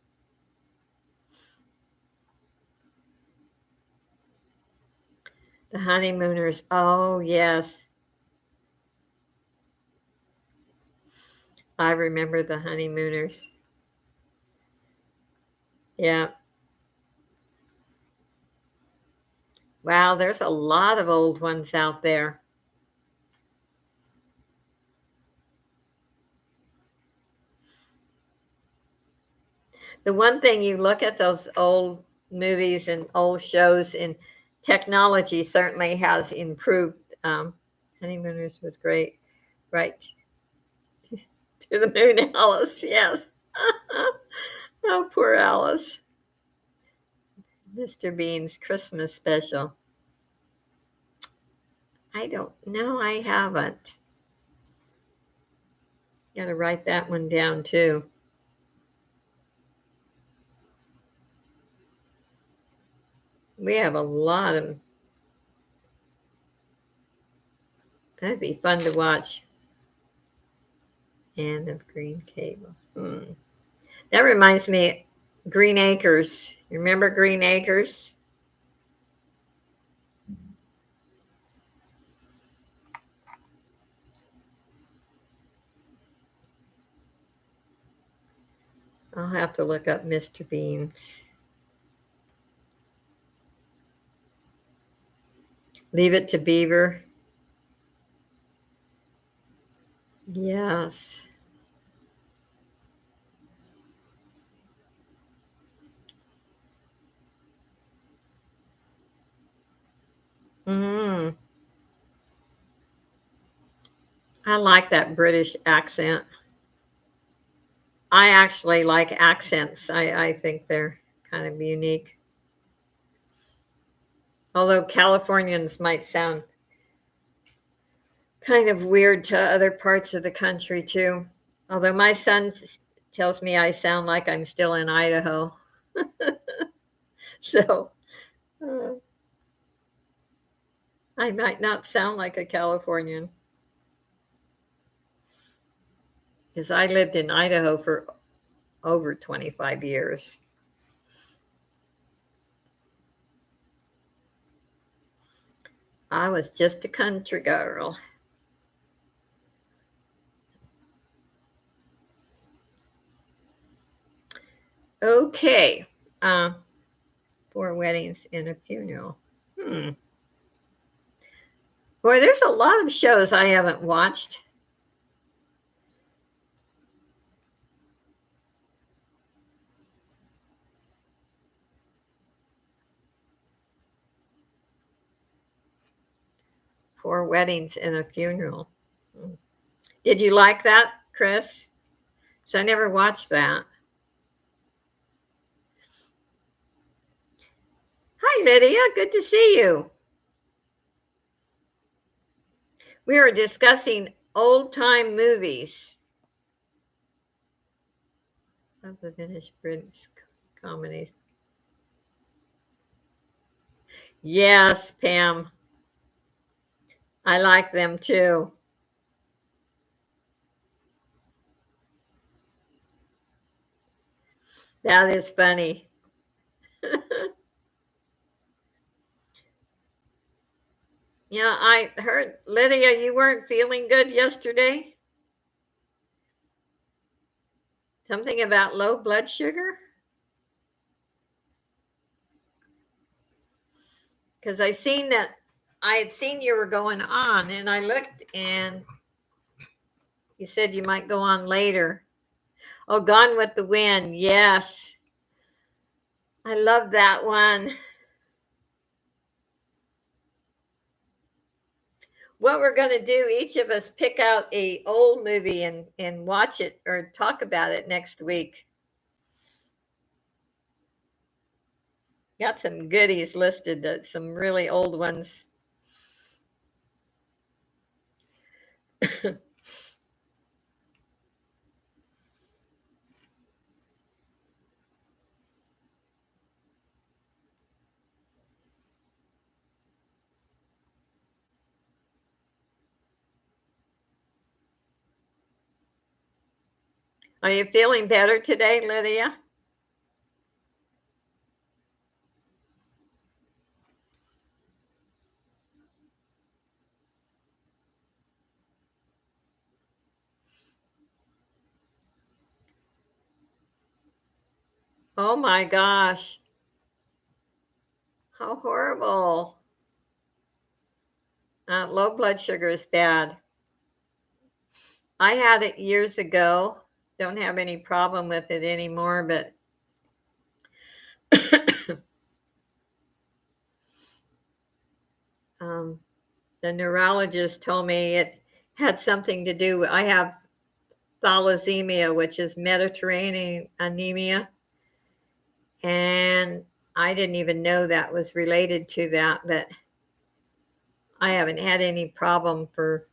Speaker 1: The honeymooners. Oh, yes. I remember the honeymooners. Yeah. Wow, there's a lot of old ones out there. The one thing, you look at those old movies and old shows, and technology certainly has improved. Honeymooners was great. Right. To the moon, Alice. Yes. Oh, poor Alice. Mr. Bean's Christmas special. I don't know. I haven't. Got to write that one down too. We have a lot of. That'd be fun to watch. Anne of Green Cable. That reminds me, Green Acres. You remember Green Acres? I'll have to look up Mr. Bean. Leave It to Beaver. Yes. Mm. I like that British accent. I actually like accents. I think they're kind of unique. Although Californians might sound kind of weird to other parts of the country too. Although my son tells me I sound like I'm still in Idaho. So uh, I might not sound like a Californian because I lived in Idaho for over 25 years. I was just a country girl. Okay. Uh, 4 weddings and a funeral. Boy, there's a lot of shows I haven't watched. Four weddings and a funeral. Did you like that, Chris? So I never watched that. Hi, Lydia. Good to see you. We are discussing old time movies of the vintage British comedies. Yes, Pam. I like them too. That is funny. Yeah, I heard, Lydia, you weren't feeling good yesterday. Something about low blood sugar? Because I had seen you were going on, and I looked, and you said you might go on later. Oh, Gone with the Wind. Yes. I love that one. What we're going to do, each of us pick out a old movie and watch it or talk about it next week. Got some goodies listed, some really old ones. Are you feeling better today, Lydia? Oh my gosh. How horrible. Low blood sugar is bad. I had it years ago. Don't have any problem with it anymore, but the neurologist told me it had something to do with, I have thalassemia, which is Mediterranean anemia. And I didn't even know that was related to that, but I haven't had any problem for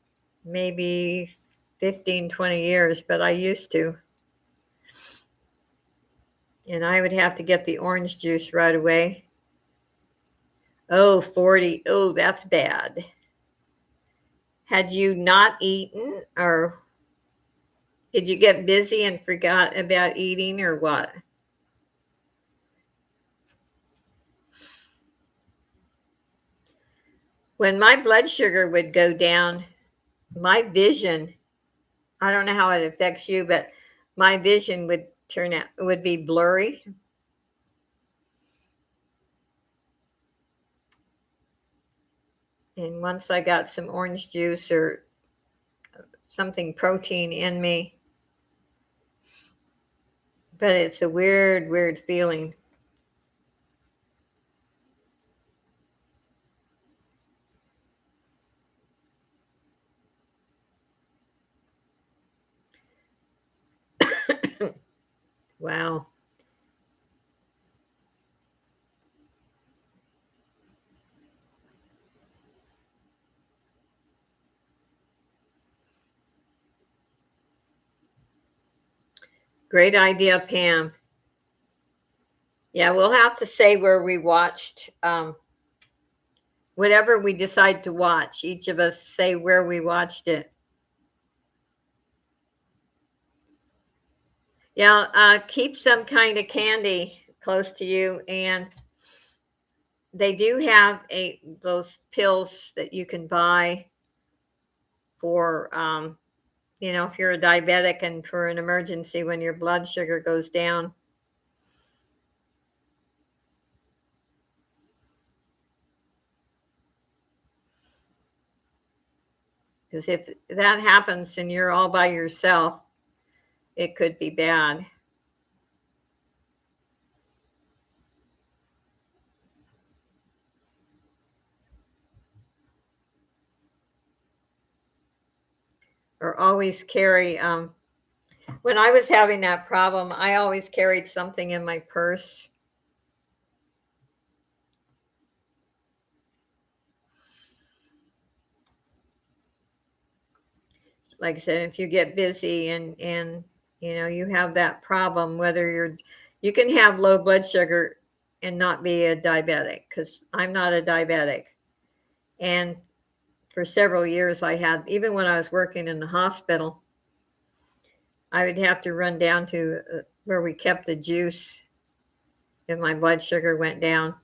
Speaker 1: maybe 15, 20 years, but I used to. And I would have to get the orange juice right away. Oh, 40. Oh, that's bad. Had you not eaten, or did you get busy and forgot about eating, or what? When my blood sugar would go down, my vision, I don't know how it affects you, but my vision would be blurry. And once I got some orange juice or something protein in me, but it's a weird, weird feeling. Wow. Great idea, Pam. Yeah, we'll have to say where we watched whatever we decide to watch. Each of us say where we watched it. Yeah, keep some kind of candy close to you, and they do have those pills that you can buy for if you're a diabetic and for an emergency when your blood sugar goes down. Because if that happens and you're all by yourself, it could be bad. Or always carry, when I was having that problem, I always carried something in my purse. Like I said, if you get busy and you have that problem, whether you can have low blood sugar and not be a diabetic, because I'm not a diabetic. And for several years I had, even when I was working in the hospital, I would have to run down to where we kept the juice if my blood sugar went down.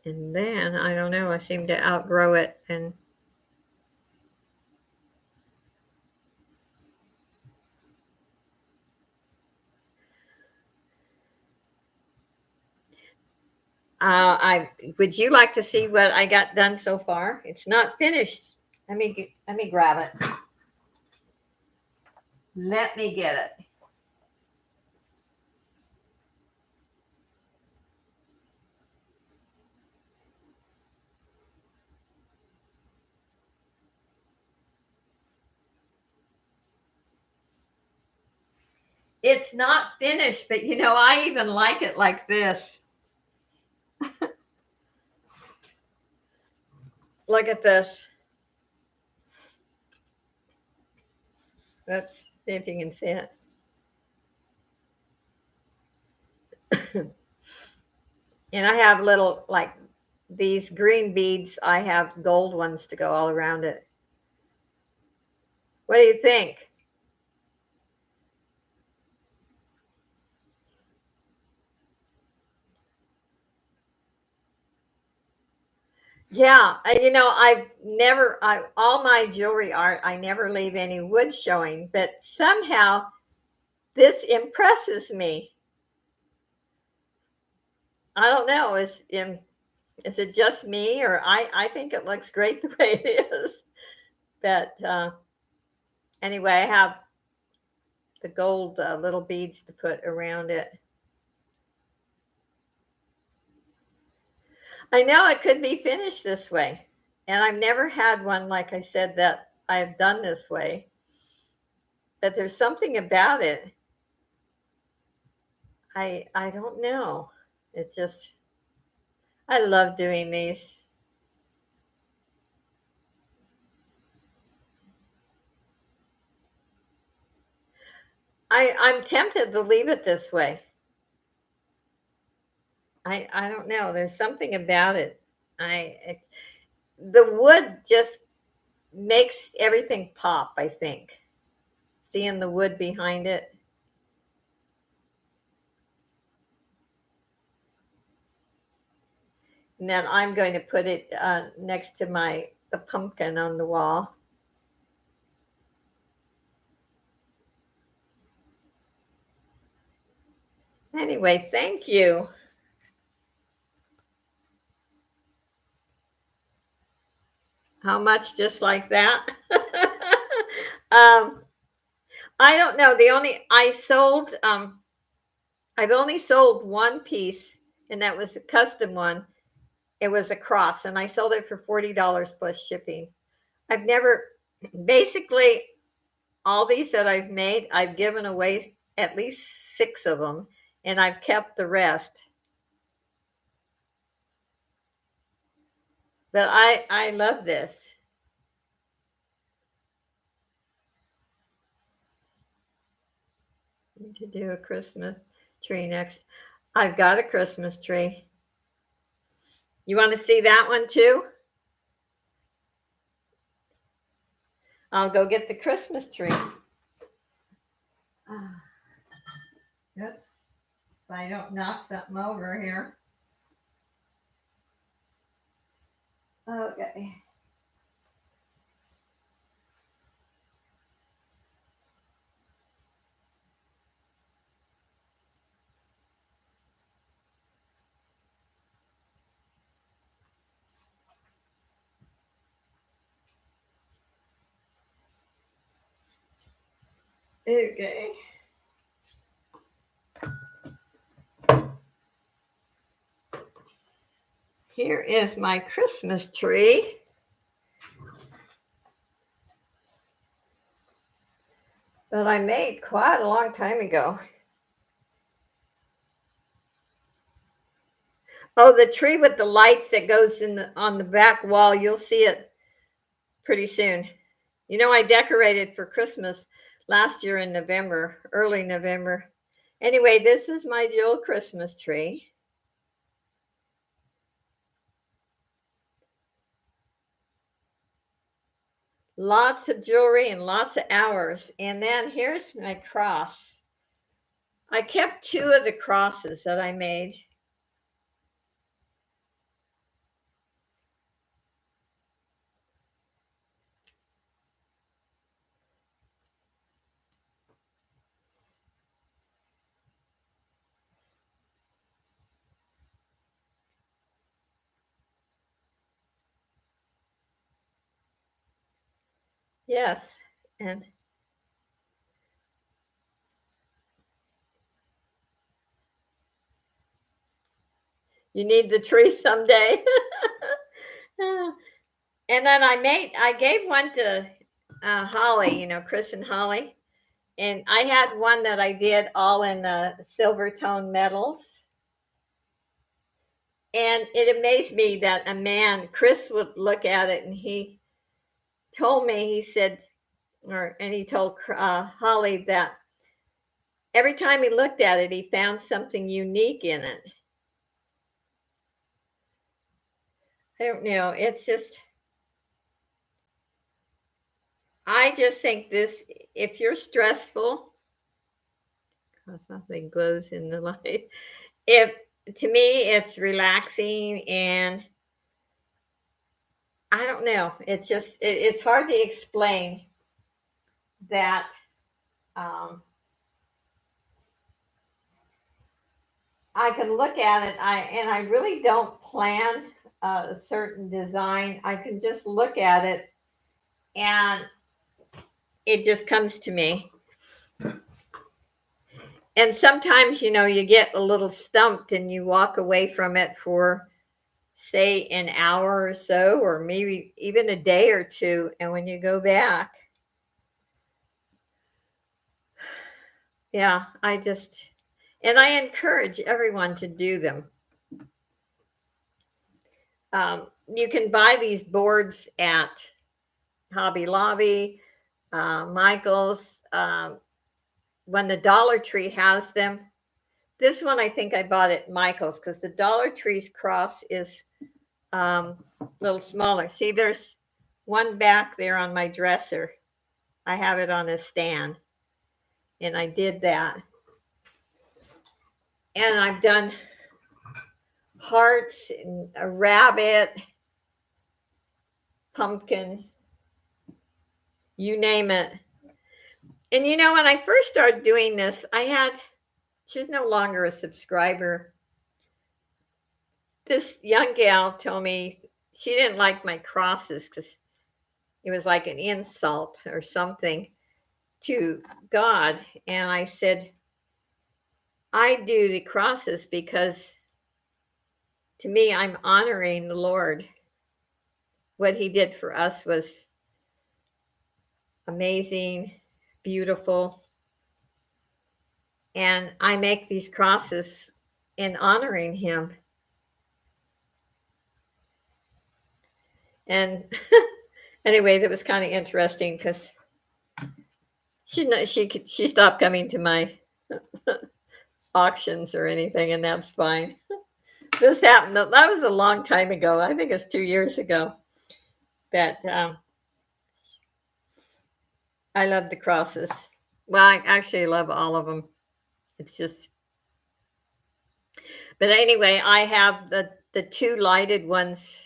Speaker 1: And then I don't know, I seemed to outgrow it. And I would you like to see what I got done so far? It's not finished. Let me grab it. Let me get it. It's not finished, but I even like it like this. Look at this. Let's see if you can see it. And I have little, like these green beads, I have gold ones to go all around it. What do you think? Yeah, all my jewelry art, I never leave any wood showing, but somehow this impresses me. I don't know. Is it just me, or I think it looks great the way it is. But anyway, I have the gold little beads to put around it. I know it could be finished this way. And I've never had one, like I said, that I've done this way. But there's something about it. I don't know. It just, I love doing these. I'm tempted to leave it this way. I don't know. There's something about it. The wood just makes everything pop, I think. Seeing the wood behind it. And then I'm going to put it next to the pumpkin on the wall. Anyway, thank you. How much? Just like that? I don't know. I've only sold one piece, and that was a custom one. It was a cross, and I sold it for $40 plus shipping. I've never, basically, all these that I've made, I've given away at least 6 of them, and I've kept the rest. But I love this. Need to do a Christmas tree next. I've got a Christmas tree. You want to see that one too? I'll go get the Christmas tree. Oops. If I don't knock something over here. Okay. Okay. Here is my Christmas tree. That I made quite a long time ago. Oh, the tree with the lights that goes on the back wall. You'll see it pretty soon. You know, I decorated for Christmas last year in November, early November. Anyway, this is my jewel Christmas tree. Lots of jewelry and lots of hours. And then here's my cross. I kept 2 of the crosses that I made. Yes. And you need the tree someday. And then I gave one to Holly, Chris and Holly. And I had one that I did all in the silver tone metals. And it amazed me that Chris would look at it, and he told me, he said, and he told Holly that every time he looked at it, he found something unique in it. I don't know. It's just, I just think this, if you're stressful, because nothing glows in the light. To me, it's relaxing, and I don't know. It's just, it's hard to explain that. I can look at it. I really don't plan a certain design. I can just look at it, and it just comes to me. And sometimes, you get a little stumped and you walk away from it for say an hour or so, or maybe even a day or two. And when you go back, yeah, and I encourage everyone to do them. You can buy these boards at Hobby Lobby, Michael's, when the Dollar Tree has them. This one I think I bought at Michael's because the Dollar Tree's cross is a little smaller. See, there's one back there on my dresser. I have it on a stand, and I did that. And I've done hearts and a rabbit, pumpkin, you name it. And when I first started doing this, she's no longer a subscriber. This young gal told me she didn't like my crosses because it was like an insult or something to God. And I said, I do the crosses because to me, I'm honoring the Lord. What he did for us was amazing, beautiful. And I make these crosses in honoring him. And anyway, that was kind of interesting because she stopped coming to my auctions or anything, and that's fine. This happened. That was a long time ago. I think it's 2 years ago. That I love the crosses. Well, I actually love all of them. It's just, but anyway, I have the two lighted ones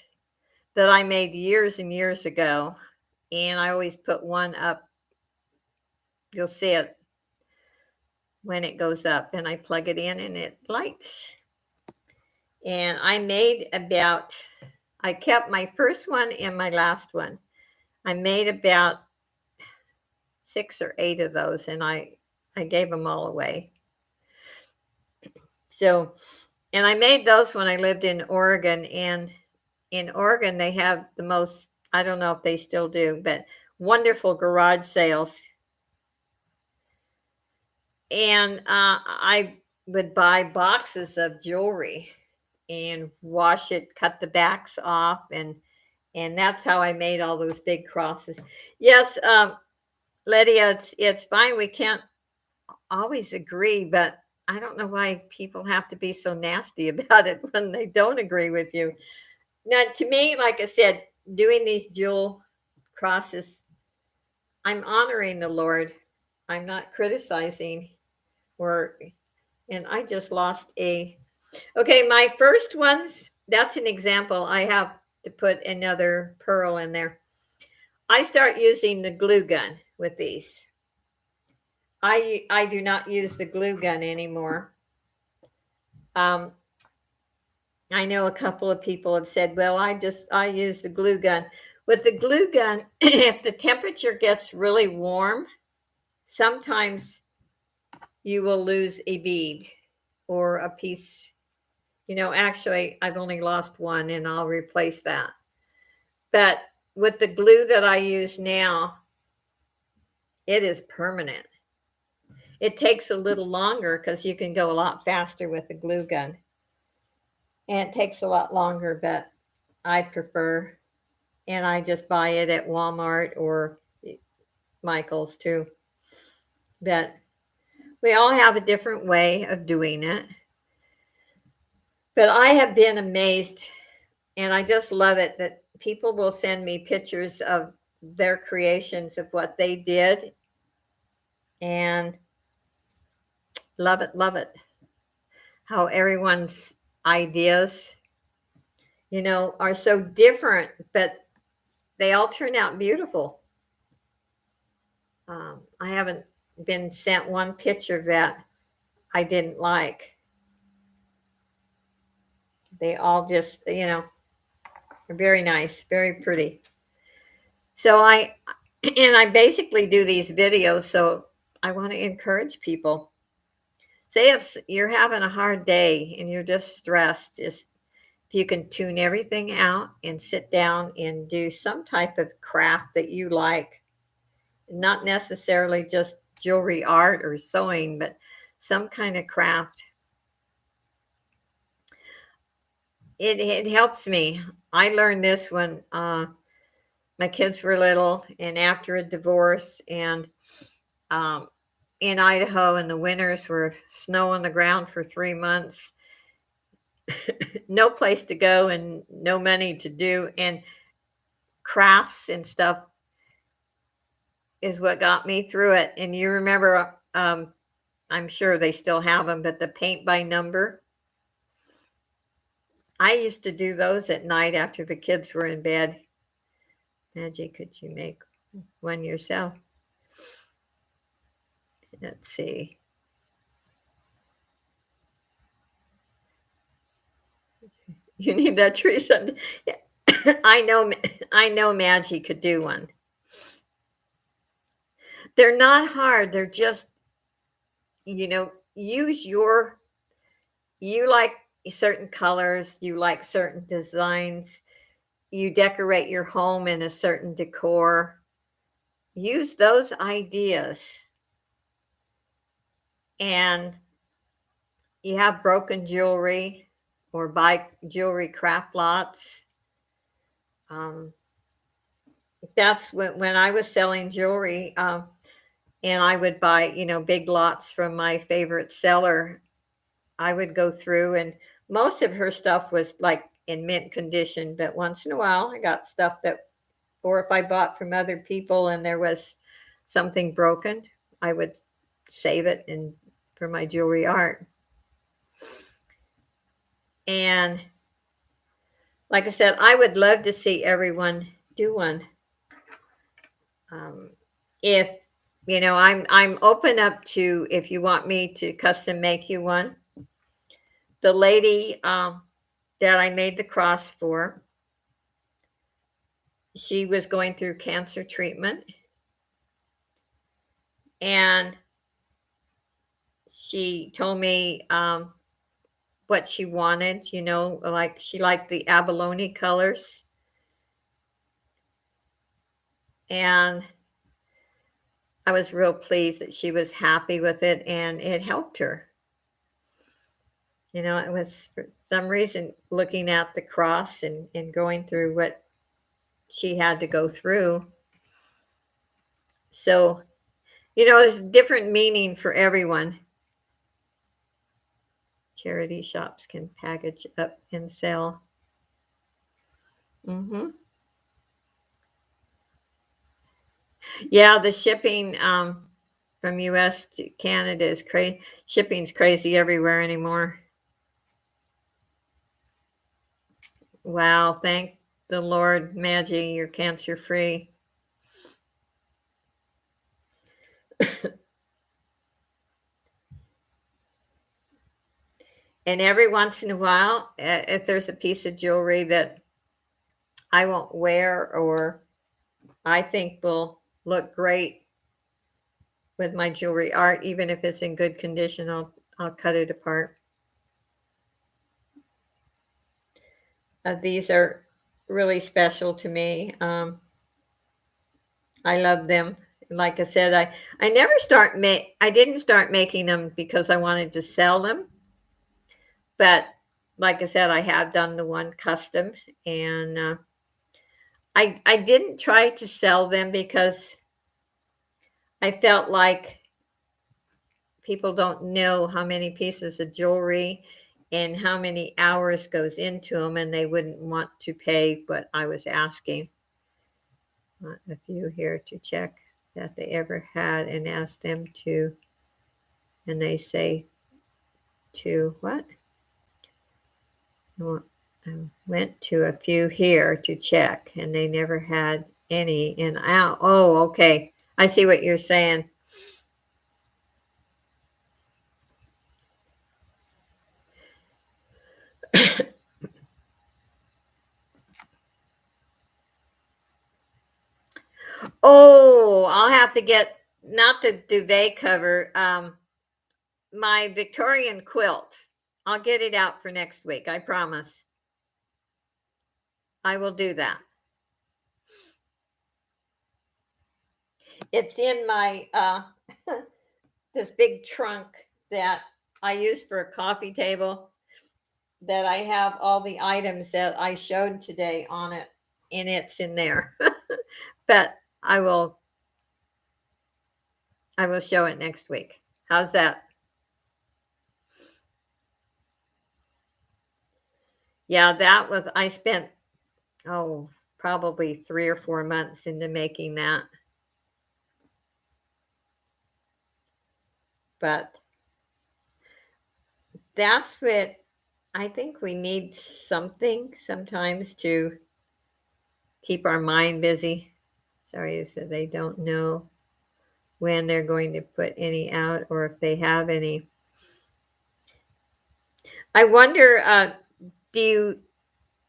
Speaker 1: that I made years and years ago, and I always put one up. You'll see it when it goes up, and I plug it in and it lights. And I kept my first one and my last one. I made about 6 or 8 of those, and I gave them all away. So, and I made those when I lived in Oregon, and in Oregon they have the most, I don't know if they still do, but wonderful garage sales. And I would buy boxes of jewelry and wash it, cut the backs off, and that's how I made all those big crosses. Yes, Lydia, it's fine. We can't always agree, but I don't know why people have to be so nasty about it when they don't agree with you. Now, to me, like I said, doing these jewel crosses, I'm honoring the Lord. I'm not criticizing and I just lost okay, my first ones, that's an example. I have to put another pearl in there. I start using the glue gun with these. I do not use the glue gun anymore. I know a couple of people have said, well, I use the glue gun. With the glue gun, if the temperature gets really warm, sometimes you will lose a bead or a piece. Actually, I've only lost one and I'll replace that. But with the glue that I use now, it is permanent. It takes a little longer because you can go a lot faster with the glue gun. And it takes a lot longer, but I prefer, and I just buy it at Walmart or Michael's too. But we all have a different way of doing it. But I have been amazed, and I just love it that people will send me pictures of their creations of what they did. And love it, love it. How everyone's ideas, are so different, but they all turn out beautiful. I haven't been sent one picture that I didn't like. They all just, are very nice, very pretty. So I basically do these videos, so I want to encourage people. Say if you're having a hard day and you're just stressed, if if you can tune everything out and sit down and do some type of craft that you like, not necessarily just jewelry art or sewing, but some kind of craft, it helps me. I learned this when my kids were little and after a divorce, and um, in Idaho in the winters were snow on the ground for 3 months, no place to go and no money to do, and crafts and stuff is what got me through it. And you remember, I'm sure they still have them, but the paint by number, I used to do those at night after the kids were in bed. Maggie, could you make one yourself? Let's see. You need that, Teresa. Yeah. I know Maggie could do one. They're not hard. They're just, use you like certain colors, you like certain designs, you decorate your home in a certain decor. Use those ideas. And you have broken jewelry or buy jewelry craft lots. Um, that's when I was selling jewelry, and I would buy, big lots from my favorite seller. I would go through, and most of her stuff was like in mint condition, but once in a while I got stuff that, or if I bought from other people and there was something broken, I would save it and for my jewelry art. And like I said, I would love to see everyone do one. If I'm open up to, if you want me to custom make you one. The lady that I made the cross for, she was going through cancer treatment, and she told me what she wanted. Like she liked the abalone colors, and I was real pleased that she was happy with it and it helped her. It was for some reason looking at the cross and going through what she had to go through. So, there's different meaning for everyone. Charity shops can package up and sell. Hmm. Yeah, the shipping from US to Canada is crazy. Shipping's crazy everywhere anymore. Wow, thank the Lord, Maggie, you're cancer free. And every once in a while, if there's a piece of jewelry that I won't wear or I think will look great with my jewelry art, even if it's in good condition, I'll cut it apart. These are really special to me. I love them. Like I said, I didn't start making them because I wanted to sell them, but like I said, I have done the one custom, and I didn't try to sell them because I felt like people don't know how many pieces of jewelry and how many hours goes into them, and they wouldn't want to pay what I was asking. A few here to check that they ever had and ask them to, and they say to what? I went to a few here to check, and they never had any. And out. Oh, okay. I see what you're saying. Oh, I'll have to get not the duvet cover. My Victorian quilt. I'll get it out for next week. I promise. I will do that. It's in my this big trunk that I use for a coffee table, that I have all the items that I showed today on it, and it's in there. But I will show it next week. How's that? Yeah, that was, I spent, probably 3 or 4 months into making that. But that's what I think we need, something sometimes to keep our mind busy. Sorry, so they don't know when they're going to put any out or if they have any. I wonder, do you,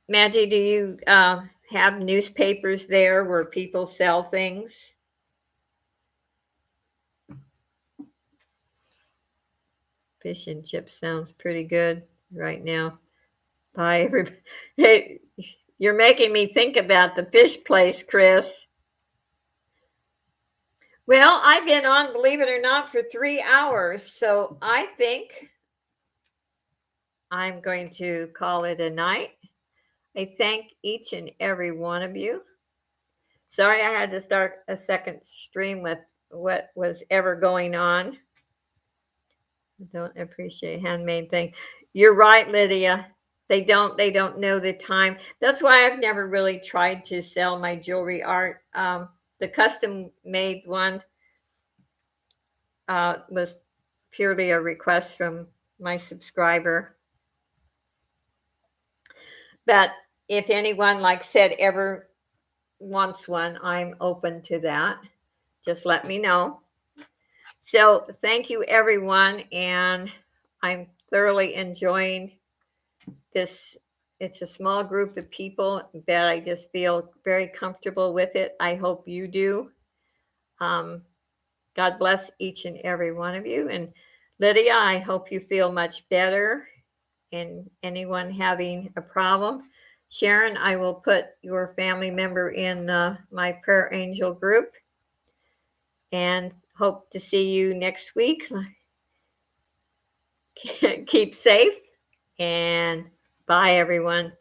Speaker 1: Maggie, do you have newspapers there where people sell things? Fish and chips sounds pretty good right now. Bye, everybody. Hey, you're making me think about the fish place, Chris. Well, I've been on, believe it or not, for 3 hours. So I think I'm going to call it a night. I thank each and every one of you. Sorry I had to start a second stream with what was ever going on. I don't appreciate handmade thing. You're right, Lydia. They don't know the time. That's why I've never really tried to sell my jewelry art. The custom made one was purely a request from my subscriber. But if anyone, like said, ever wants one, I'm open to that. Just let me know. So thank you, everyone, and I'm thoroughly enjoying this. It's a small group of people that I just feel very comfortable with it. I hope you do. God bless each and every one of you. And Lydia, I hope you feel much better. And anyone having a problem, Sharon, I will put your family member in my prayer angel group, and hope to see you next week. Keep safe, and bye, everyone.